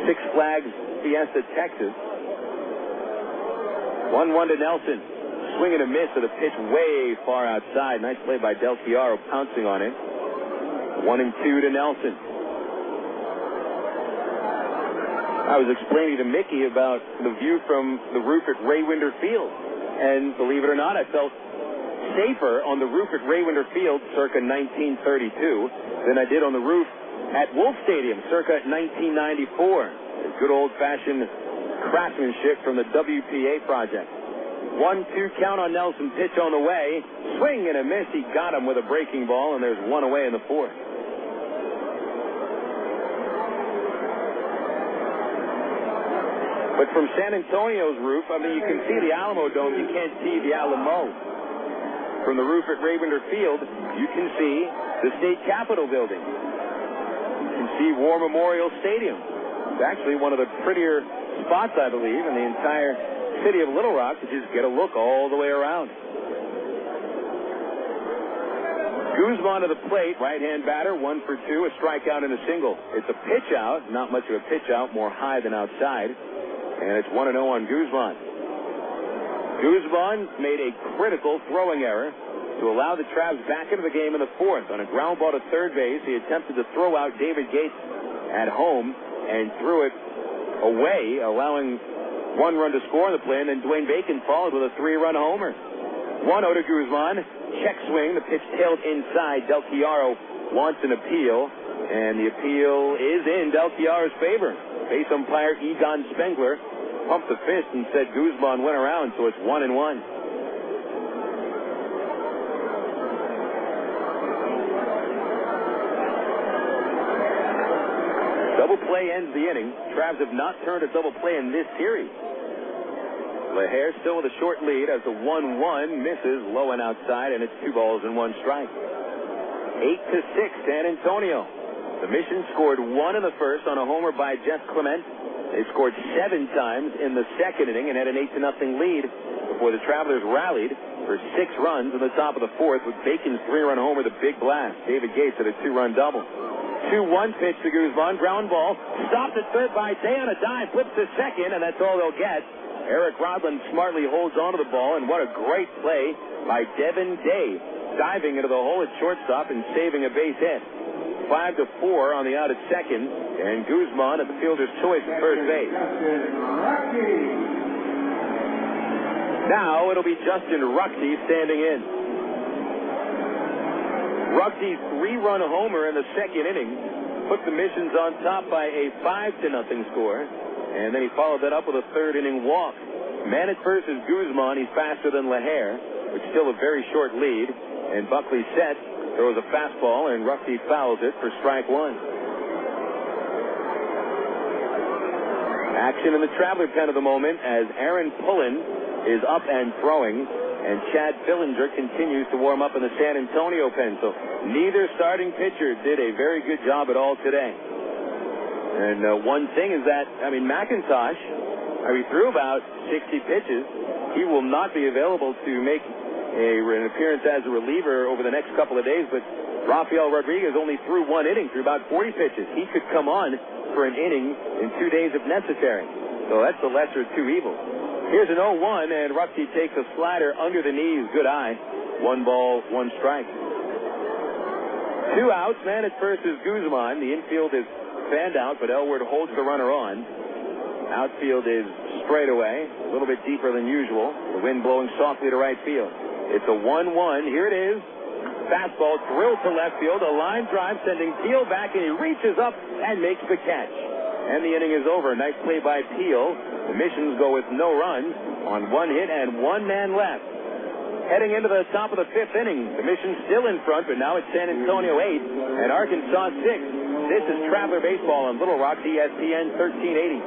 Six Flags Fiesta, Texas. 1-1 to Nelson. Swing and a miss with a pitch way far outside. Nice play by Del Chiaro, pouncing on it. 1-2 to Nelson. I was explaining to Mickey about the view from the roof at Ray Winder Field. And believe it or not, I felt safer on the roof at Ray Winder Field circa 1932 than I did on the roof at Wolf Stadium circa 1994. Good old-fashioned craftsmanship from the WPA project. 1-2 count on Nelson, pitch on the way. Swing and a miss. He got him with a breaking ball, and there's 1 away in the 4th. But from San Antonio's roof, I mean, you can see the Alamo Dome. You can't see the Alamo. From the roof at Ray Winder Field, you can see the State Capitol building. You can see War Memorial Stadium. It's actually one of the prettier spots, I believe, in the entire city of Little Rock to just get a look all the way around. Guzmán to the plate, right-hand batter, 1 for 2, a strikeout and a single. It's a pitch out, not much of a pitch out, more high than outside. And it's 1-0 on Guzmán. Guzmán made a critical throwing error to allow the Travs back into the game in the 4th. On a ground ball to third base, he attempted to throw out David Gates at home and threw it away, allowing 1 run to score on the play, and then Dwayne Bacon followed with a 3-run homer. 1-0 to Guzmán. Check swing. The pitch tailed inside. Del Chiaro wants an appeal, and the appeal is in Del Chiaro's favor. Base umpire Egon Spengler pumped the fist and said Guzmán went around, so it's 1-1. Double play ends the inning. Travs have not turned a double play in this series. LaHair still with a short lead as the 1-1 misses low and outside, and it's 2 balls and 1 strike. 8-6 San Antonio. The Mission scored 1 in the first on a homer by Jeff Clement. They scored 7 times in the second inning and had an 8-0 lead before the Travelers rallied for 6 runs in the top of the 4th with Bacon's 3-run homer, the big blast. David Gates had a 2-run double. 2-1 pitch to Guzmán, ground ball, stopped at third by Day on a dive, flips to second, and that's all they'll get. Eric Rodland smartly holds onto the ball, and what a great play by Devin Day, diving into the hole at shortstop and saving a base hit. 5-4 on the out at second, and Guzmán at the fielder's choice at first base. Now it'll be Justin Ruckte standing in. Ruckte's 3-run homer in the second inning put the Missions on top by a 5-0 score. And then he followed that up with a third-inning walk. Man at first is Guzmán. He's faster than LaHair, but still a very short lead. And Buckley set, throws a fastball, and Ruckte fouls it for strike 1. Action in the Traveler pen of the moment as Aaron Pullen is up and throwing, and Chad Fillinger continues to warm up in the San Antonio pen. So neither starting pitcher did a very good job at all today. And one thing is that, McIntosh, he threw about 60 pitches. He will not be available to make an appearance as a reliever over the next couple of days, but Rafael Rodriguez only threw 1 inning, threw about 40 pitches. He could come on for an inning in 2 days if necessary. So that's the lesser of 2 evils. Here's an 0-1, and Ruckte takes a slider under the knees. Good eye. 1 ball, 1 strike. 2 outs. Man at first is Guzmán. The infield is fanned out, but Elward holds the runner on. Outfield is straight away, a little bit deeper than usual. The wind blowing softly to right field. It's a 1-1. Here it is. Fastball drilled to left field. A line drive sending Peel back, and he reaches up and makes the catch. And the inning is over. Nice play by Peel. The Missions go with no runs on 1 hit and 1 man left. Heading into the top of the 5th inning, the Missions still in front, but now it's San Antonio 8 and Arkansas 6. This is Traveler Baseball on Little Rock, ESPN 1380.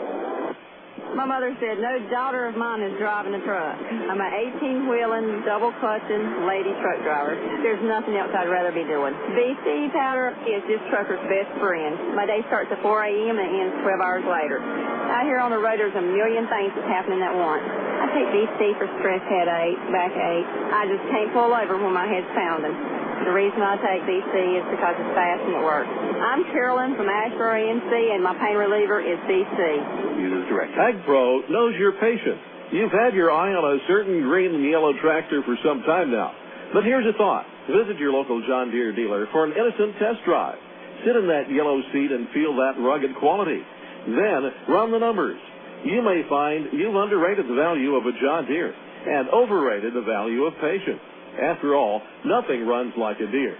My mother said, no daughter of mine is driving a truck. I'm an 18-wheeling, double-clutching lady truck driver. There's nothing else I'd rather be doing. BC powder is just trucker's best friend. My day starts at 4 a.m. and ends 12 hours later. Out here on the road, there's a million things that's happening at once. I take BC for stress headache, backache. I just can't pull over when my head's pounding. The reason I take BC is because it's fast and it works. I'm Carolyn from Asheboro, NC, and my pain reliever is BC. Uses direct. AgPro knows your patient. You've had your eye on a certain green and yellow tractor for some time now. But here's a thought. Visit your local John Deere dealer for an innocent test drive. Sit in that yellow seat and feel that rugged quality. Then run the numbers. You may find you've underrated the value of a John Deere and overrated the value of patience. After all, nothing runs like a Deere.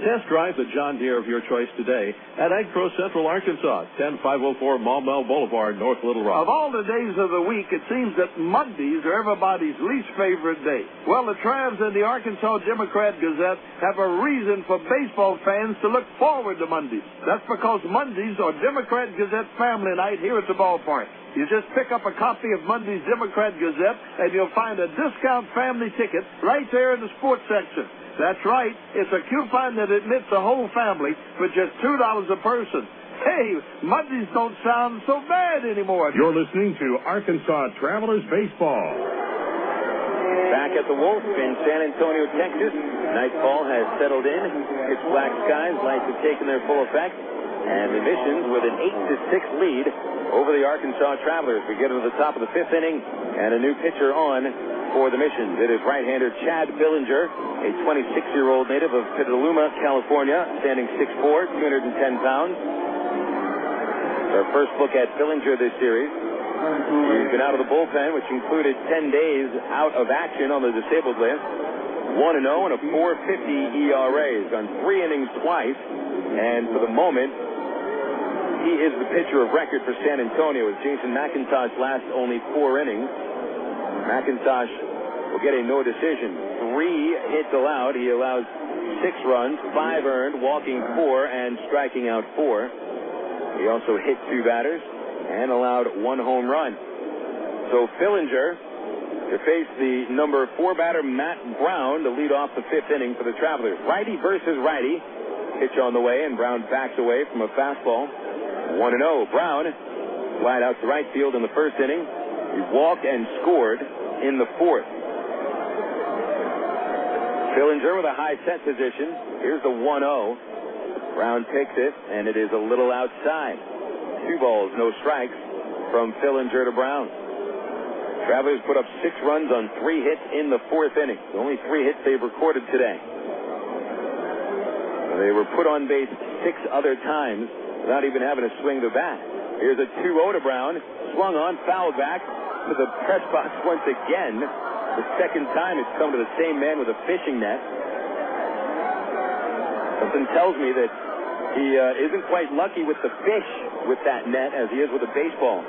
Test drive the John Deere of your choice today at AgPro Central Arkansas, 10504 Maumelle Boulevard, North Little Rock. Of all the days of the week, it seems that Mondays are everybody's least favorite day. Well, the Travs and the Arkansas Democrat-Gazette have a reason for baseball fans to look forward to Mondays. That's because Mondays are Democrat-Gazette family night here at the ballpark. You just pick up a copy of Monday's Democrat-Gazette, and you'll find a discount family ticket right there in the sports section. That's right. It's a coupon that admits the whole family for just $2 a person. Hey, Mondays don't sound so bad anymore. You're listening to Arkansas Travelers Baseball. Back at the Wolf in San Antonio, Texas. Nightfall has settled in. Pitch black skies, lights have taken their full effect. And the Missions with an 8-6 lead over the Arkansas Travelers. We get to the top of the 5th inning, and a new pitcher on for the Missions. It is right-hander Chad Billinger, a 26-year-old native of Petaluma, California, standing 6'4", 210 pounds. Our first look at Billinger this series. He's been out of the bullpen, which included 10 days out of action on the disabled list. 1-0 and a 4.50 ERA. He's gone 3 innings twice, and for the moment, he is the pitcher of record for San Antonio, with Jason McIntosh last only 4 innings. McIntosh will get a no decision. 3 hits allowed. He allows 6 runs, 5 earned, walking 4, and striking out 4. He also hit 2 batters and allowed 1 home run. So Billinger to face the number 4 batter, Matt Brown, to lead off the 5th inning for the Travelers. Righty versus righty. Pitch on the way, and Brown backs away from a fastball. 1-0. Brown flied out to right field in the 1st inning. He walked and scored in the 4th. Billinger with a high set position. Here's the 1-0. Brown takes it, and it is a little outside. 2 balls, no strikes from Billinger to Brown. Travelers put up 6 runs on 3 hits in the 4th inning. The only 3 hits they've recorded today. They were put on base 6 other times without even having to swing the bat. Here's a 2-0 to Brown. Swung on, fouled back to the press box once again. The 2nd time it's come to the same man with a fishing net. Something tells me that he isn't quite lucky with the fish with that net as he is with a baseball.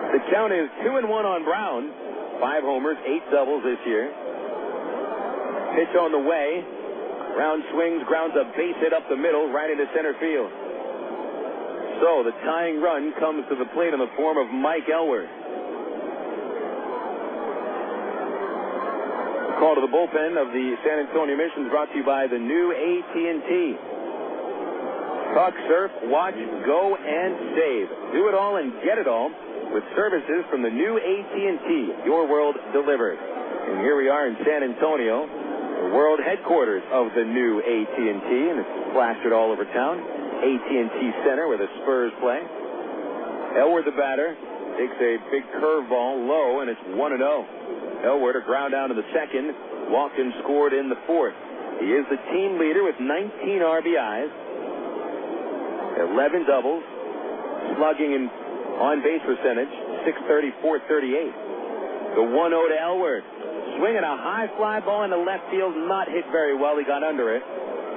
The count is 2-1 on Brown. 5 homers, 8 doubles this year. Pitch on the way. Brown swings, grounds a base hit up the middle, right into center field. So the tying run comes to the plate in the form of Mike Elward. The call to the bullpen of the San Antonio Missions brought to you by the new AT&T. Talk, surf, watch, go, and save. Do it all and get it all with services from the new AT&T. Your world delivered. And here we are in San Antonio, the world headquarters of the new AT&T, and it's plastered all over town. AT&T Center where the Spurs play. Elward, the batter, takes a big curveball low, and it's 1-0. Elward, a ground down to the 2nd, walked and scored in the 4th. He is the team leader with 19 RBIs, 11 doubles, slugging and on-base percentage, .630, .438. The 1-0 to Elward. Swinging a high fly ball into left field, not hit very well. He got under it.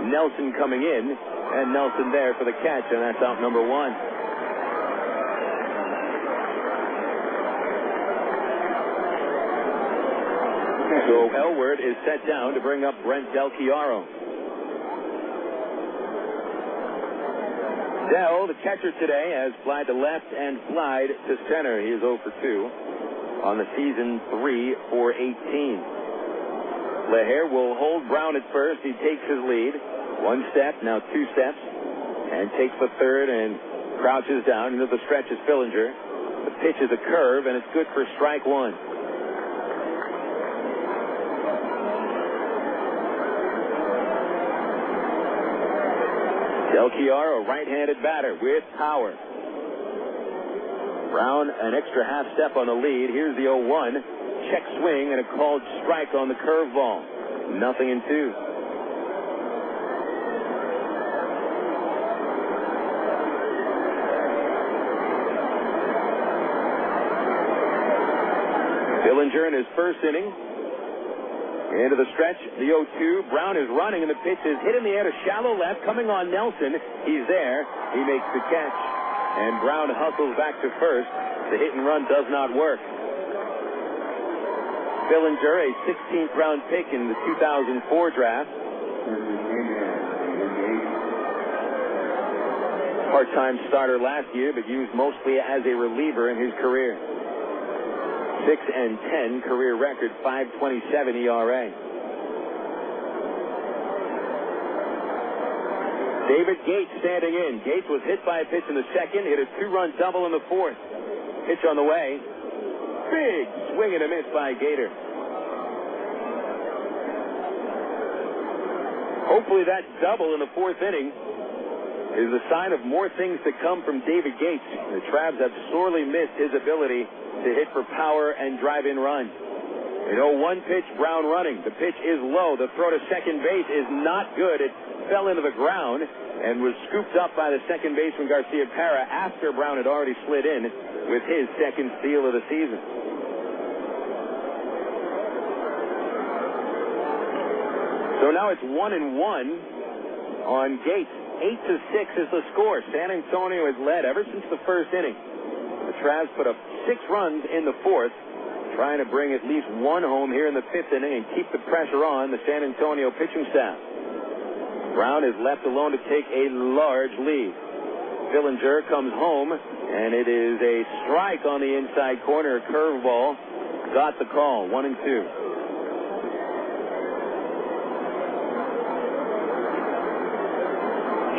Nelson coming in, and Nelson there for the catch, and that's out number 1. So Elward is set down to bring up Brent Del Chiaro. Dell, the catcher today, has flied to left and flied to center. He is 0 for 2 on the season, 3 for 18. LaHair will hold Brown at first. He takes his lead. 1 step, now 2 steps, and takes the 3rd and crouches down into the stretch is Billinger. The pitch is a curve, and it's good for strike 1. Del Chiaro, right-handed batter with power. Brown, an extra half step on the lead. Here's the 0-1. Check swing and a called strike on the curveball. 0-2. Billinger in his first inning. Into the stretch, the 0-2. Brown is running, and the pitch is hit in the air to shallow left. Coming on Nelson. He's there. He makes the catch. And Brown hustles back to first. The hit and run does not work. Billinger, a 16th round pick in the 2004 draft. Part-time starter last year, but used mostly as a reliever in his career. 6-10 career record, 5.27 ERA. David Gates standing in. Gates was hit by a pitch in the 2nd, hit a 2-run double in the 4th. Pitch on the way. Big swing and a miss by Gator. Hopefully that double in the fourth inning is a sign of more things to come from David Gates. The Travs have sorely missed his ability to hit for power and drive in runs. An 0-1 pitch, Brown running. The pitch is low. The throw to second base is not good. It fell into the ground and was scooped up by the second baseman Garcia Parra after Brown had already slid in with his second steal of the season. So now it's 1-1 on Gates. 8-6 is the score. San Antonio has led ever since the first inning. The Travs put up 6 runs in the fourth, trying to bring at least one home here in the fifth inning and keep the pressure on the San Antonio pitching staff. Brown is left alone to take a large lead. Fillinger comes home, and it is a strike on the inside corner. A curveball got the call. 1-2.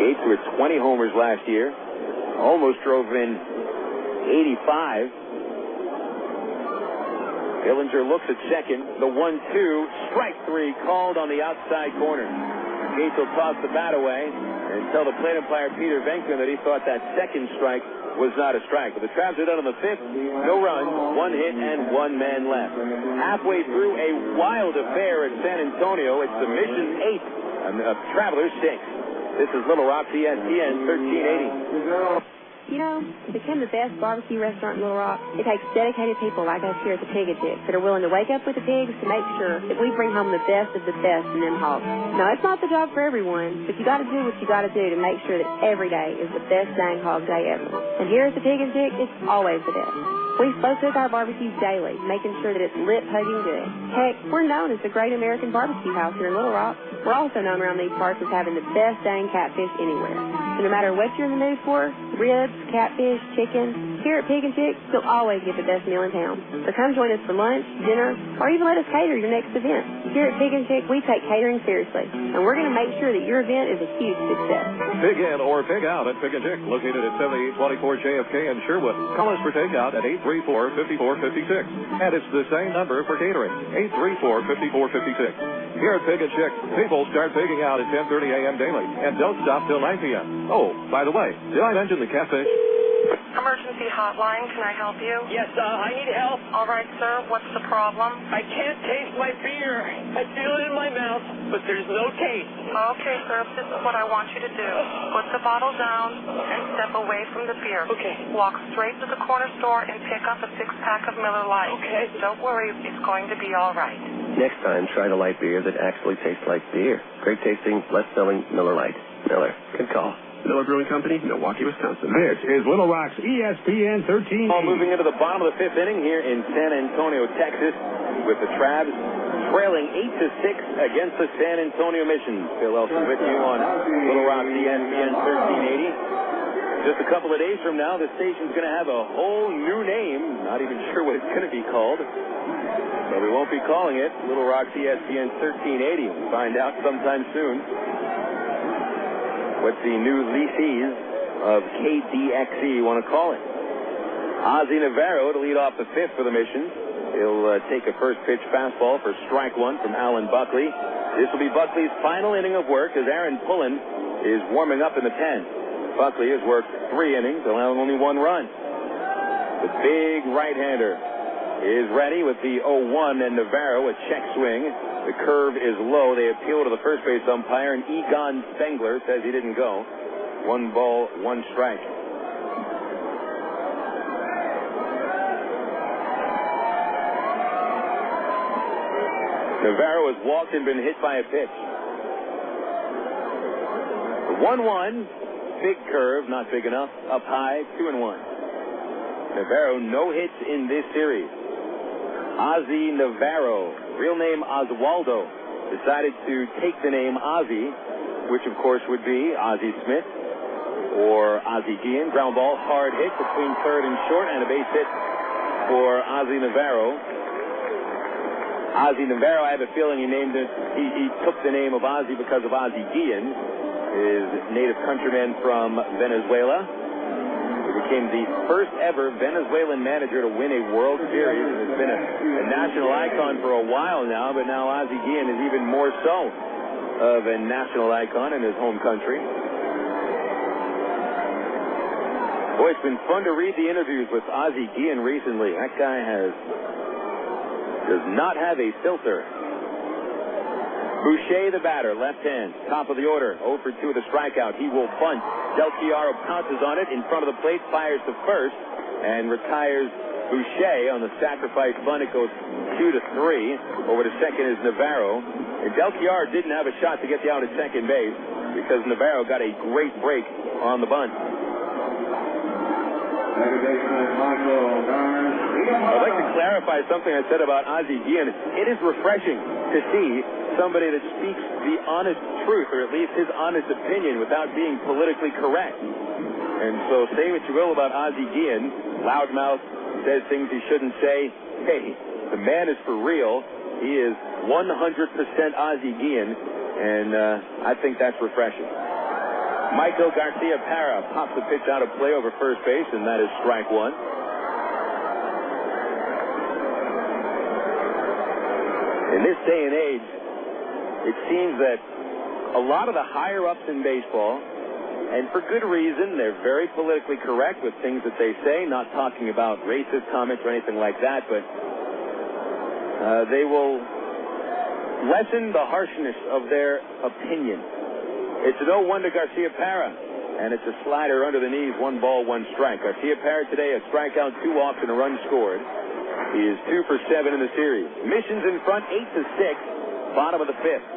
Gates, who had 20 homers last year, almost drove in 85. Fillinger looks at second. The 1-2, strike 3 called on the outside corner. Gates will toss the bat away and tell the plate umpire Peter Venkman that he thought that second strike was not a strike. But the Travs are done on the fifth. No runs, 1 hit, and 1 man left. Halfway through a wild affair at San Antonio. It's the Mission's 8 and the Travelers 6. This is Little Rock, ESPN 1380. You know, to become the best barbecue restaurant in Little Rock, it takes dedicated people like us here at the Pig and Chick that are willing to wake up with the pigs to make sure that we bring home the best of the best in them hogs. Now, it's not the job for everyone, but you got to do what you got to do to make sure that every day is the best dang hog day ever. And here at the Pig and Chick, it's always the best. We slow cook our barbecues daily, making sure that it's lip-hugging good. Heck, we're known as the Great American Barbecue House here in Little Rock. We're also known around these parts as having the best dang catfish anywhere. So no matter what you're in the mood for, ribs, catfish, chicken, here at Pig and Chick, you'll always get the best meal in town. So come join us for lunch, dinner, or even let us cater your next event. Here at Pig and Chick, we take catering seriously, and we're going to make sure that your event is a huge success. Pig in or pig out at Pig and Chick, located at 7824 JFK in Sherwood. Call us for takeout at 834-5456. And it's the same number for catering, 834-5456. Here at Pig and Chick, people start pigging out at 10:30 a.m. daily and don't stop till 9 p.m. Oh, by the way, did I mention the catfish? Emergency hotline, can I help you? Yes, I need help. All right, sir, what's the problem? I can't taste my beer. I feel it in my mouth, but there's no taste. Okay, sir, this is what I want you to do. Put the bottle down and step away from the beer. Okay. Walk straight to the corner store and pick up a 6-pack of Miller Lite. Okay. Don't worry, it's going to be all right. Next time, try the light beer that actually tastes like beer. Great tasting, less selling Miller Lite. Miller, good call. Miller Brewing Company, Milwaukee, Wisconsin. This is Little Rock's ESPN 13. Moving into the bottom of the fifth inning here in San Antonio, Texas, with the Travs trailing 8-6 against the San Antonio Mission. Phil Elson with you on Little Rock ESPN 1380. Just a couple of days from now, the station's going to have a whole new name. Not even sure what it's going to be called. But we won't be calling it Little Rock ESPN 1380. We'll find out sometime soon what the new leases of KDXE want to call it. Ozzie Navarro to lead off the fifth for the Mission. He'll take a first pitch fastball for strike 1 from Alan Buckley. This will be Buckley's final inning of work as Aaron Pullen is warming up in the pen. Buckley has worked 3 innings, allowing only 1 run. The big right-hander is ready with the 0-1, and Navarro, a check swing. The curve is low. They appeal to the first base umpire, and Egon Spengler says he didn't go. 1 ball, 1 strike. Navarro has walked and been hit by a pitch. 1-1, big curve, not big enough. Up high, 2-1. Navarro, no hits in this series. Ozzie Navarro, real name Oswaldo, decided to take the name Ozzie, which of course would be Ozzie Smith or Ozzie Guillen. Ground ball, hard hit between third and short, and a base hit for Ozzie Navarro. Ozzie Navarro, I have a feeling he named it. He took the name of Ozzie because of Ozzie Guillen, his native countryman from Venezuela. He became the first ever Venezuelan manager to win a World Series, and has been a national icon for a while now, but now Ozzie Guillen is even more so. of a national icon in his home country. Boy, it's been fun to read the interviews with Ozzie Guillen recently. That guy does not have a filter. Boucher, the batter, left hand, top of the order, 0 for 2 with a strikeout. He will bunt. Del Chiaro pounces on it in front of the plate, fires to first, and retires Boucher on the sacrifice bunt. It goes 2-3. Over to second is Navarro. And Del Chiaro didn't have a shot to get the out at second base because Navarro got a great break on the bunt. I'd like to clarify something I said about Ozzie Guillen. It is refreshing to see somebody that speaks the honest truth, or at least his honest opinion, without being politically correct. And so say what you will about Ozzie Guillen, loudmouth, says things he shouldn't say. Hey, the man is for real. He is 100% Ozzie Guillen, and I think that's refreshing. Michael Garcia-Parra pops the pitch out of play over first base, and that is strike one. In this day and age, it seems that a lot of the higher-ups in baseball, and for good reason, they're very politically correct with things that they say, not talking about racist comments or anything like that, but they will lessen the harshness of their opinion. It's a 0-1 to Garcia-Parra, and it's a slider under the knees, 1 ball, 1 strike. Garcia-Parra today, a strikeout, 2 walks, and a run scored. He is 2 for 7 in the series. Missions in front, 8-6, bottom of the 5th.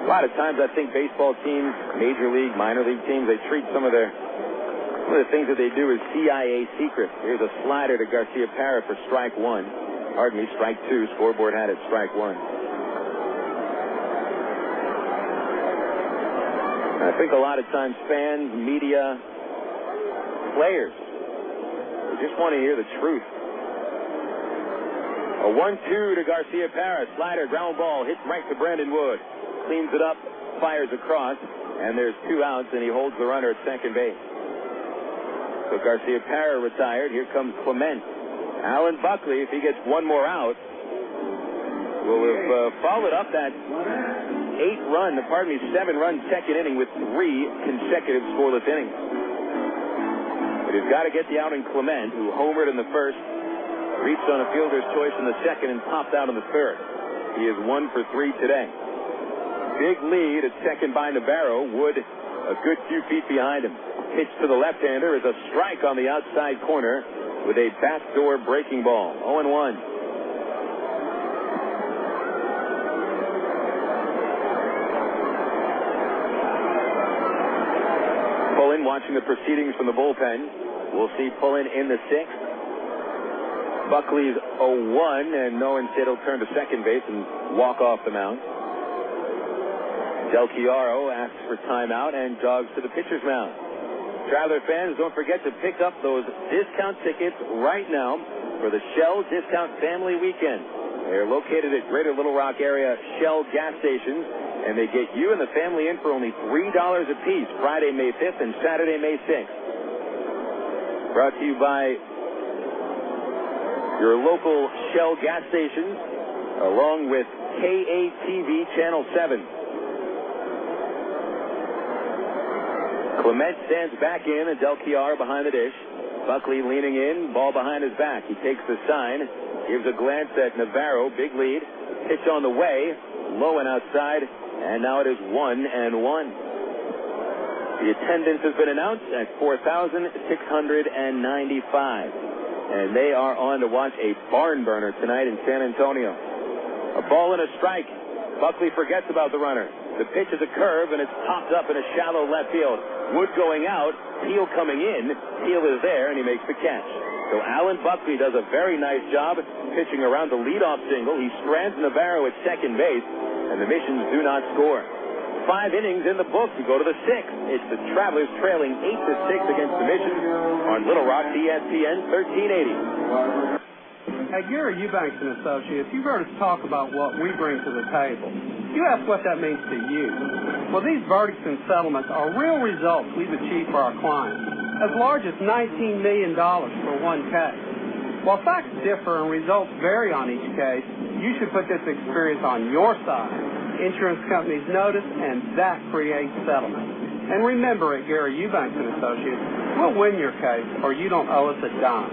A lot of times I think baseball teams, major league, minor league teams, they treat some of the things that they do as CIA secrets. Here's a slider to Garcia-Parra for strike 1. Pardon me, strike 2. Scoreboard had it strike 1. I think a lot of times fans, media, players, they just want to hear the truth. A 1-2 to Garcia-Parra. Slider, ground ball, hits right to Brandon Wood. Cleans it up, fires across, and there's 2 outs, and he holds the runner at second base. So Garcia-Parra retired. Here comes Clement. Alan Buckley, if he gets 1 more out, will have followed up that 7-run second inning with 3 consecutive scoreless innings. But he's got to get the out in Clement, who homered in the first, reached on a fielder's choice in the second, and popped out in the third. He is 1 for 3 today. Big lead at second by Navarro. Wood a good few feet behind him. Pitch to the left-hander is a strike on the outside corner with a backdoor breaking ball. 0-1. Pullen watching the proceedings from the bullpen. We'll see Pullen in the 6th. Buckley's 0-1, and no, instead he'll turn to second base and walk off the mound. Del Chiaro asks for timeout and jogs to the pitcher's mound. Traveler fans, don't forget to pick up those discount tickets right now for the Shell Discount Family Weekend. They're located at Greater Little Rock area Shell gas stations, and they get you and the family in for only $3 a piece, Friday, May 5th and Saturday, May 6th. Brought to you by your local Shell gas stations, along with KATV Channel 7. Clement stands back in, and Del Chiaro behind the dish. Buckley leaning in, ball behind his back. He takes the sign, gives a glance at Navarro, big lead. Pitch on the way, low and outside, and now it is 1-1. The attendance has been announced at 4,695. And they are on to watch a barn burner tonight in San Antonio. A ball and a strike. Buckley forgets about the runner. The pitch is a curve, and it's popped up in a shallow left field. Wood going out, Teal coming in. Teal is there, and he makes the catch. So Alan Buckley does a very nice job pitching around the leadoff single. He strands Navarro at second base, and the Missions do not score. 5 innings in the book to go to the 6th. It's the Travelers trailing 8-6 against the Missions on Little Rock, ESPN 1380. At Gary Eubanks and Associates, you've heard us talk about what we bring to the table. You ask what that means to you. Well, these verdicts and settlements are real results we've achieved for our clients, as large as $19 million for one case. While facts differ and results vary on each case, You should put this experience on your side. Insurance companies notice, and that creates settlement. And remember, at Gary Eubanks and Associates, we'll win your case, or you don't owe us a dime.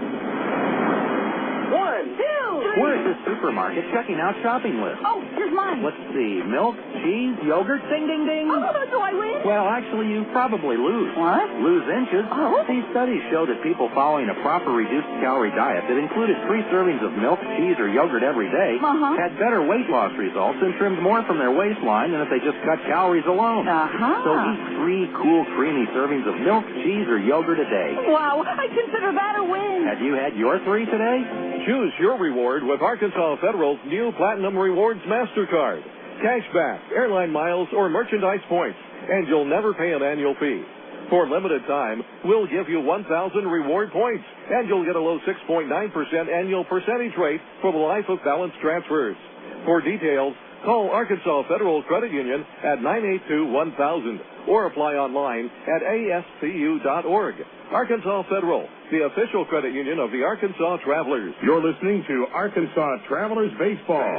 1, 2, 3. We're at the supermarket checking out shopping lists. Oh, here's mine. Let's see. Milk, cheese, yogurt, ding, ding, ding. Oh, do I win? Well, actually, you probably lose. What? Lose inches. Oh. These studies show that people following a proper reduced-calorie diet that included 3 servings of milk, cheese, or yogurt every day had better weight loss results and trimmed more from their waistline than if they just cut calories alone. So eat 3 cool, creamy servings of milk, cheese, or yogurt a day. Wow, I consider that a win. Have you had your 3 today? Choose your reward with Arkansas Federal's new Platinum Rewards MasterCard. Cashback, airline miles, or merchandise points, and you'll never pay an annual fee. For limited time, we'll give you 1,000 reward points, and you'll get a low 6.9% annual percentage rate for the life of balance transfers. For details, call Arkansas Federal Credit Union at 982-1000 or apply online at ascu.org. Arkansas Federal, the official credit union of the Arkansas Travelers. You're listening to Arkansas Travelers Baseball.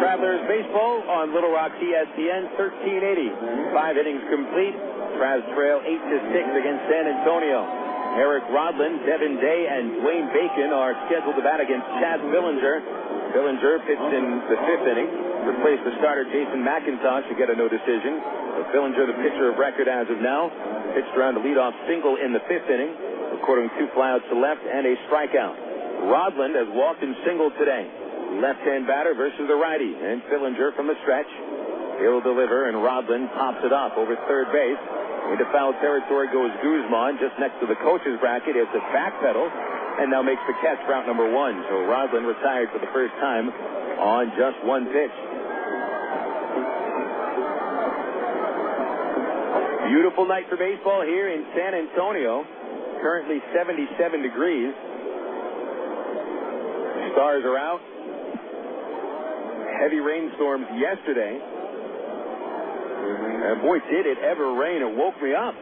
Travelers Baseball on Little Rock ESPN 1380. 5 innings complete. Travs trail 8-6 against San Antonio. Eric Rodlin, Devin Day, and Dwayne Bacon are scheduled to bat against Chad Fillinger. Fillinger pitched in the 5th inning, replaced the starter Jason McIntosh to get a no decision. But Fillinger, the pitcher of record as of now, pitched around a leadoff single in the 5th inning, recording 2 flyouts to left and a strikeout. Rodland has walked and singled today. Left-hand batter versus the righty, and Fillinger from the stretch. He'll deliver, and Rodland pops it off over third base. Into foul territory goes Guzmán, just next to the coach's bracket. It's a backpedal, and now makes the catch for out number 1. So Rodland retired for the first time on just 1 pitch. Beautiful night for baseball here in San Antonio. Currently 77 degrees. Stars are out. Heavy rainstorms yesterday. And boy, did it ever rain. It woke me up.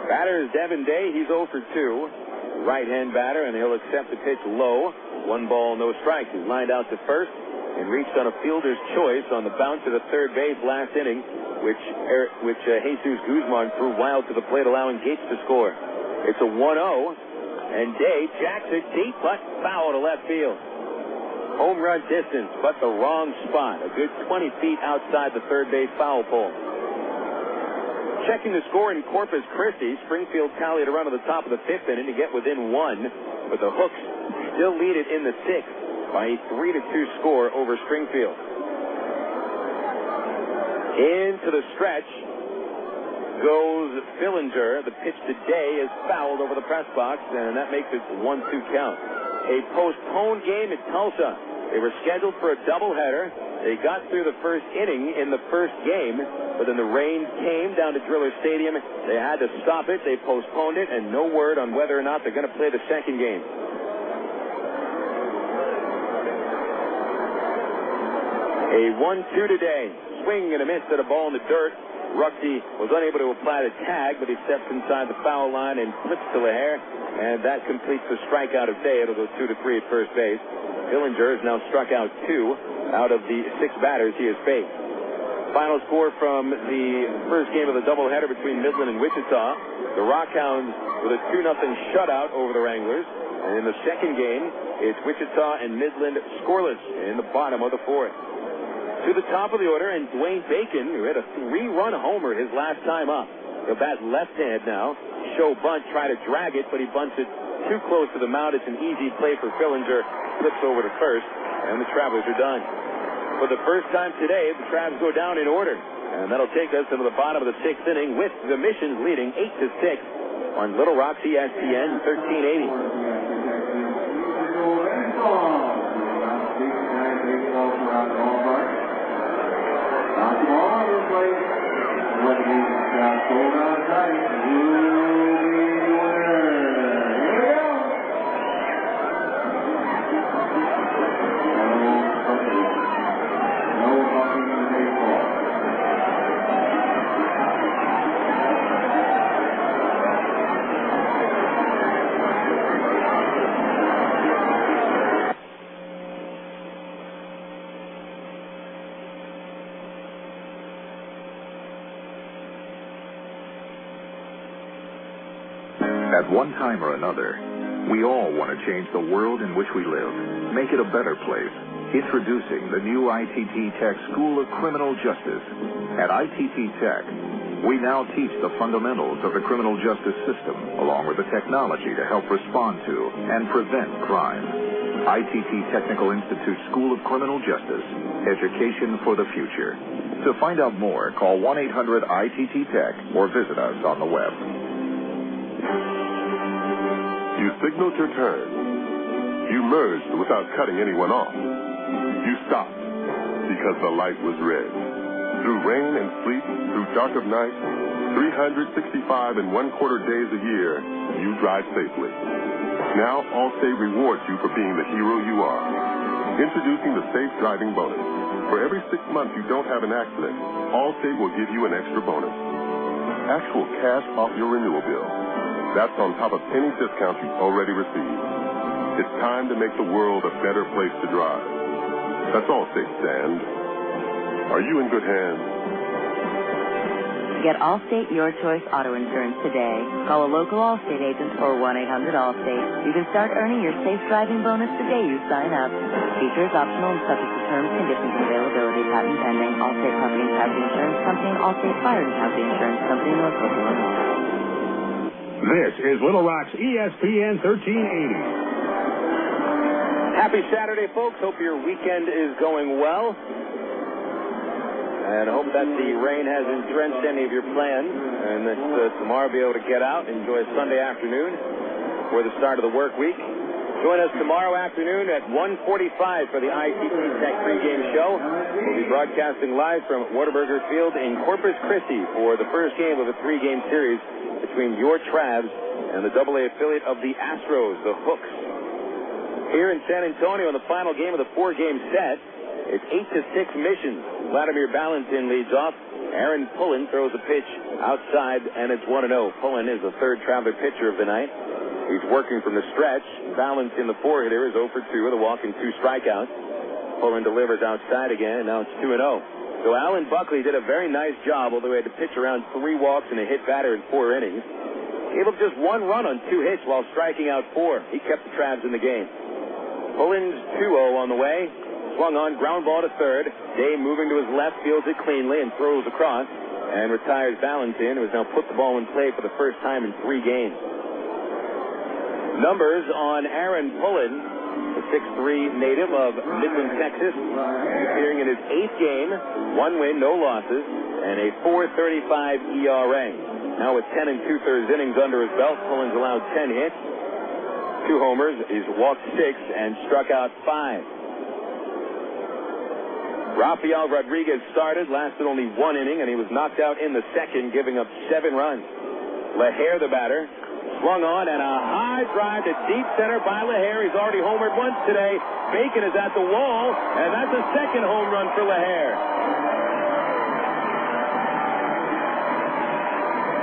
Batter is Devin Day. He's 0 for 2. Right-hand batter, and he'll accept the pitch low. 1 ball, no strikes. He's lined out to first and reached on a fielder's choice on the bounce to the third base last inning, which Jesús Guzmán threw wild to the plate, allowing Gates to score. It's a 1-0, and Day jacks it deep, but foul to left field. Home run distance, but the wrong spot. A good 20 feet outside the third base foul pole. Checking the score in Corpus Christi, Springfield tallied a run at the top of the 5th inning to get within 1, but the Hooks still lead it in the 6th by a 3-2 score over Springfield. Into the stretch goes Fillinger. The pitch to Day is fouled over the press box, and that makes it 1-2 count. A postponed game at Tulsa. They were scheduled for a doubleheader. They got through the first inning in the first game, but then the rain came down to Driller Stadium. They had to stop it. They postponed it, and no word on whether or not they're going to play the second game. A 1-2 today. Swing and a miss at a ball in the dirt. Ruxy was unable to apply the tag, but he steps inside the foul line and flips to LaHair, and that completes the strikeout of Day. It'll go 2-3 at first base. Fillinger has now struck out 2 out of the 6 batters he has faced. Final score from the first game of the doubleheader between Midland and Wichita. The Rockhounds with a 2-0 shutout over the Wranglers. And in the second game, it's Wichita and Midland scoreless in the bottom of the 4th. To the top of the order, and Dwayne Bacon, who had a 3-run homer his last time up. He'll bat left hand now. Show bunt, try to drag it, but he bunts it too close to the mound. It's an easy play for Fillinger. Flips over to first, and the Travelers are done. For the first time today, the Travs go down in order. And that'll take us into the bottom of the 6th inning with the Missions leading 8-6 on Little Rock ESPN 1380. At one time or another, we all want to change the world in which we live, make it a better place. Introducing the new ITT Tech School of Criminal Justice. At ITT Tech, we now teach the fundamentals of the criminal justice system, along with the technology to help respond to and prevent crime. ITT Technical Institute School of Criminal Justice. Education for the future. To find out more, call 1-800-ITT-TECH or visit us on the web. You signaled your turn. You merged without cutting anyone off. You stopped because the light was red. Through rain and sleet, through dark of night, 365 and 1/4 days a year, you drive safely. Now, Allstate rewards you for being the hero you are. Introducing the Safe Driving Bonus. For every 6 months you don't have an accident, Allstate will give you an extra bonus. Actual cash off your renewal bill. That's on top of any discounts you've already received. It's time to make the world a better place to drive. That's Allstate stand. Are you in good hands? Get Allstate Your Choice Auto Insurance today. Call a local Allstate agent or 1-800-ALLSTATE. You can start earning your safe driving bonus the day you sign up. Features optional and subject to terms, conditions, and availability. Patent pending. Allstate Property and Casualty Insurance Company and Allstate Fire and Casualty Insurance Company, Norfolk, Illinois. This is Little Rock's ESPN 1380. Happy Saturday, folks. Hope your weekend is going well. And hope that the rain hasn't drenched any of your plans. And that tomorrow be able to get out and enjoy a Sunday afternoon for the start of the work week. Join us tomorrow afternoon at 1:45 for the ITT Tech pregame show. We'll be broadcasting live from Whataburger Field in Corpus Christi for the first game of a 3-game series between your Travs and the AA affiliate of the Astros, the Hooks. Here in San Antonio in the final game of the 4-game set, it's 8-6 Missions. Wladimir Balentien leads off. Aaron Pullen throws a pitch outside, and it's 1-0. Pullen is the third Traveler pitcher of the night. He's working from the stretch. Balentien, the 4-hitter, is 0 for 2 with a walk and 2 strikeouts. Pullen delivers outside again, and now it's 2-0. So Alan Buckley did a very nice job, although he had to pitch around 3 walks and a hit batter in 4 innings. Gave up just 1 run on 2 hits while striking out 4. He kept the Travs in the game. Pullen's 2-0 on the way. Swung on, ground ball to third. Day moving to his left, fields it cleanly and throws across and retires Balentien, who has now put the ball in play for the first time in 3 games. Numbers on Aaron Pullen, the 6'3" native of Midland, Texas, appearing in his 8th game, 1 win, no losses, and a 4.35 ERA. Now with 10 2/3 innings under his belt, Pullen's allowed 10 hits, 2 homers, he's walked 6 and struck out 5. Rafael Rodriguez started, lasted only 1 inning, and he was knocked out in the 2nd, giving up 7 runs. LaHair, the batter, swung on, and a high drive to deep center by LaHair. He's already homered once today. Bacon is at the wall, and that's a 2nd home run for LaHair.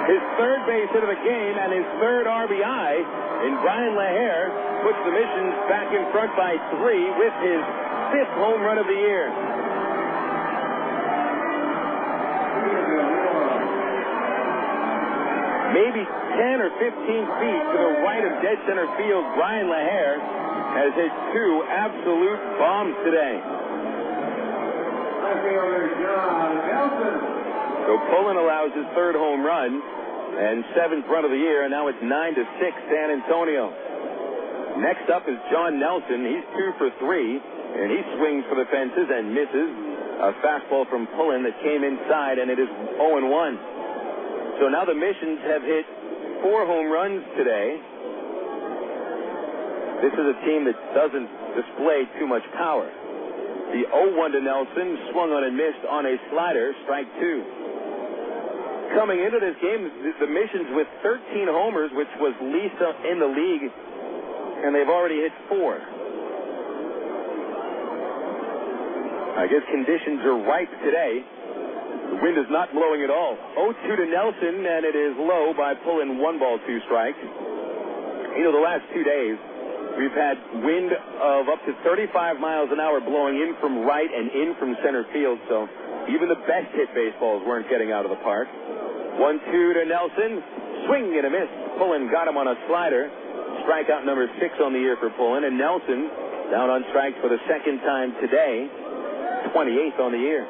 His 3rd base hit of the game and his 3rd RBI in Bryan LaHair puts the Missions back in front by 3 with his 5th home run of the year. Maybe 10 or 15 feet to the right of dead center field, Bryan LaHair has hit 2 absolute bombs today. So Pullen allows his 3rd home run and 7th run of the year, and now it's 9-6 San Antonio. Next up is John Nelson. He's 2 for 3, and he swings for the fences and misses a fastball from Pullen that came inside, and it is 0-1. So now the Missions have hit 4 home runs today. This is a team that doesn't display too much power. The 0-1 to Nelson, swung on and missed on a slider, strike 2. Coming into this game, the Missions with 13 homers, which was least in the league, and they've already hit 4. I guess conditions are ripe today. The wind is not blowing at all. 0-2 to Nelson, and it is low by Pullen 1 ball, 2 strikes. You know, the last 2 days, we've had wind of up to 35 miles an hour blowing in from right and in from center field, so even the best hit baseballs weren't getting out of the park. 1-2 to Nelson, swing and a miss. Pullen got him on a slider. Strikeout number 6 on the year for Pullen. And Nelson down on strikes for the second time today. 28th on the year.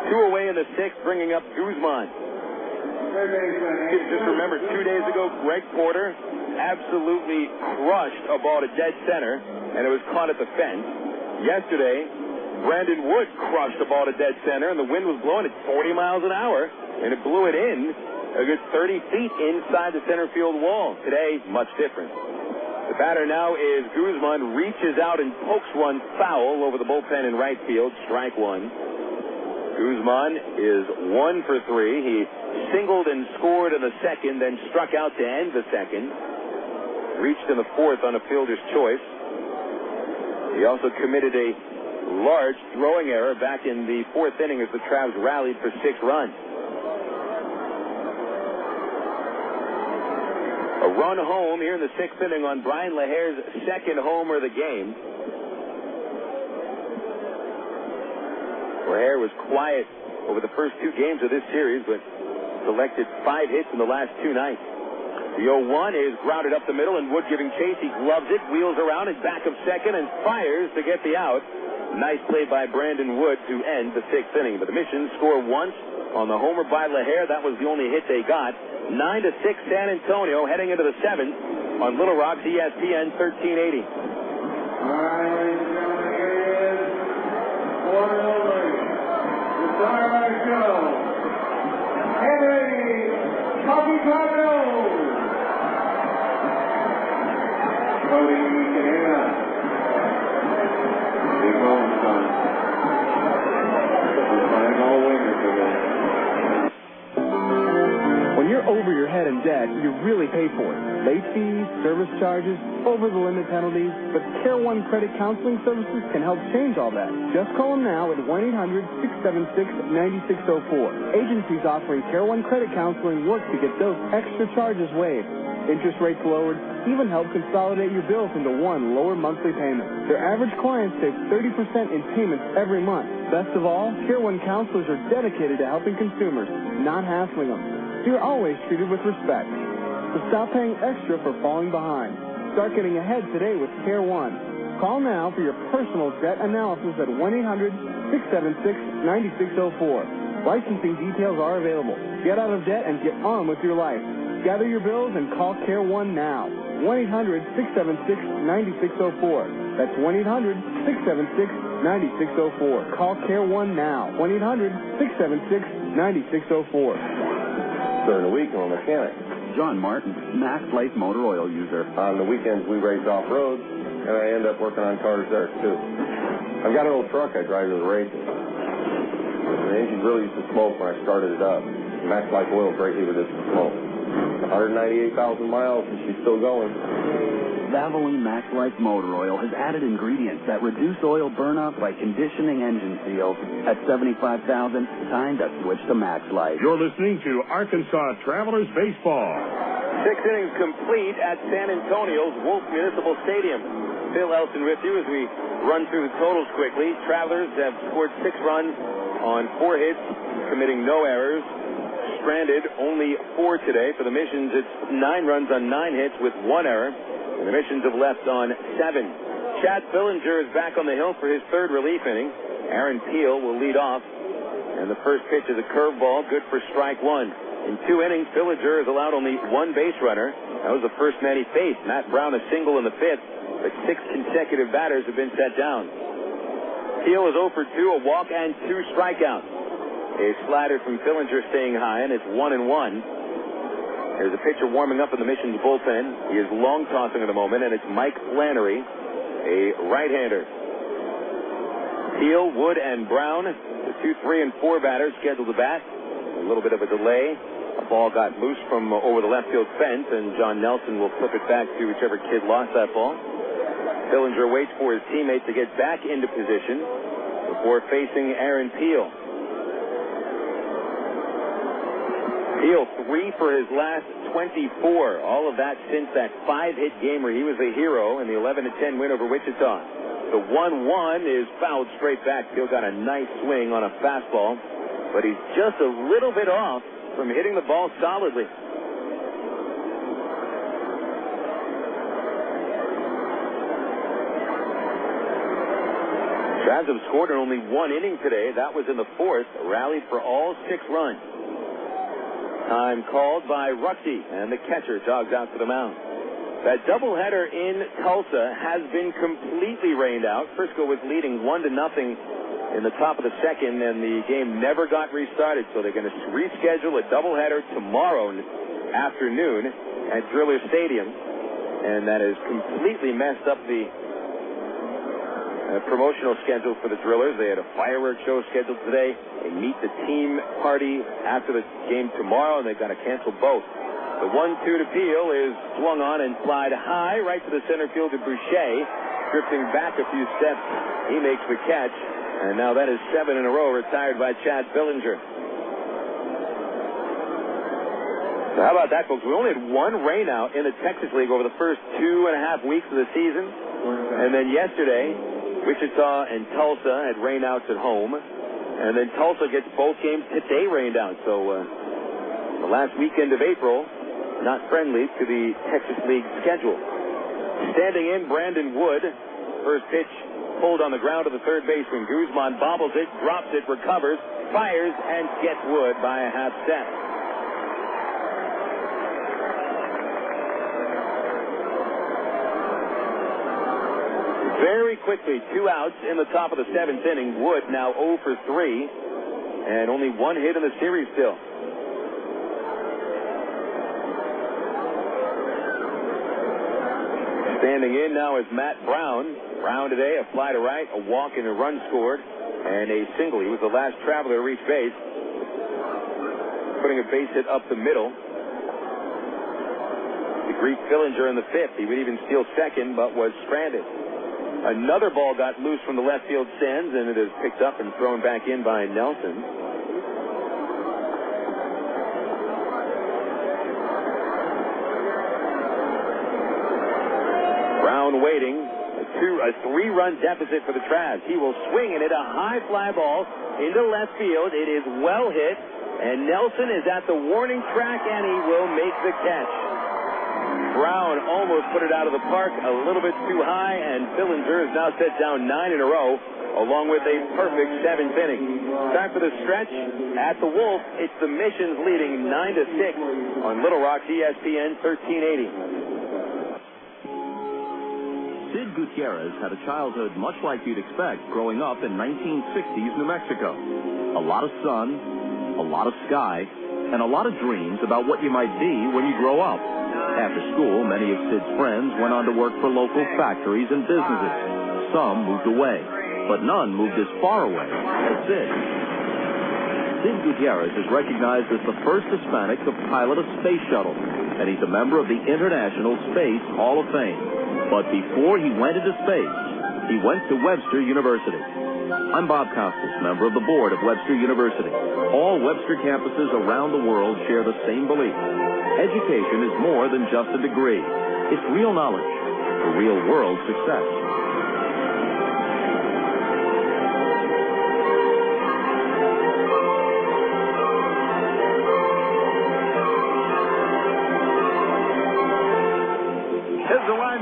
2 away in the 6th, bringing up Guzmán. Just remember, 2 days ago, Greg Porter absolutely crushed a ball to dead center, and it was caught at the fence. Yesterday, Brandon Wood crushed a ball to dead center, and the wind was blowing at 40 miles an hour, and it blew it in a good 30 feet inside the center field wall. Today, much different. The batter now is Guzmán, reaches out and pokes one foul over the bullpen in right field, strike 1. Guzmán is 1 for 3. He singled and scored in the 2nd, then struck out to end the 2nd. Reached in the 4th on a fielder's choice. He also committed a large throwing error back in the 4th inning as the Travs rallied for 6 runs. A run home here in the 6th inning on Bryan LaHair's 2nd homer of the game. LaHair was quiet over the first 2 games of this series, but collected 5 hits in the last 2 nights. The 0-1 is grounded up the middle, and Wood giving chase. He gloves it, wheels around in back of second, and fires to get the out. Nice play by Brandon Wood to end the 6th inning. But the Missions score once on the homer by LaHair. That was the only hit they got. 9-6 San Antonio heading into the 7th on Little Rock's ESPN 1380. When you're over your head in debt, you really pay for it. Late fees, service charges, over-the-limit penalties. But Care One Credit Counseling Services can help change all that. Just call them now at 1-800-676-9604. Agencies offering Care One Credit Counseling work to get those extra charges waived, interest rates lowered, even help consolidate your bills into one lower monthly payment. Their average client saves 30% in payments every month. Best of all, Care One counselors are dedicated to helping consumers, not hassling them. You're always treated with respect. So stop paying extra for falling behind. Start getting ahead today with Care One. Call now for your personal debt analysis at 1-800-676-9604. Licensing details are available. Get out of debt and get on with your life. Gather your bills and call Care One now. 1-800-676-9604. That's 1-800-676-9604. Call Care One now. 1-800-676-9604. During the week, I'm a mechanic. John Martin, Max Life Motor Oil user. On the weekends, we race off-road, and I end up working on cars there, too. I've got an old truck I drive to the races. The engine really used to smoke when I started it up. Max Life Oil greatly reduced the smoke. 198,000 miles, and she's still going. Valvoline Max Life Motor Oil has added ingredients that reduce oil burnout by conditioning engine seals. At 75,000, time to switch to Max Life. You're listening to Arkansas Travelers Baseball. 6 innings complete at San Antonio's Wolf Municipal Stadium. Phil Elson with you as we run through the totals quickly. Travelers have scored 6 runs on 4 hits, committing no errors. Stranded only 4 today. For the Missions, it's 9 runs on 9 hits with 1 error. And the Missions have left on 7. Chad Fillinger is back on the hill for his 3rd relief inning. Aaron Peel will lead off. And the first pitch is a curveball, good for strike 1. In 2 innings, Fillinger has allowed only 1 base runner. That was the first man he faced. Matt Brown a single in the 5th, but 6 consecutive batters have been set down. Peel is 0 for 2, a walk and 2 strikeouts. A slider from Fillinger staying high, and it's 1-1. There's a pitcher warming up in the Missions bullpen. He is long tossing at the moment, and it's Mike Flannery, a right-hander. Peel, Wood, and Brown, the 2, 3, and 4 batters scheduled to bat. A little bit of a delay. A ball got loose from over the left field fence, and John Nelson will flip it back to whichever kid lost that ball. Fillinger waits for his teammate to get back into position before facing Aaron Peel. Peel 3 for his last 24. All of that since that 5-hit game where he was a hero in the 11-10 win over Wichita. The 1-1 is fouled straight back. Peel got a nice swing on a fastball, but he's just a little bit off from hitting the ball solidly. Travs have scored in only one inning today. That was in the fourth. Rallied for all 6 runs. Time called by Ruxy, and the catcher jogs out to the mound. That doubleheader in Tulsa has been completely rained out. Frisco was leading 1-0 in the top of the second, and the game never got restarted. So they're going to reschedule a doubleheader tomorrow afternoon at Driller Stadium, and that has completely messed up the promotional schedule for the Drillers. They had a fireworks show scheduled today. They meet the team party after the game tomorrow, and they've got to cancel both. The 1-2 to Peel is swung on and flied high right to the center field to Boucher. Drifting back a few steps, he makes the catch, and now that is 7 in a row retired by Chad Billinger. So how about that, folks? We only had one rainout in the Texas League over the first 2.5 weeks of the season, and then yesterday, Wichita and Tulsa had rainouts at home, and then Tulsa gets both games today rained out. So the last weekend of April, not friendly to the Texas League schedule. Standing in, Brandon Wood. First pitch pulled on the ground to the third baseman. Guzmán bobbles it, drops it, recovers, fires, and gets Wood by a half step. Very quickly, 2 outs in the top of the 7th inning. Wood now 0 for 3, and only 1 hit in the series still. Standing in now is Matt Brown. Brown today, a fly to right, a walk, and a run scored, and a single. He was the last Traveler to reach base, putting a base hit up the middle. To greet Fillinger in the 5th. He would even steal second, but was stranded. Another ball got loose from the left field stands, and it is picked up and thrown back in by Nelson. Brown waiting. A 3-run deficit for the Travs. He will swing and hit a high fly ball into left field. It is well hit, and Nelson is at the warning track, and he will make the catch. Brown almost put it out of the park a little bit too high, and Fillinger is now set down 9 in a row, along with a perfect 7th inning. Time for the stretch at the Wolf. It's the Missions leading 9-6 on Little Rock's ESPN 1380. Sid Gutierrez had a childhood much like you'd expect growing up in 1960s New Mexico. A lot of sun, a lot of sky, and a lot of dreams about what you might be when you grow up. After school, many of Sid's friends went on to work for local factories and businesses. Some moved away, but none moved as far away as Sid. Sid Gutierrez is recognized as the first Hispanic to pilot a space shuttle, and he's a member of the International Space Hall of Fame. But before he went into space, he went to Webster University. I'm Bob Costas, member of the board of Webster University. All Webster campuses around the world share the same belief. Education is more than just a degree. It's real knowledge for real-world success.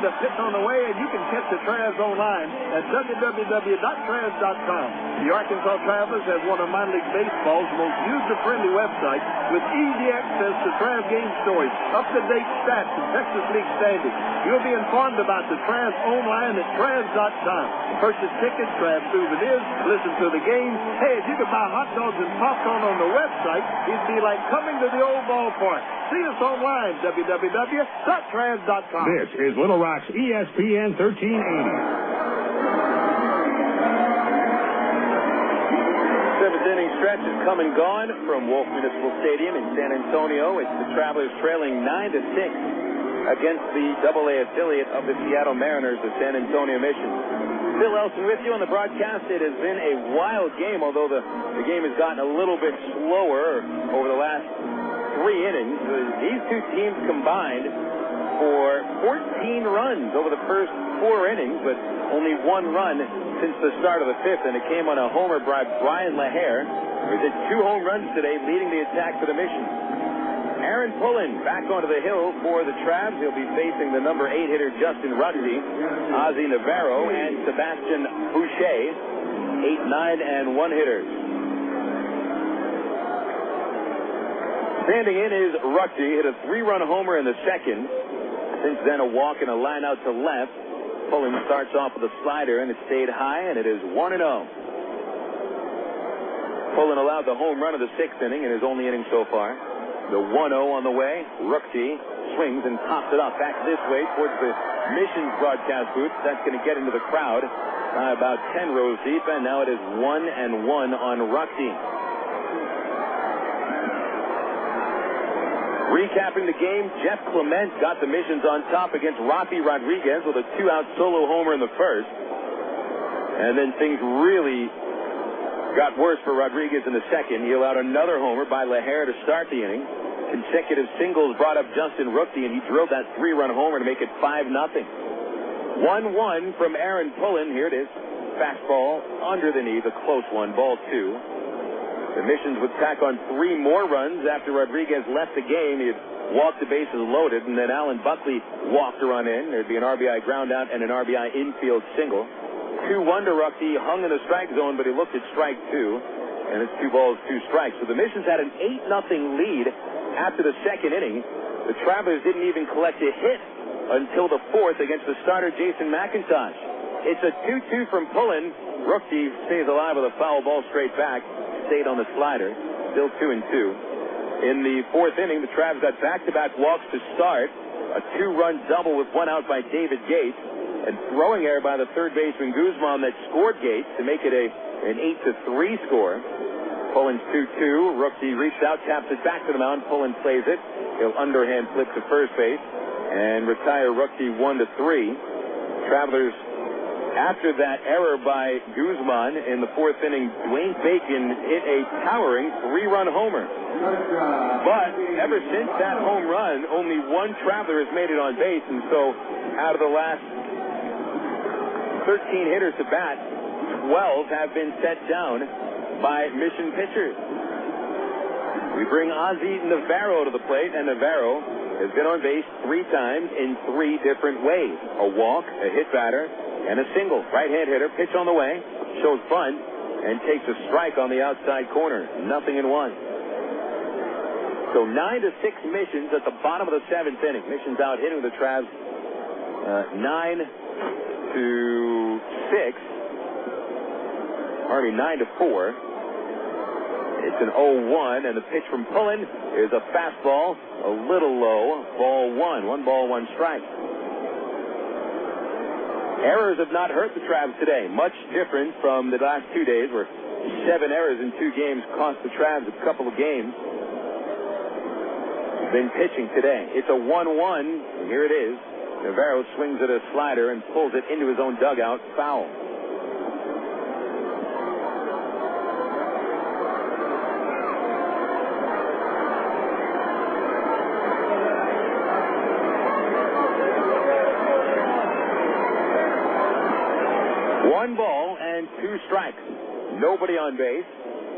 The pitch on the way, and you can catch the Travs online at www.travs.com. The Arkansas Travelers have one of minor league baseball's most user-friendly websites with easy access to Travs game stories, up-to-date stats, and Texas League standings. You'll be informed about the Travs online at travs.com. Purchase tickets, Travs souvenirs, listen to the game. Hey, if you could buy hot dogs and popcorn on the website, it'd be like coming to the old ballpark. See us online, www.travs.com. This is Little Rock's ESPN 1380. 7th inning stretch is come and gone from Wolf Municipal Stadium in San Antonio. It's the Travelers trailing 9-6 against the AA affiliate of the Seattle Mariners, the San Antonio Mission. Bill Elson with you on the broadcast. It has been a wild game, although the game has gotten a little bit slower over the last 3 innings. These two teams combined for 14 runs over the first 4 innings, but only 1 run since the start of the 5th, and it came on a homer by Bryan LaHair, who did 2 home runs today, leading the attack for the Mission. Aaron Pullen back onto the hill for the Travs. He'll be facing the number 8 hitter Justin Rutsey, Ozzie Navarro, and Sebastian Boucher. 8, 9, and 1 hitters. Standing in is Ruckty, hit a 3-run homer in the second. Since then, a walk and a line out to left. Pullen starts off with a slider, and it stayed high, and it is 1-0. Pullen allowed the home run of the 6th inning in his only inning so far. The 1-0 on the way. Ruckty swings and pops it up back this way towards the Missions broadcast booth. That's going to get into the crowd about 10 rows deep, and now it is 1-1 on Ruckty. Recapping the game, Jeff Clement got the Missions on top against Rafael Rodriguez with a 2-out solo homer in the first. And then things really got worse for Rodriguez in the second. He allowed another homer by LaHair to start the inning. Consecutive singles brought up Justin Ruckty, and he drilled that 3-run homer to make it 5-0. 1-1 from Aaron Pullen. Here it is. Fastball under the knee, the close one, ball 2. The Missions would tack on 3 more runs after Rodriguez left the game. He had walked the bases loaded, and then Alan Buckley walked a run in. There'd be an RBI ground out and an RBI infield single. 2-1 to Ruckty, hung in the strike zone, but he looked at strike 2, and it's 2 balls, 2 strikes. So the Missions had an 8-0 lead after the second inning. The Travelers didn't even collect a hit until the 4th against the starter Jason McIntosh. It's a 2-2 from Pullen. Ruckty stays alive with a foul ball straight back. Stayed on the slider. Still 2-2. In the 4th inning, the Travs got back-to-back walks to start. A 2-run double with 1 out by David Gates. And throwing error by the third baseman Guzmán that scored Gates to make it an 8-3 score. Pullen's 2-2. Ruckty reached out, taps it back to the mound. Pullen plays it. He'll underhand flip to first base and retire Ruckty 1-3. Travelers, after that error by Guzmán in the 4th inning, Dwayne Bacon hit a towering 3-run homer. But ever since that home run, only 1 Traveler has made it on base, and so out of the last 13 hitters to bat, 12 have been set down by Mission pitchers. We bring Ozzie Navarro to the plate, and Navarro has been on base 3 times in 3 different ways. A walk, a hit batter, and a single. Right-hand hitter, pitch on the way, shows bunt, and takes a strike on the outside corner. 0-1. So 9-6 Missions at the bottom of the 7th inning. Missions out hitting the Travs 9-4. 9-4. It's an 0-1, and the pitch from Pullen is a fastball, a little low, ball 1. 1 ball, 1 strike. Errors have not hurt the Travs today. Much different from the last 2 days where 7 errors in 2 games cost the Travs a couple of games. Been pitching today. It's a 1-1. Here it is. Navarro swings at a slider and pulls it into his own dugout. Foul. One ball and 2 strikes. Nobody on base.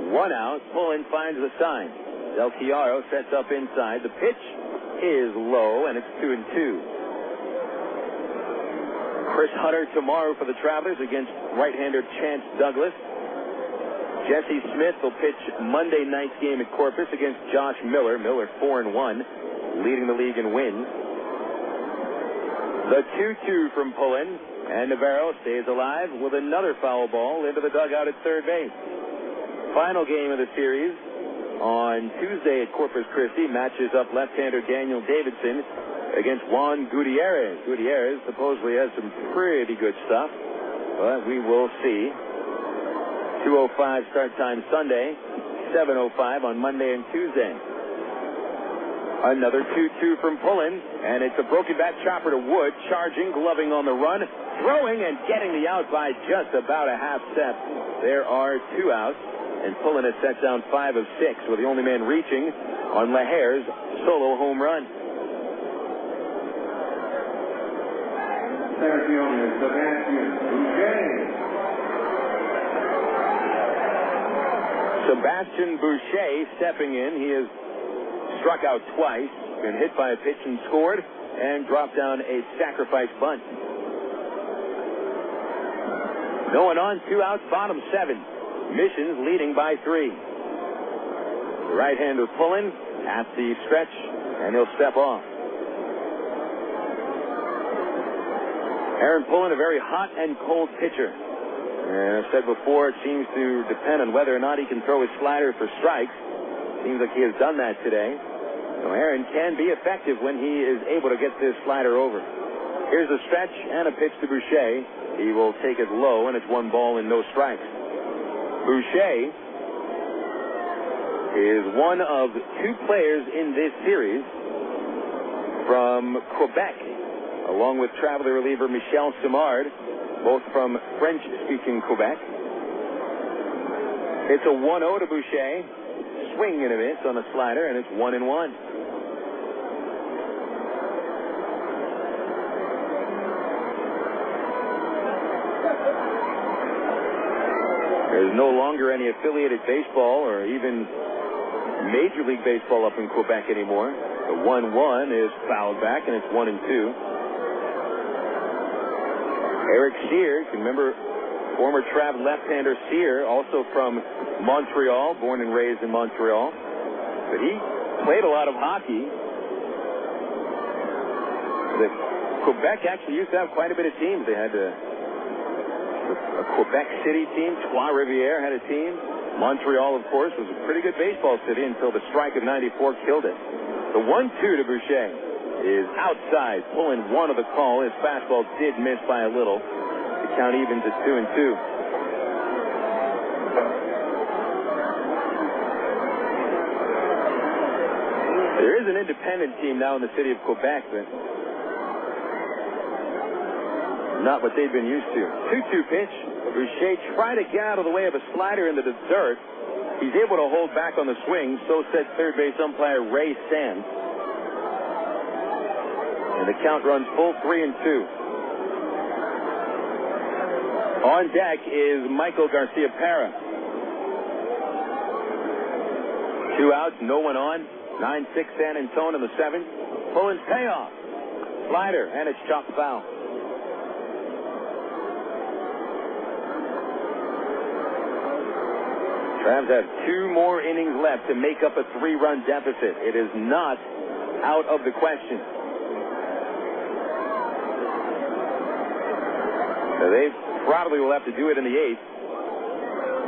1 out. Pullen finds the sign. Del Chiaro sets up inside. The pitch is low, and it's 2-2. Chris Hunter tomorrow for the Travelers against right-hander Chance Douglas. Jesse Smith will pitch Monday night's game at Corpus against Josh Miller. Miller 4-1, leading the league in wins. The 2-2 from Pullen, and Navarro stays alive with another foul ball into the dugout at third base. Final game of the series on Tuesday at Corpus Christi matches up left-hander Daniel Davidson against Juan Gutierrez. Gutierrez supposedly has some pretty good stuff, but we will see. 2:05 start time Sunday, 7:05 on Monday and Tuesday. Another 2-2 from Pullen, and it's a broken bat chopper to Wood, charging, gloving on the run, throwing and getting the out by just about a half step. There are 2 outs, and Pullen has set down 5 of 6, with the only man reaching on LaHair's solo home run. Sebastian Boucher stepping in. He has struck out twice, been hit by a pitch and scored, and dropped down a sacrifice bunt. No one on, 2 outs, bottom 7. Missions leading by 3. The right-hander Pullen at the stretch, and he'll step off. Aaron Pullen, a very hot and cold pitcher. And I've said before, it seems to depend on whether or not he can throw his slider for strikes. Seems like he has done that today. So Aaron can be effective when he is able to get this slider over. Here's a stretch and a pitch to Boucher. He will take it low, and it's 1 ball and no strikes. Boucher is one of 2 players in this series from Quebec, along with Traveler reliever Michel Simard, both from French-speaking Quebec. It's a 1-0 to Boucher. Swing and a miss on the slider, and it's 1-1. There's no longer any affiliated baseball or even Major League Baseball up in Quebec anymore. The 1-1 is fouled back, and it's 1-2. Eric Sear, you can remember former Trav left-hander Sear, also from Montreal, born and raised in Montreal. But he played a lot of hockey. Quebec actually used to have quite a bit of teams. They had a Quebec City team. Trois-Rivières had a team. Montreal, of course, was a pretty good baseball city until the strike of '94 killed it. The 1-2 to Boucher is outside, pulling 1 of the call. His fastball did miss by a little. The count evens at 2-2. There is an independent team now in the city of Quebec, but not what they've been used to. 2-2 pitch. Boucher tried to get out of the way of a slider into the dirt. He's able to hold back on the swing. So said third base umpire Ray Sands. And the count runs full 3-2. On deck is Michael Garcia-Parra. 2 outs, no one on. 9-6 San Antonio in the 7th. Pullen's payoff. Slider, and it's chopped foul. Travs have 2 more innings left to make up a 3-run deficit. It is not out of the question. So they probably will have to do it in the 8th.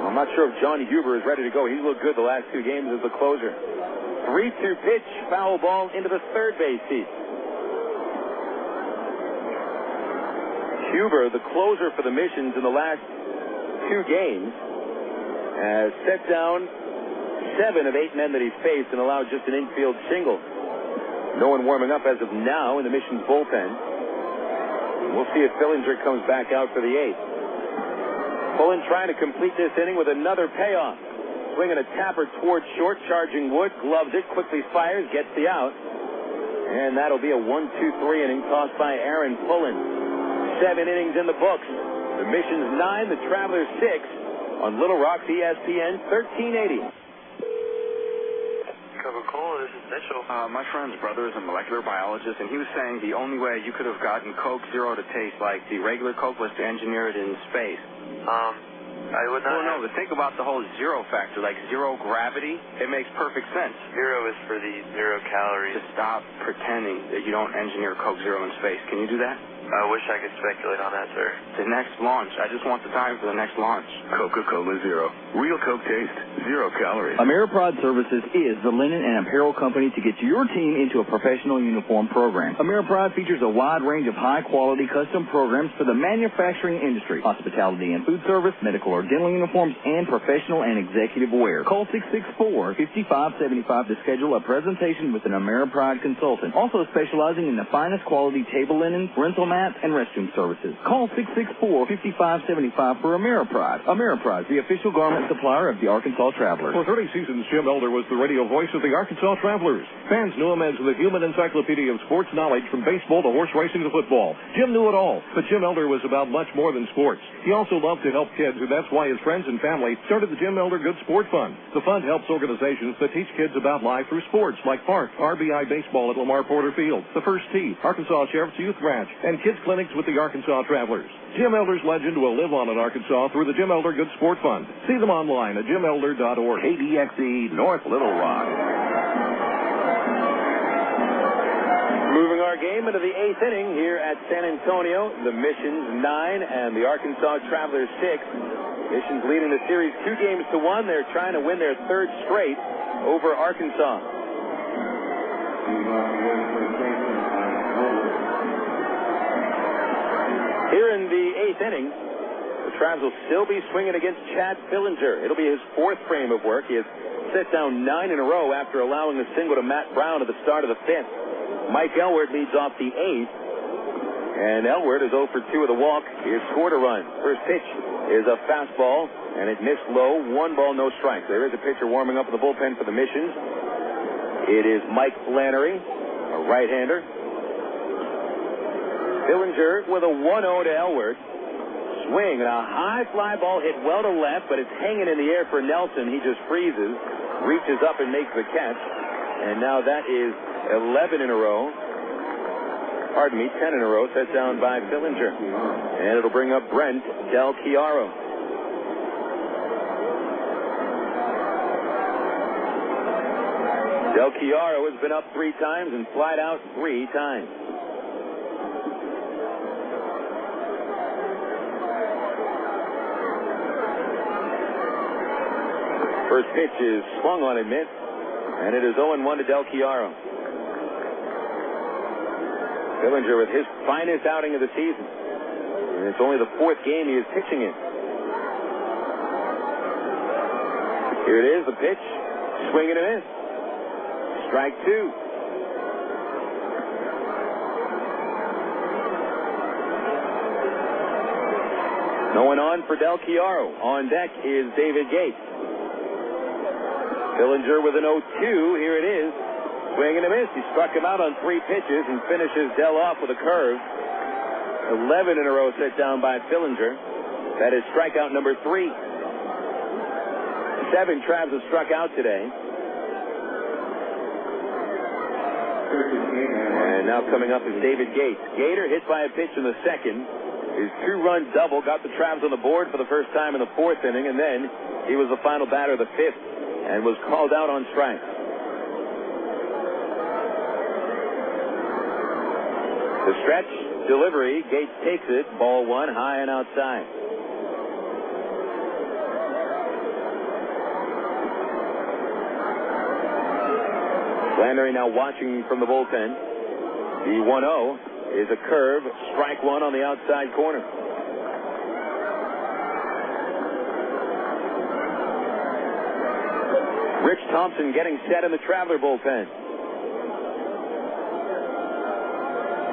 I'm not sure if John Huber is ready to go. He's looked good the last 2 games as the closer. 3-2 pitch, foul ball into the third base seat. Huber, the closer for the Missions in the last 2 games, has set down 7 of 8 men that he's faced and allowed just an infield single. No one warming up as of now in the Missions bullpen. We'll see if Fillinger comes back out for the 8th. Pullen trying to complete this inning with another payoff. Swinging a tapper towards short, charging Wood, gloves it, quickly fires, gets the out. And that'll be a 1-2-3 inning tossed by Aaron Pullen. 7 innings in the books. The Missions 9, the Travelers 6. On Little Rock's ESPN 1380. Coca-Cola, this is Mitchell. My friend's brother is a molecular biologist, and he was saying the only way you could have gotten Coke Zero to taste like the regular Coke was to engineer it in space. I would not. Well, no, but think about the whole zero factor, like zero gravity. It makes perfect sense. Zero is for the 0 calories. To stop pretending that you don't engineer Coke Zero in space. Can you do that? I wish I could speculate on that, sir. The next launch. I just want the time for the next launch. Coca-Cola Zero. Real Coke taste. 0 calories. Ameripride Services is the linen and apparel company to get your team into a professional uniform program. Ameripride features a wide range of high-quality custom programs for the manufacturing industry, hospitality and food service, medical or dental uniforms, and professional and executive wear. Call 664-5575 to schedule a presentation with an Ameripride consultant, also specializing in the finest quality table linen, rental mats, and restroom services. Call 664-5575 for Ameripride. Ameripride, the official garment supplier of the Arkansas Travelers. For 30 seasons, Jim Elder was the radio voice of the Arkansas Travelers. Fans knew him as the human encyclopedia of sports knowledge from baseball to horse racing to football. Jim knew it all, but Jim Elder was about much more than sports. He also loved to help kids, and that's why his friends and family started the Jim Elder Good Sport Fund. The fund helps organizations that teach kids about life through sports, like Park, RBI Baseball at Lamar Porter Field, the First Tee, Arkansas Sheriff's Youth Ranch, and kids' clinics with the Arkansas Travelers. Jim Elder's legend will live on in Arkansas through the Jim Elder Good Sport Fund. See them online at jimelder.org. KDXE, North Little Rock. Moving our game into the 8th inning here at San Antonio. The Missions 9 and the Arkansas Travelers 6. Missions leading the series 2-1. They're trying to win their 3rd straight over Arkansas. Here in the 8th inning, the Travs will still be swinging against Chad Fillinger. It'll be his 4th frame of work. He has set down 9 in a row after allowing a single to Matt Brown at the start of the 5th. Mike Elward leads off the 8th, and Elward is 0 for 2 with a walk. He has scored a run. First pitch is a fastball, and it missed low. 1 ball, no strikes. There is a pitcher warming up in the bullpen for the Missions. It is Mike Flannery, a right-hander. Fillinger with a 1-0 to Elward. Swing, and a high fly ball hit well to left, but it's hanging in the air for Nelson. He just freezes, reaches up and makes the catch. And now that is 11 in a row. 10 in a row set down by Fillinger. And it'll bring up Brent Del Chiaro. Del Chiaro has been up 3 times and flied out 3 times. First pitch is swung on and missed, and it is 0-1 to Del Chiaro. Fillinger with his finest outing of the season. And it's only the 4th game he is pitching in. Here it is, the pitch. Swing and a miss. Strike 2. No one on for Del Chiaro. On deck is David Gates. Fillinger with an 0-2. Here it is. Swing and a miss. He struck him out on 3 pitches and finishes Del off with a curve. 11 in a row set down by Fillinger. That is strikeout number 3. 7 Travs have struck out today. And now coming up is David Gates. Gator hit by a pitch in the 2nd. His 2-run double got the Travs on the board for the first time in the 4th inning, and then he was the final batter of the 5th and was called out on strike. The stretch delivery, Gates takes it, ball 1, high and outside. Flannery now watching from the bullpen. The 1-0 is a curve, strike 1 on the outside corner. Rich Thompson getting set in the Traveler bullpen.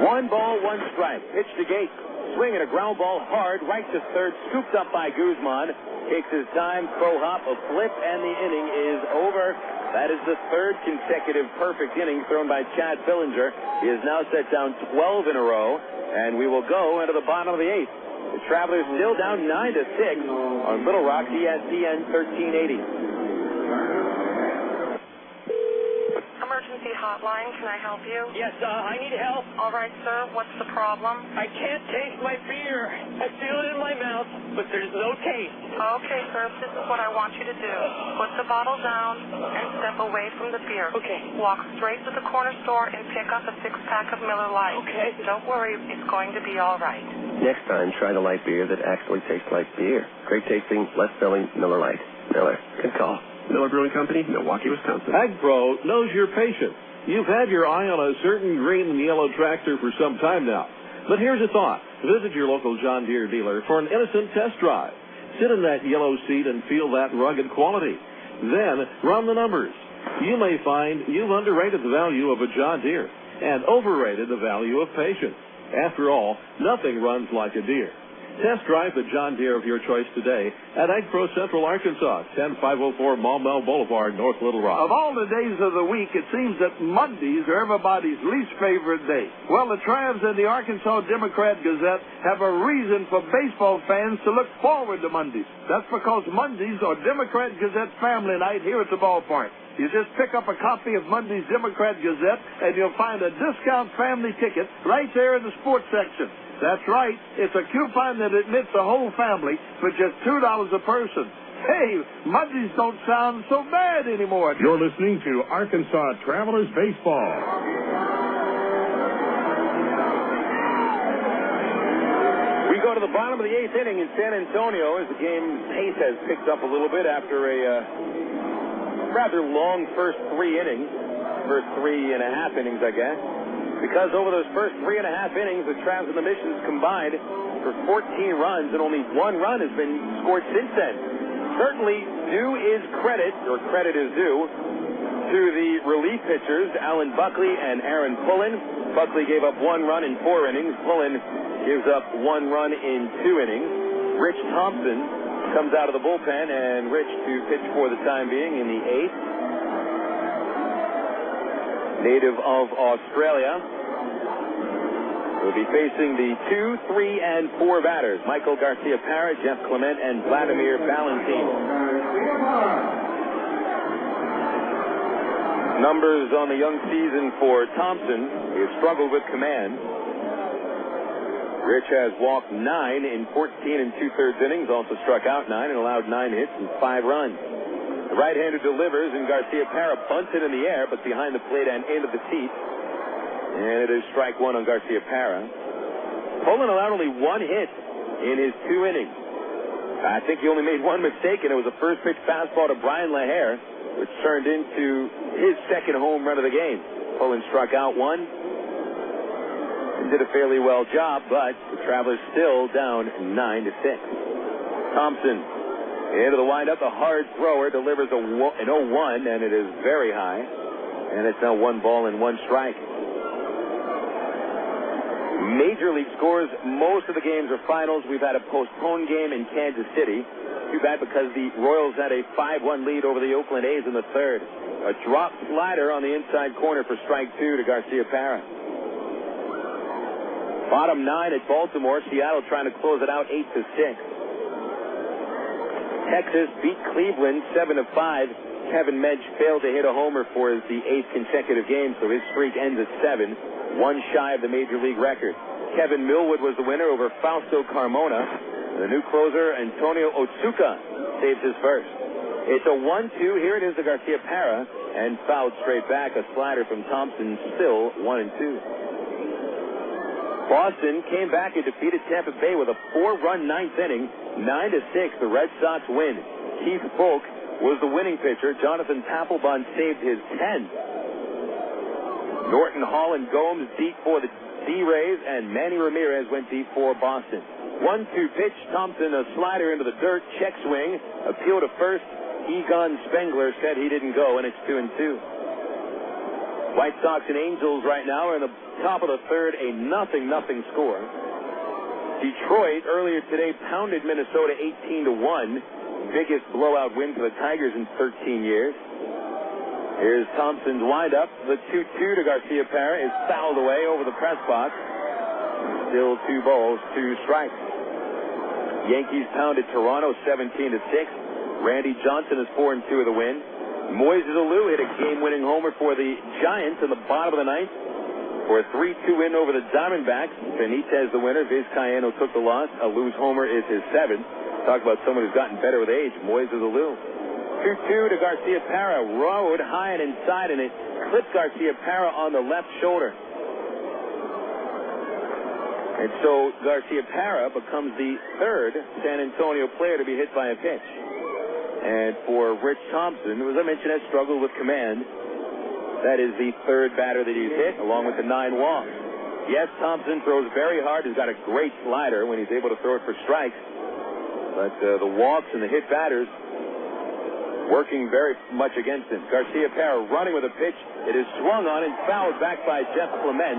1 ball, 1 strike. Pitch to Gates. Swing and a ground ball hard, right to third, scooped up by Guzmán. Takes his time, throw hop, a flip, and the inning is over. That is the 3rd consecutive perfect inning thrown by Chad Fillinger. He has now set down 12 in a row, and we will go into the bottom of the 8th. The Travelers still down 9-6 on Little Rock, ESPN 1380. Emergency hotline, can I help you? Yes, I need help. All right, sir, what's the problem? I can't taste my beer. I feel it in my mouth, but there's no taste. Okay, sir, this is what I want you to do. Put the bottle down and step away from the beer. Okay. Walk straight to the corner store and pick up a 6-pack of Miller Lite. Okay. Don't worry, it's going to be all right. Next time, try the light beer that actually tastes like beer. Great tasting, less filling Miller Lite. Miller, good call. Miller Brewing Company, Milwaukee, Wisconsin. AgPro knows your patient. You've had your eye on a certain green and yellow tractor for some time now. But here's a thought. Visit your local John Deere dealer for an innocent test drive. Sit in that yellow seat and feel that rugged quality. Then run the numbers. You may find you've underrated the value of a John Deere and overrated the value of patience. After all, nothing runs like a Deere. Test drive the John Deere of your choice today at Ag Pro Central Arkansas, 10504 Maumelle Boulevard, North Little Rock. Of all the days of the week, it seems that Mondays are everybody's least favorite day. Well, the Travs and the Arkansas Democrat Gazette have a reason for baseball fans to look forward to Mondays. That's because Mondays are Democrat Gazette family night here at the ballpark. You just pick up a copy of Monday's Democrat Gazette, and you'll find a discount family ticket right there in the sports section. That's right. It's a coupon that admits the whole family for just $2 a person. Hey, Mondays don't sound so bad anymore. You're listening to Arkansas Travelers Baseball. We go to the bottom of the 8th inning in San Antonio as the game pace has picked up a little bit after a rather long first 3 innings. First 3.5 innings, I guess. Because over those first 3.5 innings, the Travs and the Missions combined for 14 runs, and only 1 run has been scored since then. Certainly, credit is due, to the relief pitchers, Alan Buckley and Aaron Pullen. Buckley gave up 1 run in 4 innings. Pullen gives up 1 run in 2 innings. Rich Thompson comes out of the bullpen, and Rich to pitch for the time being in the 8th. Native of Australia, will be facing the 2, 3, and 4 batters, Michael Garcia-Parra, Jeff Clement, and Wladimir Balentien. Numbers on the young season for Thompson. He has struggled with command. Rich has walked 9 in 14 and 2/3 innings, also struck out 9 and allowed 9 hits and 5 runs. The right-hander delivers, and Garcia-Parra bunts it in the air, but behind the plate and into the seats. And it is strike 1 on Garcia-Parra. Pullen allowed only 1 hit in his 2 innings. I think he only made 1 mistake, and it was a first-pitch fastball to Bryan LaHair, which turned into his second home run of the game. Pullen struck out 1 and did a fairly well job, but the Travelers still down 9-6. Thompson into the windup, a hard thrower delivers an 0-1, and it is very high. And it's now 1 ball and 1 strike. Major League scores. Most of the games are finals. We've had a postponed game in Kansas City. Too bad because the Royals had a 5-1 lead over the Oakland A's in the 3rd. A drop slider on the inside corner for strike 2 to Garcia-Parra. Bottom 9 at Baltimore. Seattle trying to close it out 8-6. Texas beat Cleveland 7-5. Kevin Medge failed to hit a homer for the 8th consecutive game, so his streak ends at 7, 1 shy of the Major League record. Kevin Millwood was the winner over Fausto Carmona. The new closer, Antonio Otsuka, saves his first. It's a 1-2. Here it is to Garcia-Parra, and fouled straight back. A slider from Thompson, still 1-2. Boston came back and defeated Tampa Bay with a 4-run 9th inning, 9-6. The Red Sox win. Keith Folk was the winning pitcher. Jonathan Papelbon saved his 10th. Norton, Hall, and Gomes deep for the D-Rays, and Manny Ramirez went deep for Boston. 1-2 pitch. Thompson, a slider into the dirt, check swing, appeal to first. Egon Spengler said he didn't go, and it's 2-2. White Sox and Angels right now are in the top of the 3rd, a 0-0 score. Detroit earlier today pounded Minnesota 18-1. Biggest blowout win for the Tigers in 13 years. Here's Thompson's windup. The 2-2 to Garcia-Parra is fouled away over the press box. Still 2 balls, 2 strikes. Yankees pounded Toronto 17-6. Randy Johnson is 4-2 of the win. Moises Alou hit a game-winning homer for the Giants in the bottom of the 9th for a 3-2 win over the Diamondbacks. Benitez the winner. Vizcaíno took the loss. Alou's homer is his 7th. Talk about someone who's gotten better with age. Moises Alou. 2-2 to Garcia-Parra. Rode high and inside, and it clipped Garcia-Parra on the left shoulder. And so Garcia-Parra becomes the 3rd San Antonio player to be hit by a pitch. And for Rich Thompson, who, as I mentioned, has struggled with command, that is the 3rd batter that he's hit, along with the 9 walks. Yes, Thompson throws very hard. He's got a great slider when he's able to throw it for strikes. But the walks and the hit batters working very much against him. Garcia-Parra running with a pitch. It is swung on and fouled back by Jeff Clement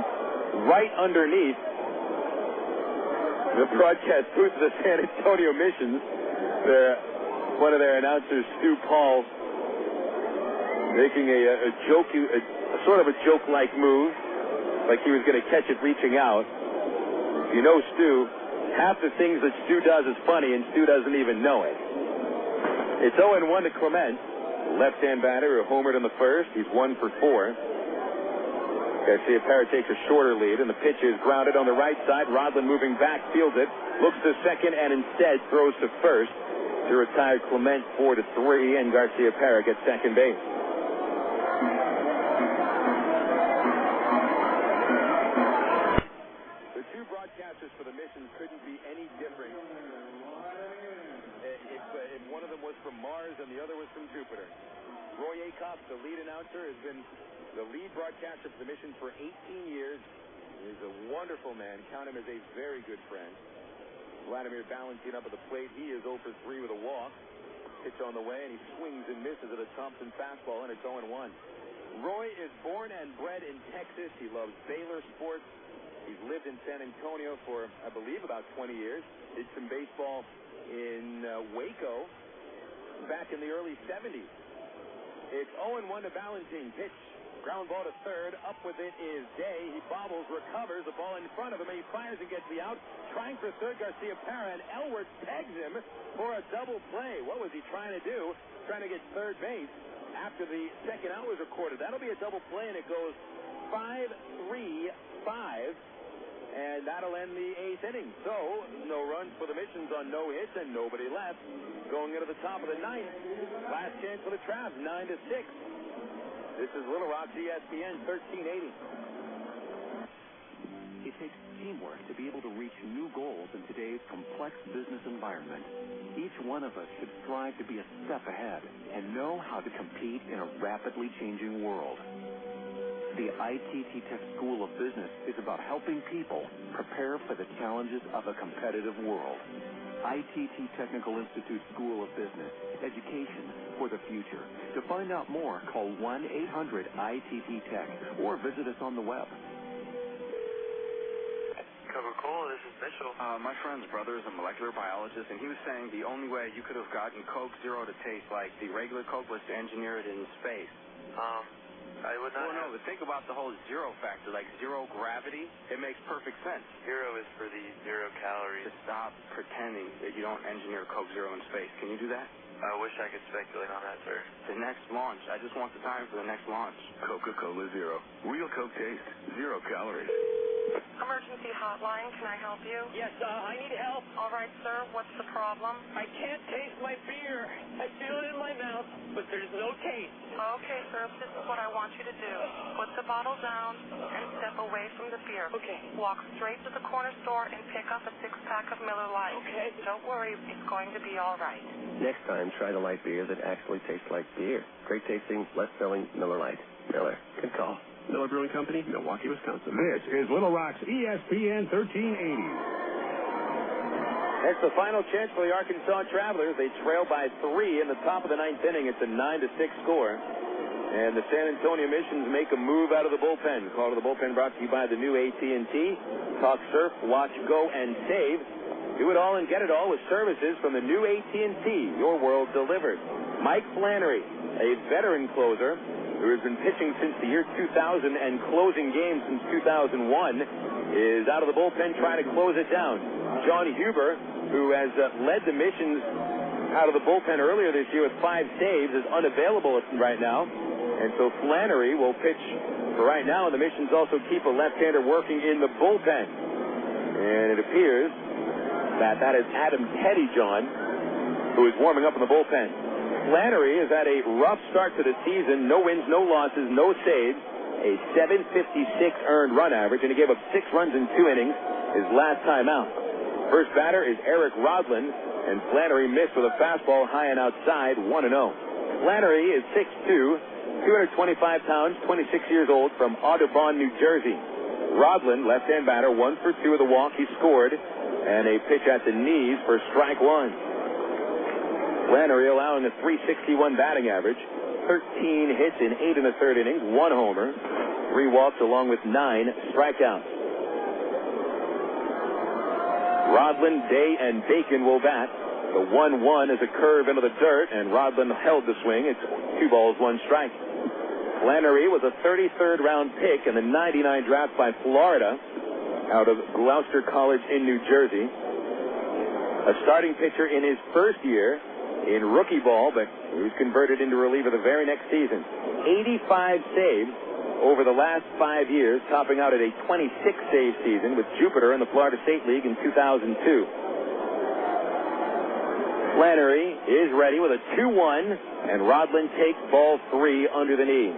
right underneath the broadcast booth of the San Antonio Missions. One of their announcers, Stu Paul, making a sort of a joke-like move, like he was going to catch it reaching out. You know Stu, half the things that Stu does is funny, and Stu doesn't even know it. It's 0-1 to Clement, left-hand batter who homered in the first. He's 1 for 4. Garcia-Parra takes a shorter lead, and the pitch is grounded on the right side. Rodlin moving back, fields it, looks to second, and instead throws to first to retire Clement 4-3, and Garcia-Parra gets second base. The two broadcasters for the Missions couldn't be any different. If one of them was from Mars and the other was from Jupiter. Roy Acuff, the lead announcer, has been the lead broadcaster for the Missions for 18 years. He's a wonderful man. Count him as a very good friend. Wladimir Balentien up at the plate. He is 0 for 3 with a walk. Pitch on the way, and he swings and misses at a Thompson fastball, and it's 0-1. Roy is born and bred in Texas. He loves Baylor sports. He's lived in San Antonio for, I believe, about 20 years. Did some baseball in Waco back in the early 70s. It's 0-1 to Balentien. Pitch. Ground ball to third. Up with it is Day. He bobbles, recovers. The ball in front of him, and he fires and gets the out. Trying for third, Garcia-Parra, and Elward pegs him for a double play. What was he trying to do? Trying to get third base after the second out was recorded. That'll be a double play, and it goes 5-3-5, and that'll end the 8th inning. So, no runs for the Missions on no hits and nobody left. Going into the top of the 9th. Last chance for the Travs, 9-6. This is Little Rock's ESPN 1380. It takes teamwork to be able to reach new goals in today's complex business environment. Each one of us should strive to be a step ahead and know how to compete in a rapidly changing world. The ITT Tech School of Business is about helping people prepare for the challenges of a competitive world. ITT Technical Institute School of Business, education for the future. To find out more, call 1-800-ITT-TECH or visit us on the web. Coca-Cola, this is Mitchell. My friend's brother is a molecular biologist, and he was saying the only way you could have gotten Coke Zero to taste like the regular Coke was to engineer it in space. I would not. No, but think about the whole zero factor, like zero gravity. It makes perfect sense. Zero is for the 0 calories. Just stop pretending that you don't engineer Coke Zero in space. Can you do that? I wish I could speculate on that, sir. The next launch. I just want the time for the next launch. Coca-Cola Zero. Real Coke taste. 0 calories. Emergency hotline, can I help you? Yes, I need help. All right, sir, what's the problem? I can't taste my beer. I feel it in my mouth, but there's no taste. Okay, sir, this is what I want you to do. Put the bottle down and step away from the beer. Okay. Walk straight to the corner store and pick up a 6-pack of Miller Lite. Okay. Don't worry, it's going to be all right. Next time, try the light beer that actually tastes like beer. Great tasting, less selling Miller Lite. Miller. Good call. Miller Brewing Company, Milwaukee, Wisconsin. This is Little Rock's ESPN 1380. That's the final chance for the Arkansas Travelers. They trail by 3 in the top of the 9th inning. It's a 9-6 score. And the San Antonio Missions make a move out of the bullpen. Call to the bullpen brought to you by the new AT&T. Talk, surf, watch, go, and save. Do it all and get it all with services from the new AT&T. Your world delivered. Mike Flannery, a veteran closer who has been pitching since the year 2000 and closing games since 2001, is out of the bullpen trying to close it down. John Huber, who has led the Missions out of the bullpen earlier this year with 5 saves, is unavailable right now. And so Flannery will pitch for right now, and the Missions also keep a left-hander working in the bullpen. And it appears that is Adam Pettyjohn, who is warming up in the bullpen. Flannery has had a rough start to the season. No wins, no losses, no saves. A 756 earned run average, and he gave up 6 runs in 2 innings his last time out. First batter is Eric Rodlin, and Flannery missed with a fastball high and outside, 1-0. Flannery is 6'2", 225 pounds, 26 years old, from Audubon, New Jersey. Rodlin, left-hand batter, 1 for 2 with a walk. He scored, and a pitch at the knees for strike 1. Flannery allowing a .361 batting average, 13 hits in 8 in the 3rd innings, 1 homer, 3 walks along with 9 strikeouts. Rodlin, Day, and Bacon will bat. The 1-1 is a curve into the dirt, and Rodlin held the swing. It's 2 balls, 1 strike. Flannery was a 33rd round pick in the 99 draft by Florida out of Gloucester College in New Jersey. A starting pitcher in his first year in rookie ball, but he was converted into reliever the very next season. 85 saves over the last 5 years, topping out at a 26-save season with Jupiter in the Florida State League in 2002. Flannery is ready with a 2-1, and Rodlin takes ball 3 under the knee.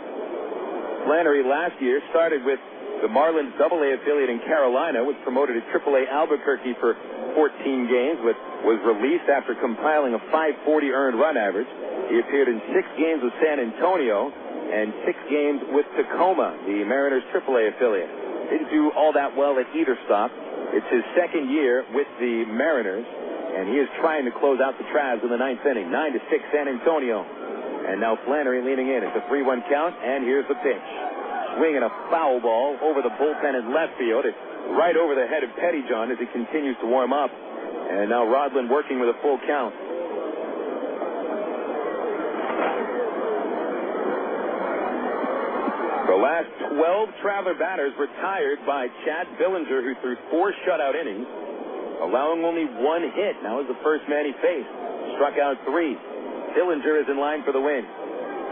Flannery last year started with the Marlins AA affiliate in Carolina, was promoted to AAA Albuquerque for 14 games, but was released after compiling a 540 earned run average. He appeared in 6 games with San Antonio and 6 games with Tacoma, the Mariners AAA affiliate. Didn't do all that well at either stop. It's his second year with the Mariners, and he is trying to close out the Travs in the 9th inning. 9-6 San Antonio. And now Flannery leaning in. It's a 3-1 count, and here's the pitch. Swinging a foul ball over the bullpen in left field. It's right over the head of Pettyjohn as he continues to warm up. And now Rodlin working with a full count. The last 12 Traveler batters retired by Chad Billinger, who threw 4 shutout innings, allowing only 1 hit. Now is the first man he faced. Struck out 3. Billinger is in line for the win.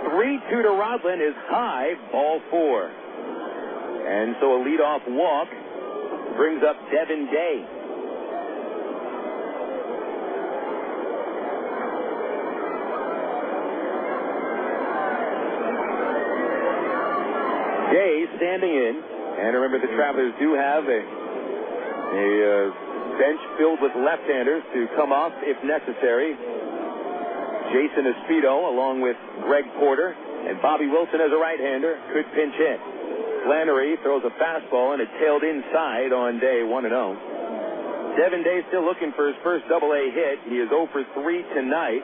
3-2 to Rodlin is high, ball 4. And so a leadoff walk brings up Devin Day. Day standing in, and remember the Travelers do have a bench filled with left-handers to come off if necessary. Jason Espito, along with Greg Porter, and Bobby Wilson as a right-hander, could pinch hit. Flannery throws a fastball, and it tailed inside on Day, 1-0. Devin Day still looking for his first AA hit. He is 0 for 3 tonight,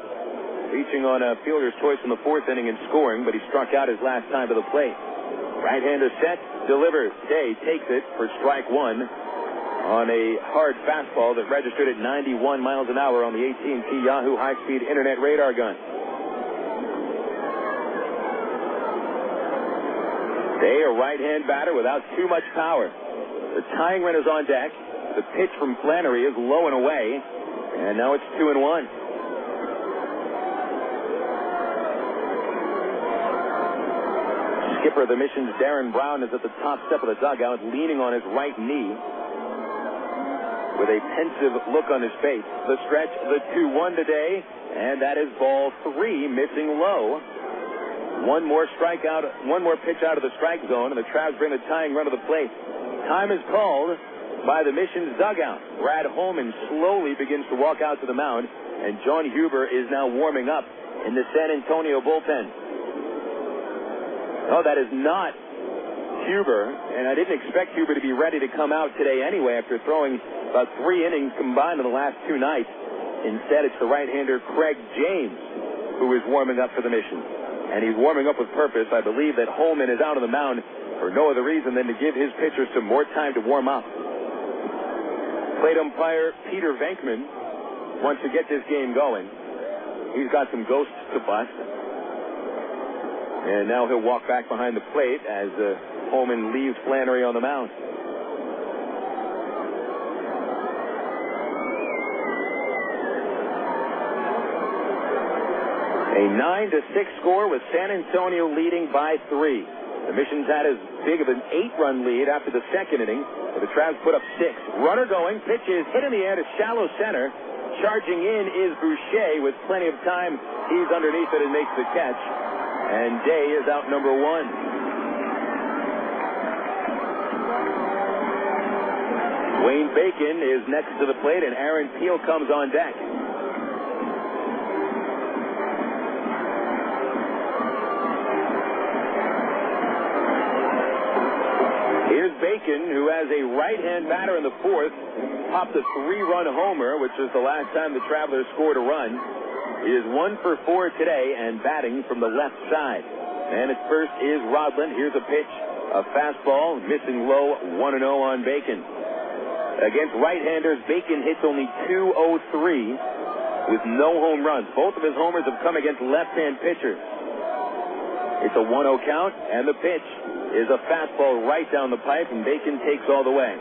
reaching on a fielder's choice in the 4th inning and scoring, but he struck out his last time to the plate. Right-hander set, delivers. Day takes it for strike 1 on a hard fastball that registered at 91 miles an hour on the AT&T Yahoo high-speed internet radar gun. Day, a right-hand batter without too much power. The tying run is on deck. The pitch from Flannery is low and away, and now it's 2-1. Skipper of the Missions, Darren Brown, is at the top step of the dugout, leaning on his right knee with a pensive look on his face. The stretch, the 2-1 today, and that is ball 3, missing low. One more pitch out of the strike zone, and the Travs bring the tying run to the plate. Time is called by the Missions dugout. Brad Holman slowly begins to walk out to the mound, and John Huber is now warming up in the San Antonio bullpen. Oh, that is not Huber, and I didn't expect Huber to be ready to come out today anyway after throwing about 3 innings combined in the last 2 nights. Instead, it's the right-hander Craig James who is warming up for the Mission. And he's warming up with purpose. I believe that Holman is out on the mound for no other reason than to give his pitchers some more time to warm up. Plate umpire Peter Venkman wants to get this game going. He's got some ghosts to bust. And now he'll walk back behind the plate as Holman leaves Flannery on the mound. A 9-6 score with San Antonio leading by 3. The Missions had as big of an 8-run lead after the 2nd inning, but the Travs put up 6. Runner going, pitch is hit in the air to shallow center. Charging in is Boucher with plenty of time. He's underneath it and makes the catch. And Day is out number 1. Wayne Bacon is next to the plate, and Aaron Peel comes on deck. Here's Bacon, who has a right-hand batter in the 4th, popped a 3-run homer, which was the last time the Travelers scored a run. He is 1 for 4 today and batting from the left side. And at first is Rodlin. Here's a pitch, a fastball, missing low, 1-0 on Bacon. Against right-handers, Bacon hits only .203 with no home runs. Both of his homers have come against left-hand pitchers. It's a 1-0 count, and the pitch is a fastball right down the pipe, and Bacon takes all the way.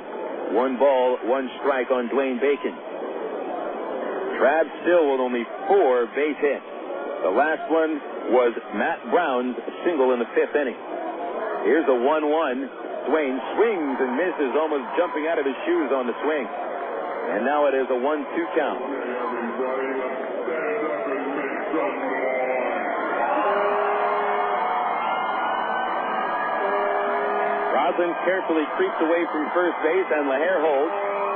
1 ball, 1 strike on Dwayne Bacon. Trav still with only 4 base hits. The last one was Matt Brown's single in the 5th inning. Here's a 1-1. Dwayne swings and misses, almost jumping out of his shoes on the swing. And now it is a 1-2 count. Roslin carefully creeps away from first base, and LaHair holds.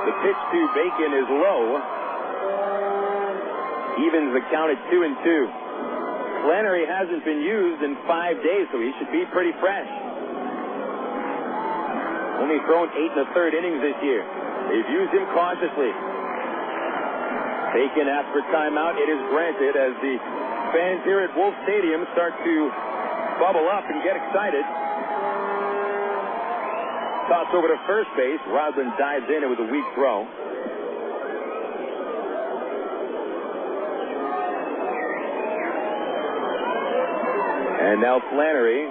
The pitch to Bacon is low. Evens the count at 2-2. Flannery hasn't been used in 5 days, so he should be pretty fresh. Only thrown 8 1/3 innings this year. They've used him cautiously. Bacon asks for timeout. It is granted as the fans here at Wolf Stadium start to bubble up and get excited. Toss over to first base. Roslin dives in. It was a weak throw. And now Flannery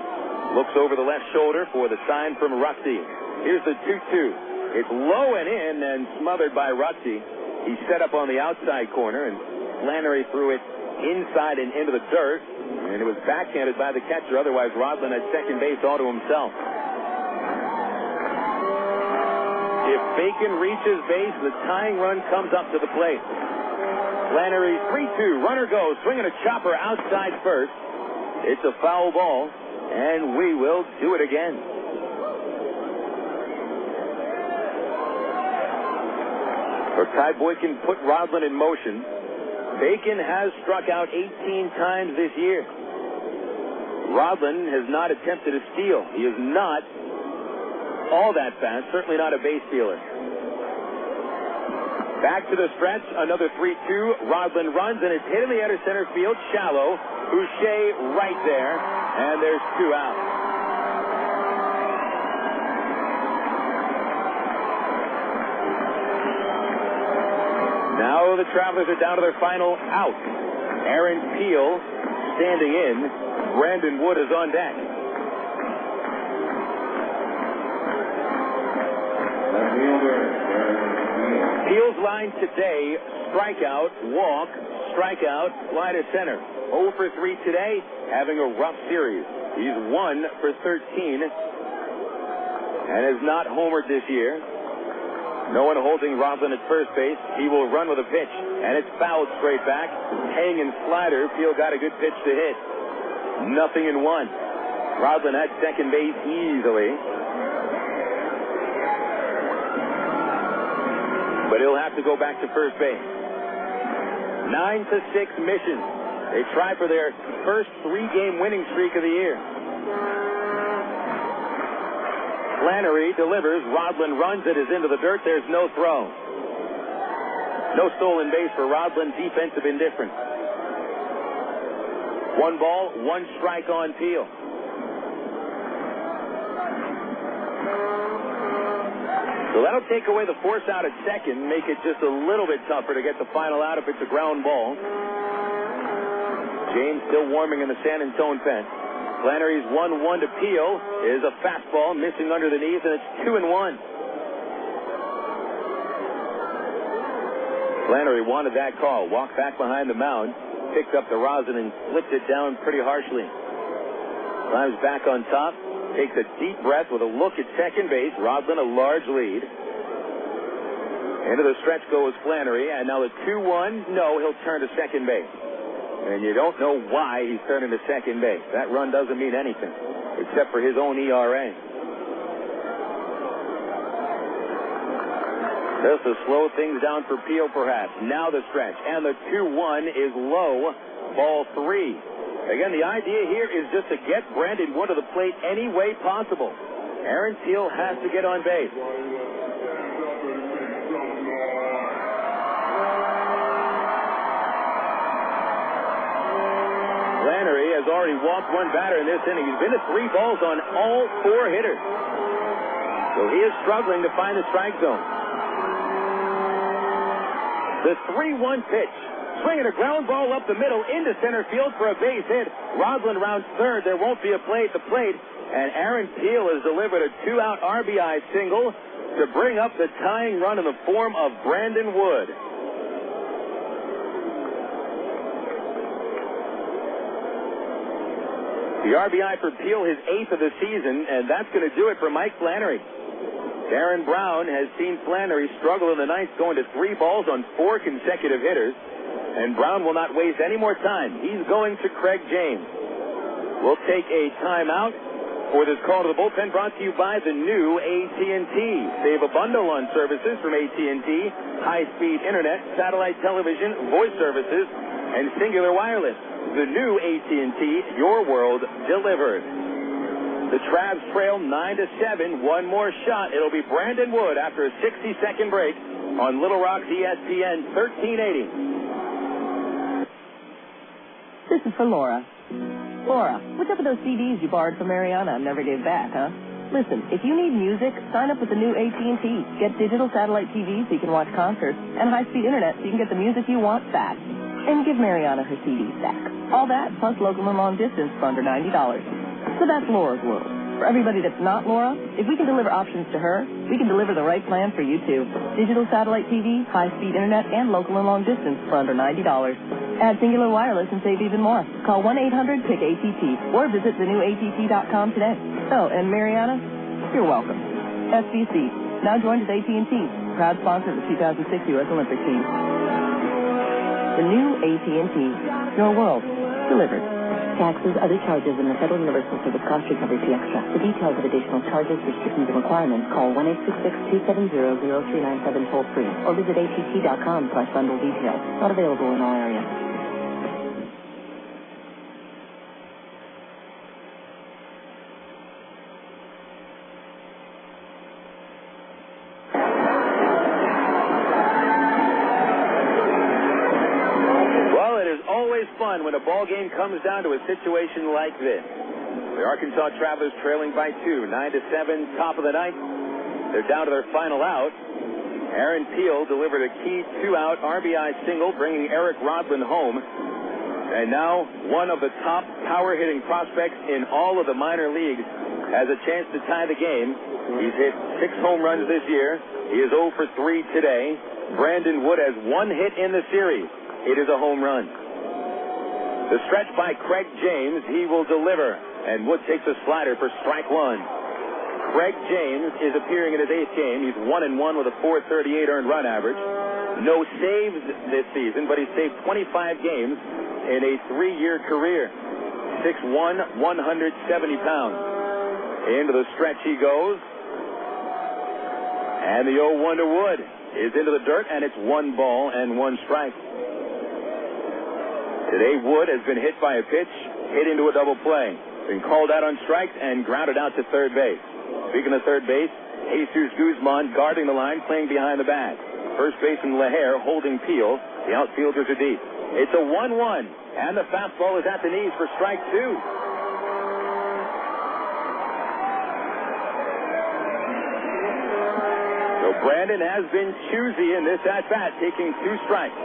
looks over the left shoulder for the sign from Rusty. Here's the 2-2. It's low and in and smothered by Rusty. He set up on the outside corner, and Flannery threw it inside and into the dirt, and it was backhanded by the catcher. Otherwise, Roslin at second base all to himself. If Bacon reaches base, the tying run comes up to the plate. Flannery 3-2. Runner goes. Swinging a chopper outside first. It's a foul ball, and we will do it again. So Ty Boykin put Roslin in motion. Bacon has struck out 18 times this year. Roslin has not attempted a steal. He is not all that fast, certainly not a base stealer. Back to the stretch, another 3-2. Roslin runs, and it's hit in the outer center field, shallow. Boucher right there, and there's 2 out. Now the Travelers are down to their final out. Aaron Peel standing in. Brandon Wood is on deck. Peel's line today, strikeout, walk, strikeout, fly to center. 0 for 3 today, having a rough series. He's 1 for 13 and has not homered this year. No one holding Roslin at first base. He will run with a pitch, and it's fouled straight back. Hanging slider. Peel got a good pitch to hit. 0-1. Roslin at second base easily. But he'll have to go back to first base. 9-6 mission. They try for their first 3-game winning streak of the year. Flannery delivers. Roslin runs. It is into the dirt. There's no throw. No stolen base for Roslin. Defensive indifference. 1 ball, 1 strike on Peel. So that'll take away the force out at second, make it just a little bit tougher to get the final out if it's a ground ball. James still warming in the San Antone pen. Flannery's 1-1 to Peel is a fastball missing under the knees, and it's 2-1. Flannery wanted that call. Walked back behind the mound, picked up the rosin and flipped it down pretty harshly. Climbs back on top, takes a deep breath with a look at second base. Roslin a large lead. Into the stretch goes Flannery, and now the 2-1. No, he'll turn to second base. And you don't know why he's turning to second base. That run doesn't mean anything, except for his own ERA. Just to slow things down for Peel, perhaps. Now the stretch, and the 2-1 is low. Ball 3. Again, the idea here is just to get Brandon Wood to the plate any way possible. Aaron Peel has to get on base. Flannery has already walked 1 batter in this inning. He's been to 3 balls on all 4 hitters. So he is struggling to find the strike zone. The 3-1 pitch. Swinging a ground ball up the middle into center field for a base hit. Roslin rounds third. There won't be a play at the plate. And Aaron Peel has delivered a 2-out RBI single to bring up the tying run in the form of Brandon Wood. The RBI for Peel, his 8th of the season, and that's going to do it for Mike Flannery. Darren Brown has seen Flannery struggle in the ninth, going to 3 balls on 4 consecutive hitters. And Brown will not waste any more time. He's going to Craig James. We'll take a timeout for this call to the bullpen, brought to you by the new AT&T. Save a bundle on services from AT&T, high-speed internet, satellite television, voice services, and Singular Wireless. The new AT&T, your world delivered. The Travs trail 9-7. One more shot. It'll be Brandon Wood after a 60-second break on Little Rock's ESPN 1380. This is for Laura. Laura, what's up with those CDs you borrowed from Mariana and never gave back, huh? Listen, if you need music, sign up with the new AT&T. Get digital satellite TV so you can watch concerts, and high-speed internet so you can get the music you want fast. And give Mariana her CDs back. All that, plus local and long distance for under $90. So that's Laura's world. For everybody that's not Laura, if we can deliver options to her, we can deliver the right plan for you, too. Digital satellite TV, high-speed internet, and local and long distance for under $90. Add Singular Wireless and save even more. Call 1-800-PICK-ATT or visit thenewatt.com today. Oh, and Mariana, you're welcome. SBC, now joined as AT&T, proud sponsor of the 2006 U.S. Olympic team. The new AT&T, your world, delivered. Taxes, other charges, and the Federal Universal Service Cost Recovery Fee Extra. For details of additional charges, restrictions, and requirements, call 1-866-270-0397 toll-free or visit att.com/bundle details. Not available in all areas. Fun when a ball game comes down to a situation like this. The Arkansas Travelers trailing by 2, 9-7, top of the ninth. They're down to their final out. Aaron Peel delivered a key 2-out RBI single, bringing Eric Rodlin home. And now one of the top power-hitting prospects in all of the minor leagues has a chance to tie the game. He's hit 6 home runs this year. He is 0 for 3 today. Brandon Wood has 1 hit in the series. It is a home run. The stretch by Craig James, he will deliver, and Wood takes a slider for strike 1. Craig James is appearing in his 8th game. He's 1-1 with a .438 earned run average. No saves this season, but he's saved 25 games in a 3-year career. 6'1", 170 pounds. Into the stretch he goes. And the 0-1 to Wood is into the dirt, and it's 1 ball and 1 strike. Today, Wood has been hit by a pitch, hit into a double play. Been called out on strikes and grounded out to third base. Speaking of third base, Jesús Guzmán guarding the line, playing behind the bat. First baseman LaHair holding Peel. The outfielders are deep. It's a 1-1, and the fastball is at the knees for strike 2. So Brandon has been choosy in this at-bat, taking 2 strikes.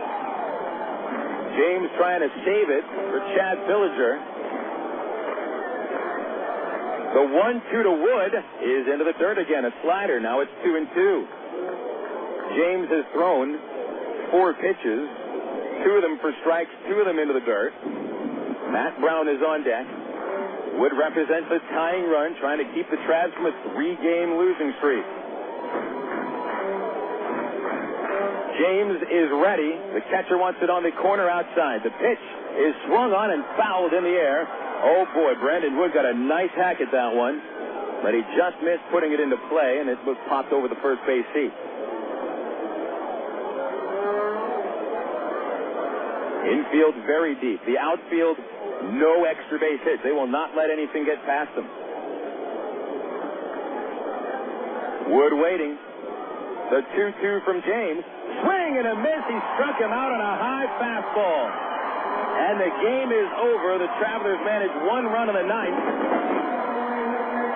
James trying to save it for Chad Billinger. The 1-2 to Wood is into the dirt again. A slider. Now it's 2-2. James has thrown 4 pitches. 2 of them for strikes, 2 of them into the dirt. Matt Brown is on deck. Wood represents a tying run, trying to keep the Travs from a 3-game losing streak. James is ready. The catcher wants it on the corner outside. The pitch is swung on and fouled in the air. Oh, boy, Brandon Wood got a nice hack at that one, but he just missed putting it into play, and it was popped over the first base seat. Infield very deep. The outfield, no extra base hits. They will not let anything get past them. Wood waiting. The 2-2 from James. Swing and a miss. He struck him out on a high fastball. And the game is over. The Travelers managed 1 run in the 9th.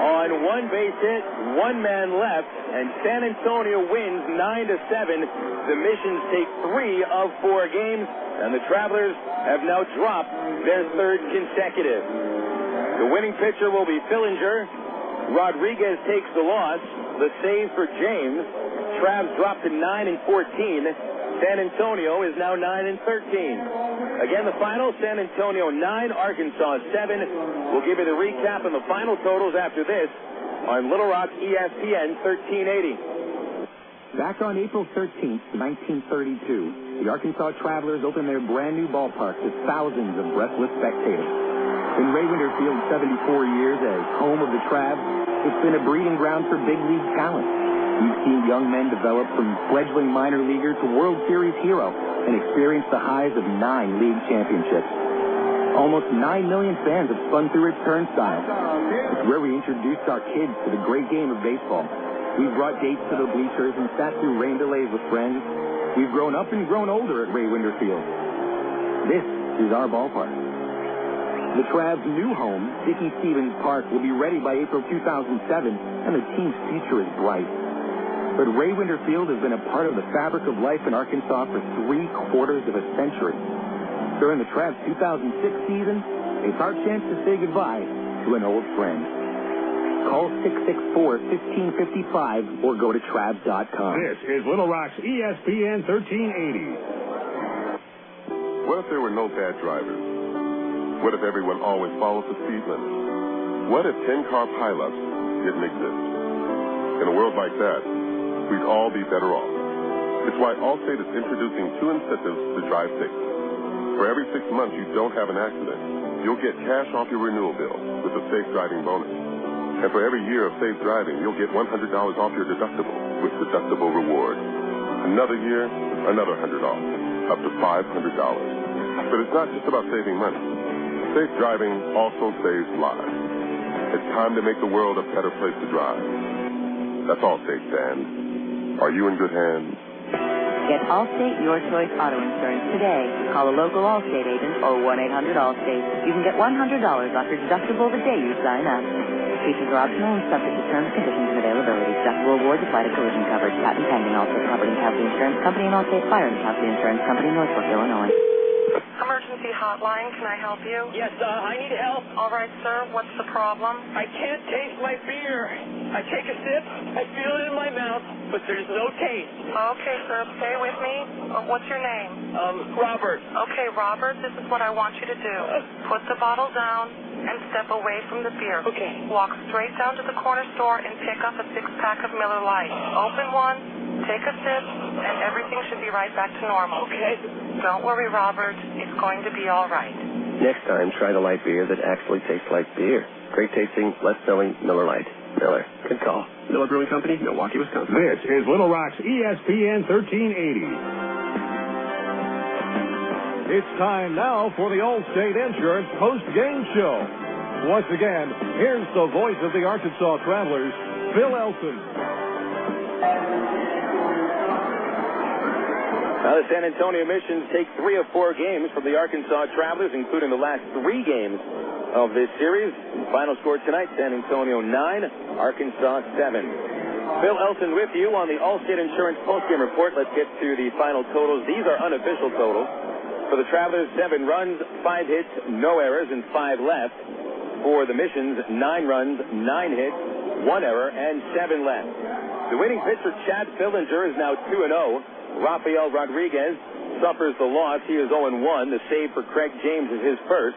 on one base hit, one man left, and San Antonio wins 9-7. The Missions take 3 of 4 games, and the Travelers have now dropped their 3rd consecutive. The winning pitcher will be Fillinger. Rodriguez takes the loss. The save for James. Travs dropped to 9-14. San Antonio is now 9-13. Again, the final, San Antonio 9, Arkansas 7. We'll give you the recap and the final totals after this on Little Rock ESPN 1380. Back on April 13th, 1932, the Arkansas Travelers opened their brand-new ballpark to thousands of breathless spectators. In Ray Winter Field, 74 years as home of the Travs, it's been a breeding ground for big league talent. We've seen young men develop from fledgling minor leaguer to World Series hero and experience the highs of 9 league championships. Almost 9 million fans have spun through its turnstiles. It's where we introduced our kids to the great game of baseball. We've brought dates to the bleachers and sat through rain delays with friends. We've grown up and grown older at Ray Winter Field. This is our ballpark. The Travs' new home, Dickey Stevens Park, will be ready by April 2007, and the team's future is bright. But Ray Winter Field has been a part of the fabric of life in Arkansas for 3/4 of a century. During the Travs' 2006 season, it's our chance to say goodbye to an old friend. Call 664-1555 or go to Travs.com. This is Little Rock's ESPN 1380. What if there were no bad drivers? What if everyone always followed the speed limit? What if 10-car pileups didn't exist? In a world like that, we'd all be better off. It's why Allstate is introducing 2 incentives to drive safe. For every 6 months you don't have an accident, you'll get cash off your renewal bill with a safe driving bonus. And for every year of safe driving, you'll get $100 off your deductible with Deductible Reward. Another year, another $100 off, up to $500. But it's not just about saving money. Safe driving also saves lives. It's time to make the world a better place to drive. That's Allstate, Dan. Are you in good hands? Get Allstate Your Choice Auto Insurance today. Call a local Allstate agent or 1-800-ALLSTATE. You can get $100 off your deductible the day you sign up. Features are optional and subject to terms, conditions, and availability. Deductible rewards apply to collision coverage. Patent pending. Allstate Property and Casualty Insurance Company and Allstate Fire and Casualty Insurance Company, Norfolk, Illinois. Emergency hotline, can I help you? Yes, I need help. All right, sir, what's the problem? I can't taste my beer. I take a sip, I feel it in my mouth, but there's no taste. Okay, sir, stay with me. What's your name? Robert. Okay, Robert, this is what I want you to do. Put the bottle down and step away from the beer. Okay. Walk straight down to the corner store and pick up a 6-pack of Miller Lite. Open one, take a sip, and everything should be right back to normal. Okay. Don't worry, Robert. It's going to be all right. Next time, try the light beer that actually tastes like beer. Great tasting, less filling Miller Lite. Miller. Good call. Miller Brewing Company, Milwaukee, Wisconsin. This is Little Rock's ESPN 1380. It's time now for the Allstate Insurance post-game show. Once again, here's the voice of the Arkansas Travelers, Phil Elson. Now the San Antonio Missions take 3 of 4 games from the Arkansas Travelers, including the last 3 games of this series. Final score tonight, San Antonio 9, Arkansas 7. Phil Elson with you on the Allstate Insurance postgame report. Let's get to the final totals. These are unofficial totals. For the Travelers, 7 runs, 5 hits, no errors, and 5 left. For the Missions, 9 runs, 9 hits, 1 error, and 7 left. The winning pitcher, Chad Fillinger, is now 2-0. Rafael Rodriguez suffers the loss. He is 0-1. The save for Craig James is his first.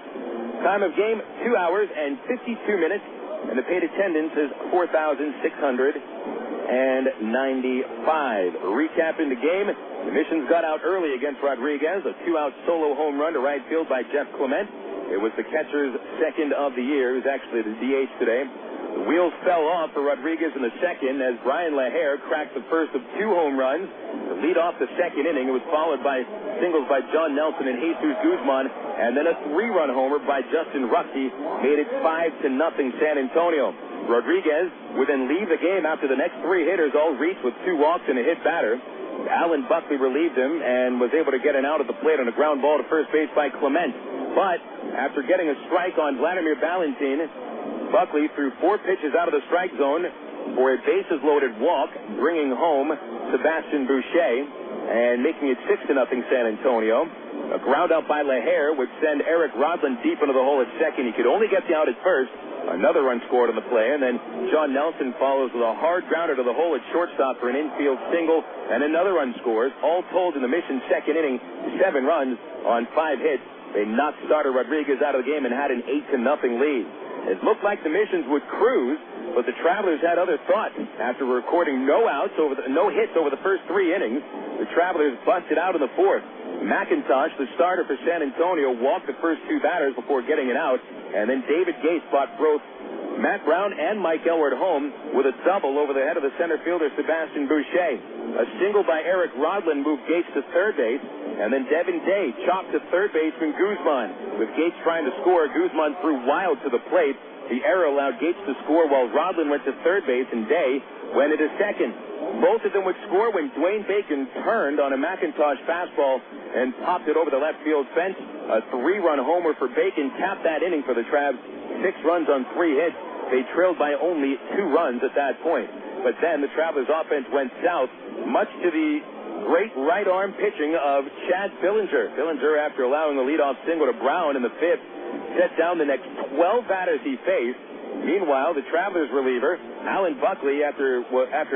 Time of game, 2 hours and 52 minutes, and the paid attendance is 4,695. Recapping the game, the Missions got out early against Rodriguez, a 2-out solo home run to right field by Jeff Clement. It was the catcher's second of the year. He was actually the DH today. The wheels fell off for Rodriguez in the second as Bryan LaHair cracked the first of 2 home runs to lead off the second inning. It was followed by singles by John Nelson and Jesús Guzmán, and then a 3-run homer by Justin Rucky made it 5-0 San Antonio. Rodriguez would then leave the game after the next 3 hitters all reached with 2 walks and a hit batter. Alan Buckley relieved him and was able to get an out at the plate on a ground ball to first base by Clement. But after getting a strike on Wladimir Balentien, Buckley threw 4 pitches out of the strike zone for a bases-loaded walk, bringing home Sebastian Boucher and making it 6-0 San Antonio. A ground out by LaHair would send Eric Rodlin deep into the hole at second. He could only get the out at first. Another run scored on the play, and then John Nelson follows with a hard grounder to the hole at shortstop for an infield single, and another run scores. All told in the Mission's second inning, 7 runs on 5 hits. They knocked starter Rodriguez out of the game and had an 8-0 lead. It looked like the Missions would cruise, but the Travelers had other thoughts. After recording no hits over the first 3 innings, the Travelers busted out in the 4th. McIntosh, the starter for San Antonio, walked the first 2 batters before getting it out, and then David Gates brought both Matt Brown and Mike Elward home with a double over the head of the center fielder Sebastian Boucher. A single by Eric Rodlin moved Gates to third base, and then Devin Day chopped to third baseman Guzmán. With Gates trying to score, Guzmán threw wild to the plate. The error allowed Gates to score while Rodlin went to third base and Day went into second. Both of them would score when Dwayne Bacon turned on a McIntosh fastball and popped it over the left field fence. A 3-run homer for Bacon capped that inning for the Travs. 6 runs on 3 hits. They trailed by only 2 runs at that point. But then the Travelers' offense went south, much to the great right-arm pitching of Chad Billinger. Billinger, after allowing the leadoff single to Brown in the 5th, set down the next 12 batters he faced. Meanwhile, the Travelers reliever, Alan Buckley, after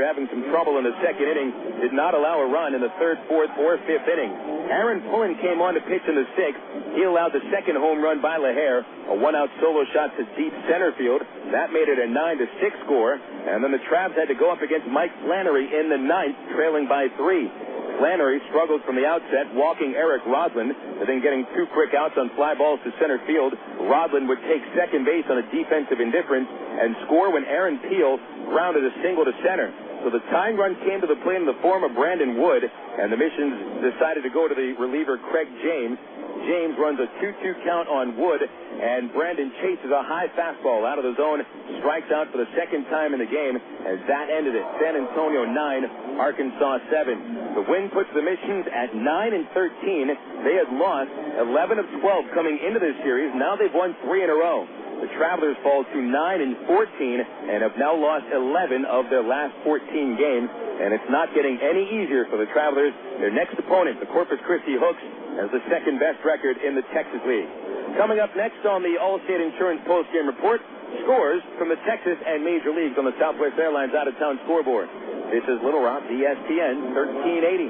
having some trouble in the second inning, did not allow a run in the 3rd, 4th, or 5th inning. Aaron Pullen came on to pitch in the 6th. He allowed the second home run by LaHair, a 1-out solo shot to deep center field. That made it a 9-6 score. And then the Travs had to go up against Mike Flannery in the 9th, trailing by 3. Flannery struggled from the outset, walking Eric Rodlin, and then getting 2 quick outs on fly balls to center field. Rodlin would take second base on a defensive indifference and score when Aaron Peel grounded a single to center. So the tying run came to the plate in the form of Brandon Wood, and the Missions decided to go to the reliever Craig James. James runs a 2-2 count on Wood, and Brandon chases a high fastball out of the zone, strikes out for the second time in the game, and that ended it. San Antonio 9, Arkansas 7. The win puts the Missions at 9-13. They had lost 11 of 12 coming into this series. Now they've won 3 in a row. The Travelers fall to 9-14 and have now lost 11 of their last 14 games, and it's not getting any easier for the Travelers. Their next opponent, the Corpus Christi Hooks, has the second-best record in the Texas League. Coming up next on the Allstate Insurance Postgame Report, scores from the Texas and Major Leagues on the Southwest Airlines out-of-town scoreboard. This is Little Rock, ESPN 1380.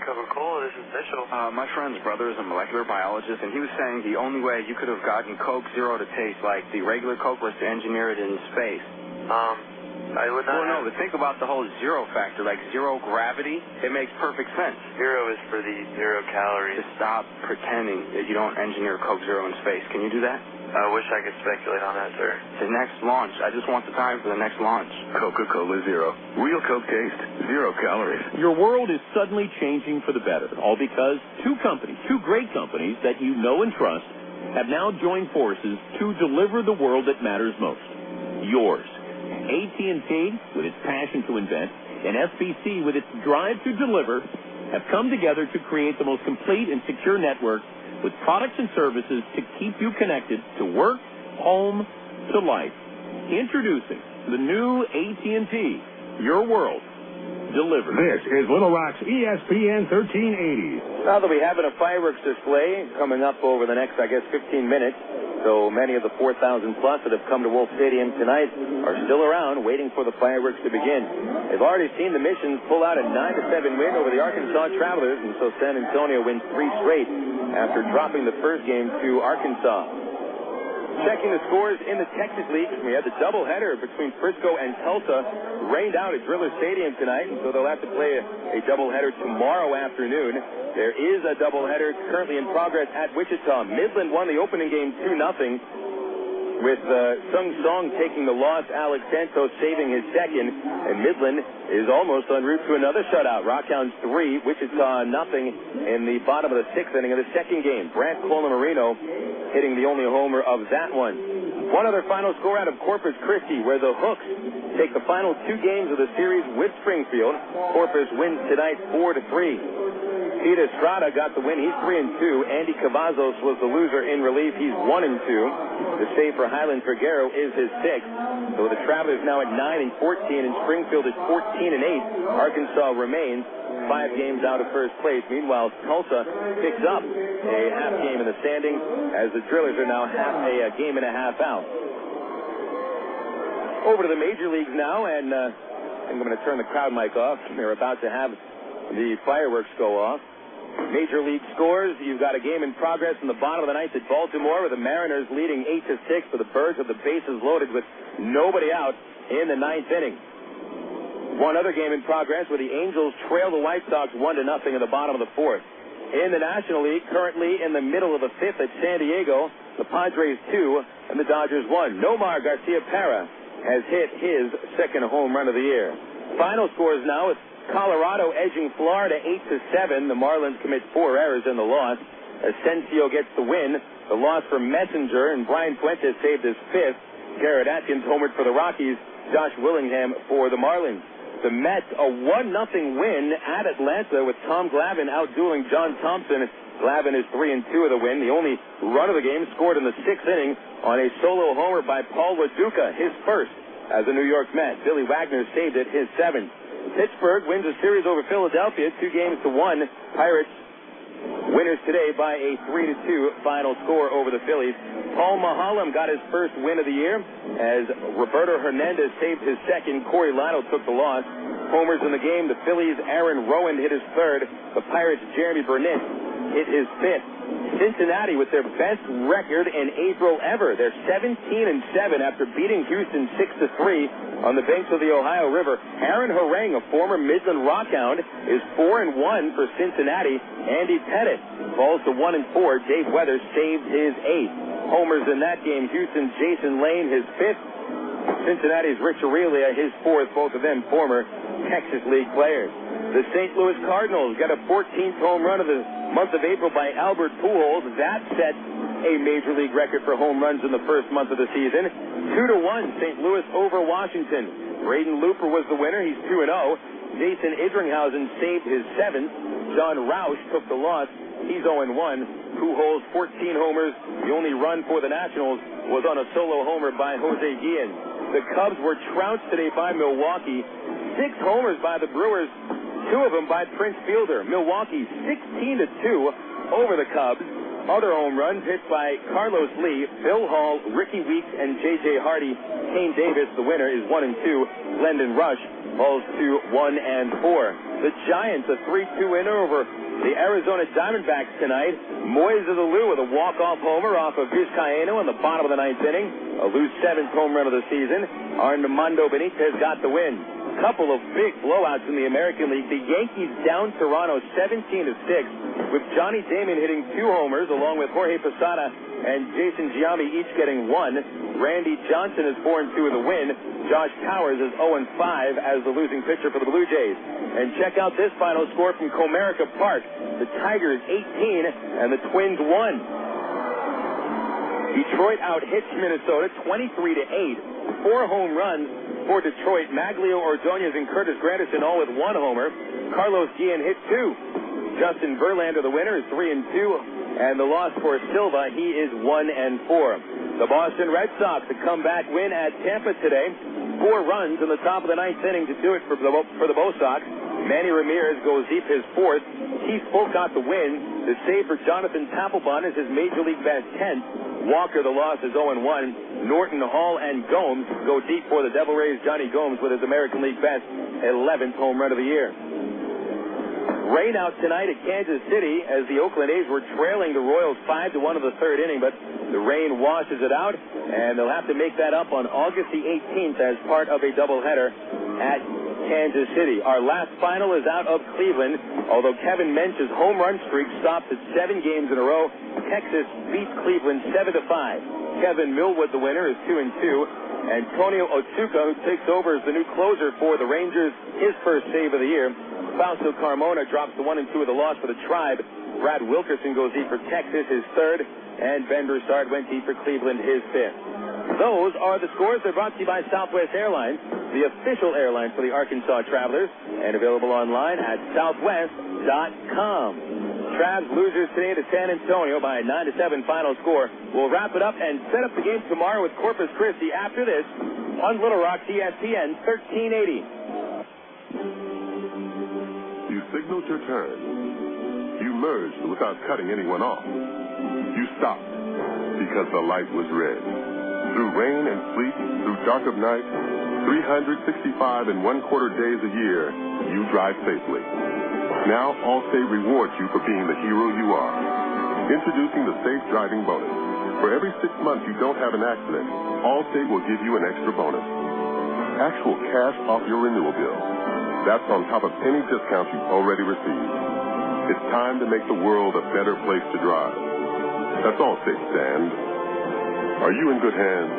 Coca-Cola, this is Mitchell. My friend's brother is a molecular biologist, and he was saying the only way you could have gotten Coke Zero to taste like the regular Coke was to engineer it in space. I would not. Well, no, but think about the whole zero factor, like zero gravity. It makes perfect sense. 0 is for the 0 calories. Just stop pretending that you don't engineer Coke Zero in space. Can you do that? I wish I could speculate on that, sir. The next launch. I just want the time for the next launch. Coca-Cola Zero. Real Coke taste. 0 calories. Your world is suddenly changing for the better, all because 2 great companies that you know and trust, have now joined forces to deliver the world that matters most. Yours. AT&T, with its passion to invent, and SBC, with its drive to deliver, have come together to create the most complete and secure network with products and services to keep you connected to work, home, to life. Introducing the new AT&T, your world delivered. This is Little Rock's ESPN 1380. Now that we have a fireworks display coming up over the next, 15 minutes, so many of the 4,000 plus that have come to Wolf Stadium tonight are still around waiting for the fireworks to begin. They've already seen the Missions pull out a 9-7 win over the Arkansas Travelers, and so San Antonio wins 3 straight after dropping the first game to Arkansas. Checking the scores in the Texas League, we had the doubleheader between Frisco and Tulsa rained out at Driller Stadium tonight, and so they'll have to play a doubleheader tomorrow afternoon. There is a doubleheader currently in progress at Wichita. Midland won the opening game 2-0 with Sung Song taking the loss, Alex Santos saving his second, and Midland is almost en route to another shutout. Rockhounds 3, Wichita 0 in the bottom of the 6th inning of the second game. Brant Colomarino hitting the only homer of that one. One other final score out of Corpus Christi, where the Hooks take the final 2 games of the series with Springfield. Corpus wins tonight 4-3. Pete Estrada got the win. He's 3-2. Andy Cavazos was the loser in relief. He's 1-2. The save for Highland Triguero is his 6th. So the Travelers now at 9-14, and Springfield is 14-8. Arkansas remains 5 games out of first place. Meanwhile, Tulsa picks up a half game in the standings as the Drillers are now a game and a half out. Over to the major leagues now, and I think I'm going to turn the crowd mic off. They're about to have the fireworks go off. Major league scores. You've got a game in progress in the bottom of the ninth at Baltimore, with the Mariners leading 8-6 for the Birds with the bases loaded with nobody out in the ninth inning. One other game in progress where the Angels trail the White Sox 1-0 in the bottom of the fourth. In the National League, currently in the middle of the fifth at San Diego, the Padres 2 and the Dodgers 1. Nomar Garcia-Parra has hit his second home run of the year. Final scores now with Colorado edging Florida 8-7. The Marlins commit 4 errors in the loss. Asensio gets the win. The loss for Messenger, and Brian Fuentes saved his 5th. Garrett Atkins homered for the Rockies. Josh Willingham for the Marlins. The Mets, a 1-0 win at Atlanta with Tom Glavine outdueling John Thompson. Glavine is 3-2 of the win. The only run of the game scored in the 6th inning on a solo homer by Paul LaDuca, his first as a New York Met. Billy Wagner saved it, his 7th. Pittsburgh wins a series over Philadelphia, 2-1. Pirates winners today by a 3-2 final score over the Phillies. Paul Maholm got his first win of the year as Roberto Hernandez saved his 2nd. Corey Lotto took the loss. Homers in the game, the Phillies' Aaron Rowan hit his 3rd. The Pirates' Jeremy Burnett hit his 5th. Cincinnati with their best record in April ever. They're 17-7 after beating Houston 6-3 on the banks of the Ohio River. Aaron Harang, a former Midland Rockhound, is 4-1 for Cincinnati. Andy Pettit falls to 1-4. Dave Weathers saved his 8th. Homers in that game. Houston's Jason Lane, his 5th. Cincinnati's Rich Aurelia, his 4th. Both of them former Texas League players. The St. Louis Cardinals got a 14th home run of the month of April by Albert Pujols. That set a Major League record for home runs in the first month of the season. 2-1 St. Louis over Washington. Braden Looper was the winner. He's 2-0. Jason Idringhausen saved his 7th. John Roush took the loss. He's 0-1. Pujols 14 homers. The only run for the Nationals was on a solo homer by Jose Guillen. The Cubs were trounced today by Milwaukee. 6 homers by the Brewers. 2 of them by Prince Fielder. Milwaukee 16-2 over the Cubs. Other home runs hit by Carlos Lee, Phil Hall, Ricky Weeks, and J.J. Hardy. Kane Davis, the winner, is 1-2. Glendon Rush falls to 1-4. The Giants, a 3-2 winner over the Arizona Diamondbacks tonight. Moises Alou with a walk-off homer off of Vizcaíno in the bottom of the 9th inning. Alou's 7th home run of the season. Armando Benitez got the win. Couple of big blowouts in the American League. The Yankees down Toronto 17-6 with Johnny Damon hitting 2 homers along with Jorge Posada and Jason Giambi each getting 1. Randy Johnson is 4-2 in the win. Josh Towers is 0-5 as the losing pitcher for the Blue Jays. And check out this final score from Comerica Park. The Tigers 18 and the Twins 1. Detroit out-hits Minnesota 23-8. 4 home runs for Detroit. Maglio Ordonez and Curtis Granderson all with 1 homer. Carlos Guillen hit 2. Justin Verlander, the winner, is 3-2. And the loss for Silva, he is 1-4. The Boston Red Sox, a comeback win at Tampa today. 4 runs in the top of the 9th inning to do it for the Bo Sox. Manny Ramirez goes deep, his 4th. Keith Polk got the win. The save for Jonathan Papelbon is his Major League best 10th. Walker, the loss, is 0-1. Norton, Hall, and Gomes go deep for the Devil Rays. Johnny Gomes with his American League best 11th home run of the year. Rain out tonight at Kansas City as the Oakland A's were trailing the Royals 5-1 of the 3rd inning, but the rain washes it out, and they'll have to make that up on August the 18th as part of a doubleheader at Kansas City. Our last final is out of Cleveland, although Kevin Mench's home run streak stopped at 7 games in a row. Texas beats Cleveland 7-5. Kevin Millwood, the winner, is 2-2. Antonio Otsuka, who takes over as the new closer for the Rangers, his first save of the year. Fausto Carmona drops the 1-2 of the loss for the Tribe. Brad Wilkerson goes deep for Texas, his 3rd. And Ben Broussard went deep for Cleveland, his 5th. Those are the scores. They're brought to you by Southwest Airlines, the official airline for the Arkansas Travelers, and available online at southwest.com. Travs losers today to San Antonio by a 9-7 final score. We'll wrap it up and set up the game tomorrow with Corpus Christi after this on Little Rock, ESPN 1380. You signaled your turn. You merged without cutting anyone off. You stopped because the light was red. Through rain and sleet, through dark of night, 365 and 1/4 days a year, you drive safely. Now Allstate rewards you for being the hero you are. Introducing the Safe Driving Bonus. For every 6 months you don't have an accident, Allstate will give you an extra bonus. Actual cash off your renewal bill. That's on top of any discounts you've already received. It's time to make the world a better place to drive. That's Allstate, Sand. Are you in good hands?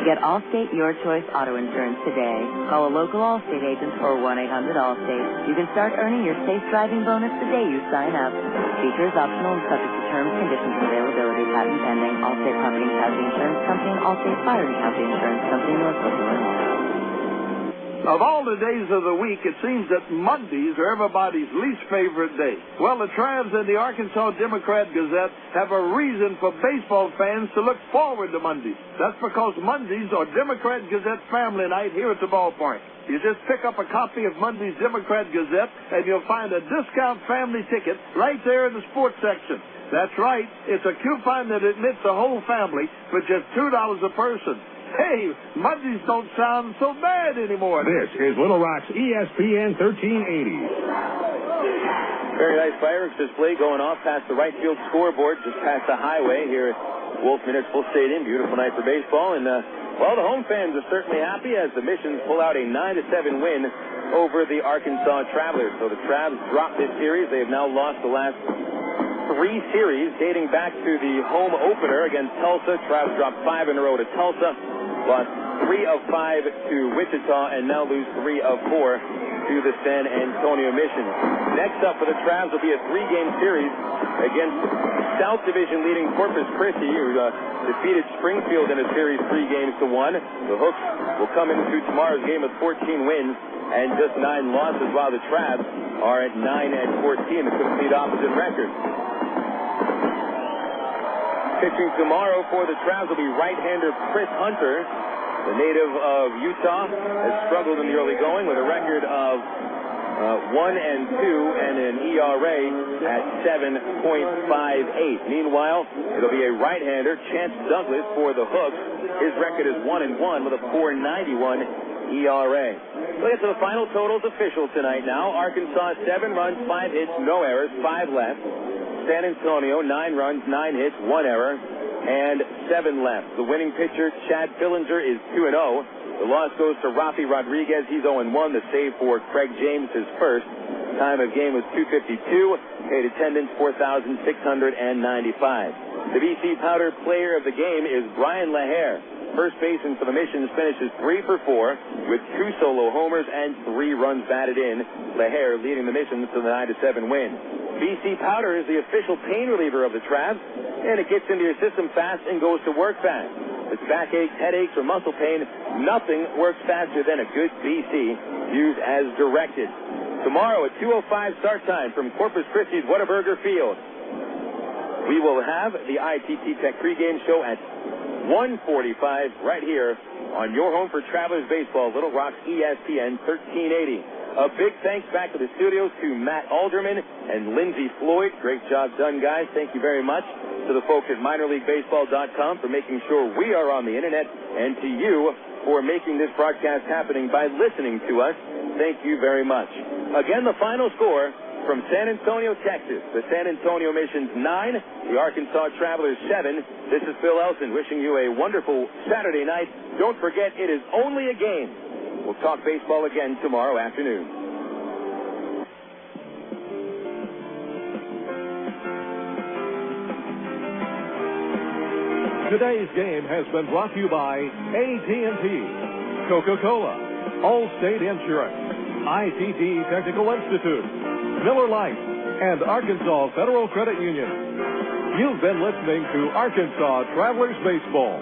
Get Allstate Your Choice Auto Insurance today. Call a local Allstate agent or 1-800-ALLSTATE. You can start earning your safe driving bonus the day you sign up. Features optional and subject to terms, conditions, and availability. Patent pending. Allstate Property and Casualty Insurance Company. Allstate Fire and Casualty Insurance Company, Northwest Illinois. Of all the days of the week, it seems that Mondays are everybody's least favorite day. Well, the Travs and the Arkansas Democrat-Gazette have a reason for baseball fans to look forward to Mondays. That's because Mondays are Democrat-Gazette family night here at the ballpark. You just pick up a copy of Monday's Democrat-Gazette, and you'll find a discount family ticket right there in the sports section. That's right. It's a coupon that admits the whole family for just $2 a person. Hey, Mondays don't sound so bad anymore. This is Little Rock's ESPN 1380. Very nice fireworks display going off past the right field scoreboard, just past the highway here at Wolf Municipal Stadium. Beautiful night for baseball. And, well, the home fans are certainly happy as the Missions pull out a 9-7 win over the Arkansas Travelers. So the Travs dropped this series. They have now lost the last 3 series dating back to the home opener against Tulsa. Travs dropped 5 in a row to Tulsa. Lost 3 of 5 to Wichita, and now lose 3 of 4 to the San Antonio Missions. Next up for the Travs will be a 3-game series against South Division leading Corpus Christi, who defeated Springfield in a series 3-1. The Hooks will come into tomorrow's game with 14 wins and just 9 losses, while the Travs are at 9-14, the complete opposite record. Pitching tomorrow for the Travs will be right-hander Chris Hunter. The native of Utah has struggled in the early going with a record of 1-2 and an ERA at 7.58. Meanwhile, it'll be a right-hander, Chance Douglas, for the Hooks. His record is 1-1 with a 4.91 ERA. Let's get to the final totals official tonight now. Arkansas, 7 runs, 5 hits, no errors, 5 left. San Antonio, 9 runs, 9 hits, 1 error, and 7 left. The winning pitcher, Chad Fillinger, is 2-0. The loss goes to Rafael Rodriguez. He's 0-1. The save for Craig James, his first. Time of game was 2:52. Paid attendance 4,695. The BC Powder player of the game is Bryan LaHair. First baseman for the Missions finishes 3 for 4 with 2 solo homers and 3 runs batted in. LaHair leading the Missions to the 9-7 win. BC Powder is the official pain reliever of the Travs, and it gets into your system fast and goes to work fast. It's backaches, headaches, or muscle pain. Nothing works faster than a good BC used as directed. Tomorrow at 2:05 start time from Corpus Christi's Whataburger Field. We will have the ITT Tech pregame show at 1:45 right here on your home for Travelers Baseball, Little Rock's ESPN 1380. A big thanks back to the studios to Matt Alderman and Lindsey Floyd. Great job done, guys. Thank you very much. To the folks at minorleaguebaseball.com for making sure we are on the internet, and to you for making this broadcast happening by listening to us. Thank you very much. Again, the final score from San Antonio, Texas. The San Antonio Missions 9, the Arkansas Travelers 7. This is Phil Elson wishing you a wonderful Saturday night. Don't forget, it is only a game. We'll talk baseball again tomorrow afternoon. Today's game has been brought to you by AT&T, Coca-Cola, Allstate Insurance, ITT Technical Institute, Miller Lite, and Arkansas Federal Credit Union. You've been listening to Arkansas Travelers Baseball.